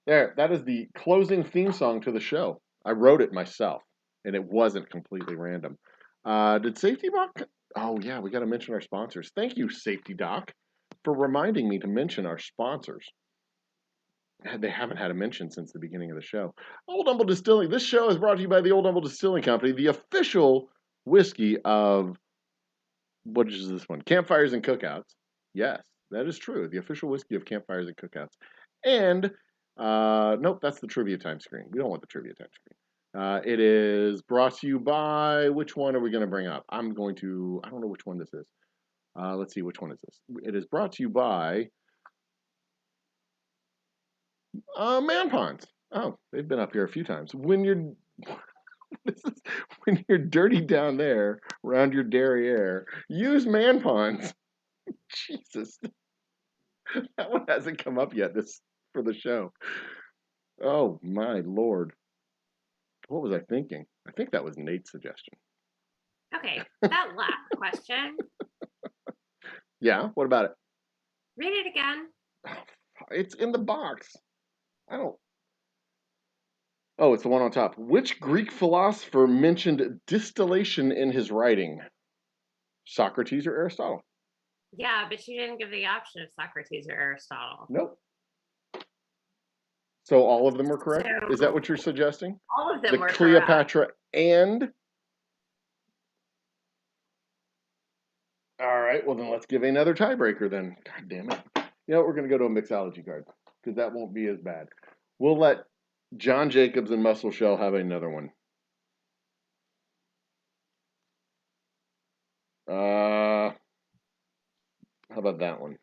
There, that is the closing theme song to the show. I wrote it myself, and it wasn't completely random. Did Safety Doc? Oh, yeah, we got to mention our sponsors. Thank you, Safety Doc, for reminding me to mention our sponsors. They haven't had a mention since the beginning of the show. Old Humble Distilling. This show is brought to you by the Old Humble Distilling Company, the official whiskey of, what is this one? Campfires and Cookouts. Yes, that is true. The official whiskey of Campfires and Cookouts. And, nope, that's the trivia time screen. We don't want the trivia time screen. It is brought to you by, which one are we going to bring up? I don't know which one this is. Let's see, which one is this? It is brought to you by Man Ponds. Oh, they've been up here a few times. When you're when you're dirty down there around your derriere, use Man Ponds. Jesus, that one hasn't come up yet for the show. Oh my Lord, what was I thinking? I think that was Nate's suggestion. Okay, that last question. Yeah, what about it? Read it again. It's in the box. Oh, it's the one on top. Which Greek philosopher mentioned distillation in his writing? Socrates or Aristotle? Yeah, but you didn't give the option of Socrates or Aristotle. Nope. So all of them were correct? So Is that what you're suggesting? all of them The were correct. Cleopatra and... All right, well then let's give another tiebreaker then. God damn it. You know what, we're going to go to a mixology card because that won't be as bad. We'll let John Jacobs and Muscle Shell have another one. How about that one?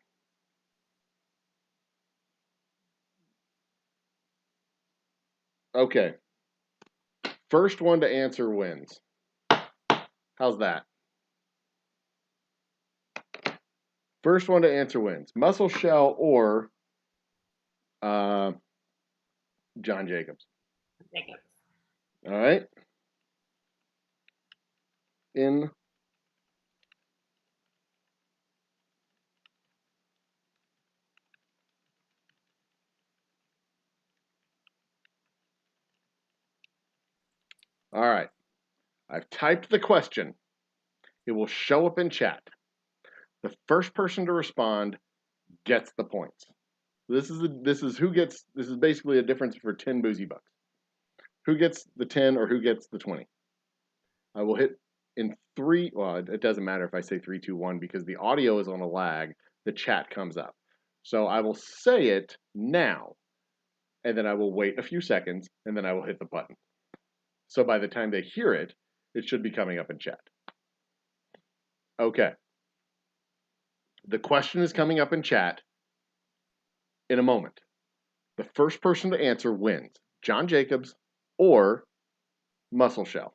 Okay. First one to answer wins. How's that? First one to answer wins. Muscle Shell or John Jacobs. Jacobs. All right. In All right. I've typed the question. It will show up in chat. The first person to respond gets the points. This is basically a difference for 10 Boozy Bucks. Who gets the 10 or who gets the 20? I will hit in 3. Well, it doesn't matter if I say 3, 2, 1 because the audio is on a lag. The chat comes up. So I will say it now, and then I will wait a few seconds, and then I will hit the button. So by the time they hear it, it should be coming up in chat. Okay. The question is coming up in chat in a moment. The first person to answer wins. John Jacobs or Muscle Shell.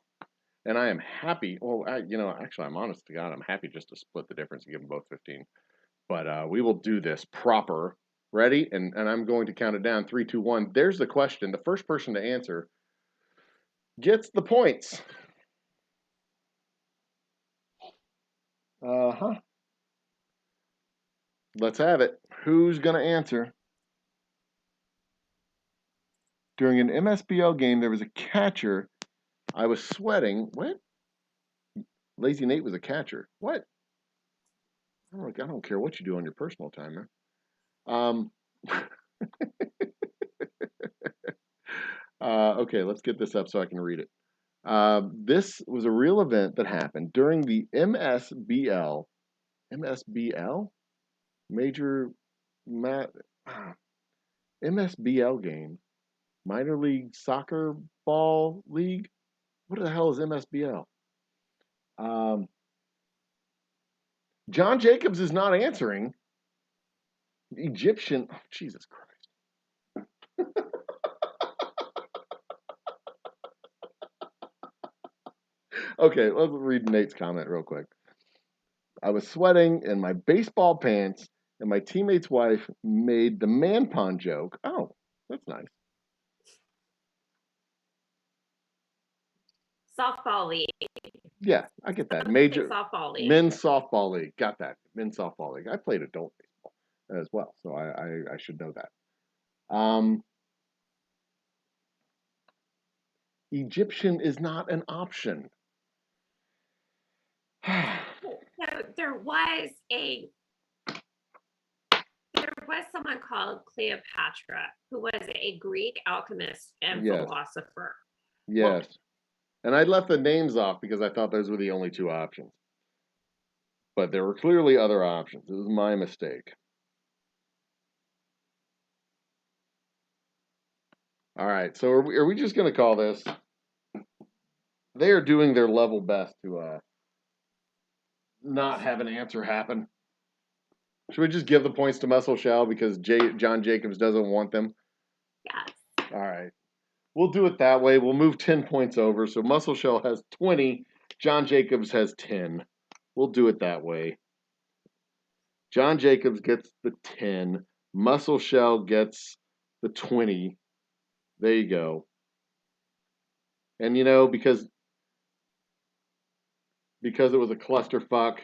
And I am happy. Well, actually, I'm honest to God, I'm happy just to split the difference and give them both 15. But we will do this proper. Ready? And I'm going to count it down. 3, 2, 1. There's the question. The first person to answer gets the points. Uh-huh. Let's have it. Who's going to answer? During an MSBL game, there was a catcher. I was sweating. What? Lazy Nate was a catcher. What? I don't care what you do on your personal time, man. Okay, let's get this up so I can read it. This was a real event that happened during the MSBL MSBL game, minor league soccer ball league. What the hell is MSBL? John Jacobs is not answering. Egyptian. Oh, Jesus Christ. Okay, let's read Nate's comment real quick. I was sweating in my baseball pants, and my teammate's wife made the man pond joke. Oh, that's nice. Softball league. Yeah, I get that. Major softball league. Men's softball league. Got that. Men's softball league. I played adult baseball as well, so I should know that. Egyptian is not an option. So there was someone called Cleopatra who was a Greek alchemist and philosopher. Yes. And I left the names off because I thought those were the only 2 options. But there were clearly other options. It was my mistake. All right. So are we just going to call this? They are doing their level best to not have an answer happen. Should we just give the points to Muscle Shell because John Jacobs doesn't want them? Yes. All right. We'll do it that way. We'll move 10 points over. So Muscle Shell has 20. John Jacobs has 10. We'll do it that way. John Jacobs gets the 10. Muscle Shell gets the 20. There you go. And because it was a clusterfuck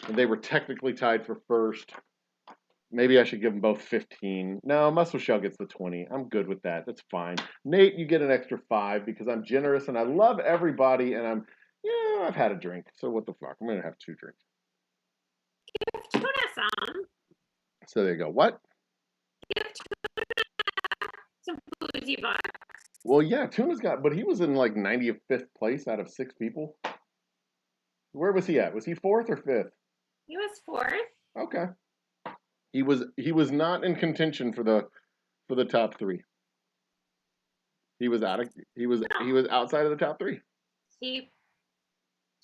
and they were technically tied for first, maybe I should give them both 15. No, Muscle Shell gets the 20. I'm good with that. That's fine. Nate, you get an extra 5 because I'm generous and I love everybody and I've had a drink. So what the fuck? I'm going to have 2 drinks. So there you go. What? Give some Boozy Bucks. Well, yeah, Tuna's got, but he was in like 95th place out of 6 people. Where was he at? Was he 4th or 5th? He was 4th. Okay. He was not in contention for the top 3. He was outside of the top 3. He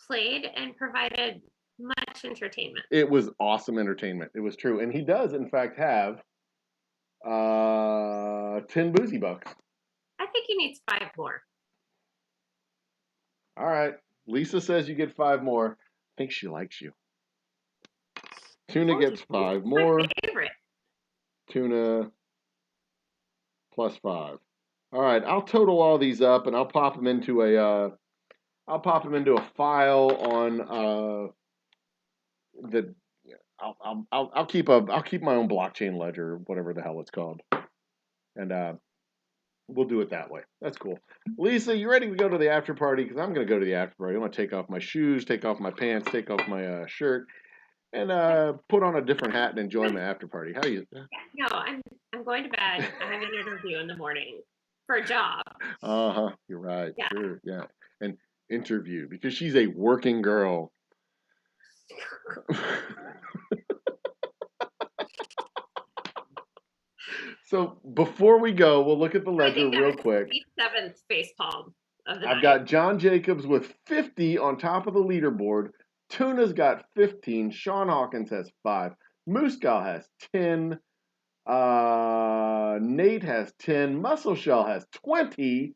played and provided much entertainment. It was awesome entertainment. It was true, and he does in fact have 10 Boozy Bucks. I think he needs 5 more. All right. Lisa says you get 5 more. I think she likes you. Tuna gets 5 more. My favorite. Tuna plus 5. All right. I'll total all these up and I'll pop them into a file on the. I'll keep my own blockchain ledger, whatever the hell it's called, and we'll do it that way. That's cool. Lisa, you ready to go to the after party? Because I'm going to go to the after party. I'm going to take off my shoes, take off my pants, take off my shirt, and put on a different hat and enjoy my after party. How are you? No, I'm going to bed. I have an interview in the morning for a job. Uh-huh. You're right. Yeah. Sure. Yeah. An interview because she's a working girl. So before we go, we'll look at the ledger real quick. 7th face palm of the I've got John Jacobs with 50 on top of the leaderboard. Tuna's got 15. Sean Hawkins has 5. Moose Gal has 10. Nate has 10. Muscle Shell has 20.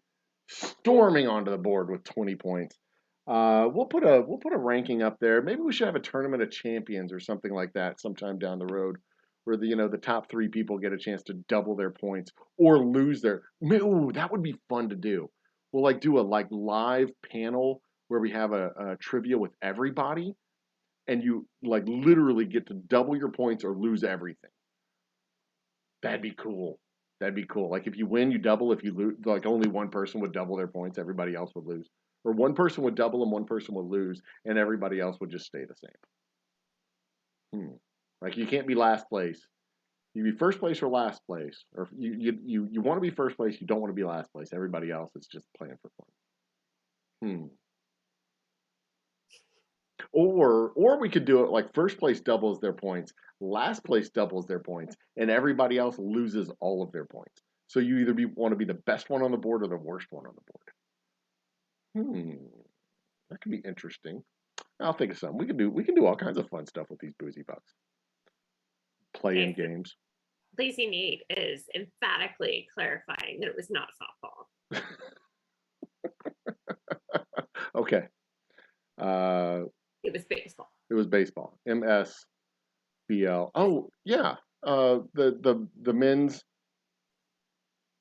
Storming onto the board with 20 points. We'll put a ranking up there. Maybe we should have a tournament of champions or something like that sometime down the road, where the top 3 people get a chance to double their points or lose their. Ooh, that would be fun to do. We'll do a live panel where we have a trivia with everybody, and you literally get to double your points or lose everything. That'd be cool. That'd be cool. If you win, you double. If you lose, only one person would double their points, everybody else would lose. Or one person would double and one person would lose, and everybody else would just stay the same. You can't be last place. You be first place or last place, or you want to be first place. You don't want to be last place. Everybody else is just playing for fun. Or we could do it first place doubles their points, last place doubles their points, and everybody else loses all of their points. So you either want to be the best one on the board or the worst one on the board. That could be interesting. I'll think of something. We can do all kinds of fun stuff with these Boozy Bucks. Play-in games. Lazy Nate is emphatically clarifying that it was not softball. Okay. It was baseball. It was baseball. MSBL. Oh yeah. The men's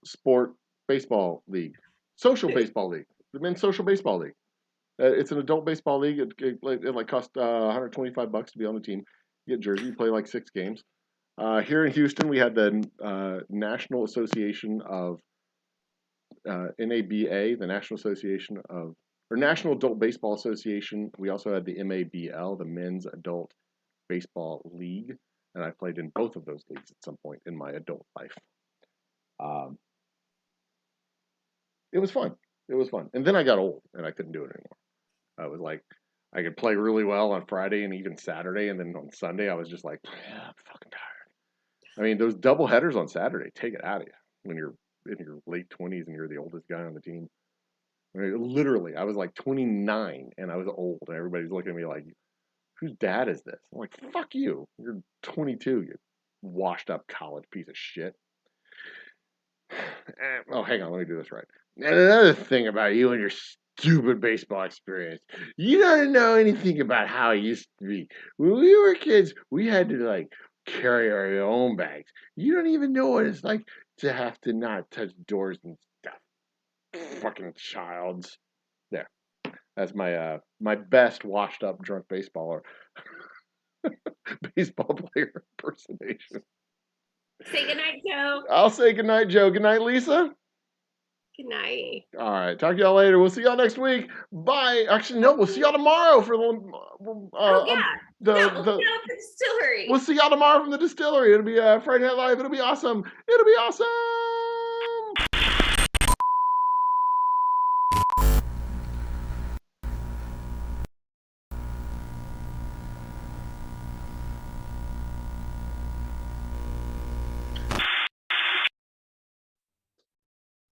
sport baseball league, social baseball league, the men's social baseball league. It's an adult baseball league. It costs $125 to be on the team. You get jersey. You play 6 games. Here in Houston, we had the National Association of NABA, the National Association of or National Adult Baseball Association. We also had the MABL, the Men's Adult Baseball League, and I played in both of those leagues at some point in my adult life. It was fun. It was fun. And then I got old and I couldn't do it anymore. I was I could play really well on Friday and even Saturday, and then on Sunday I was just I'm fucking tired. I mean, those double headers on Saturday take it out of you when you're in your late 20s and you're the oldest guy on the team. I mean, literally, I was 29 and I was old, and everybody's looking at me whose dad is this? I'm like, fuck you. You're 22, you washed up college piece of shit. Oh, hang on, let me do this right. And another thing about you and your stupid baseball experience, you don't know anything about how it used to be. When we were kids, we had to carry our own bags. You don't even know what it's like to have to not touch doors and stuff. Fucking childs. There. That's my my best washed up drunk baseballer. Baseball player impersonation. Say goodnight, Joe. I'll say goodnight, Joe. Goodnight, Lisa. Good night. All right. Talk to y'all later. We'll see y'all next week. Bye. Actually, no. We'll see y'all tomorrow for Oh yeah. the No, we'll the. go to the distillery. We'll see y'all tomorrow from the distillery. It'll be Friday Night Live. It'll be awesome. It'll be awesome.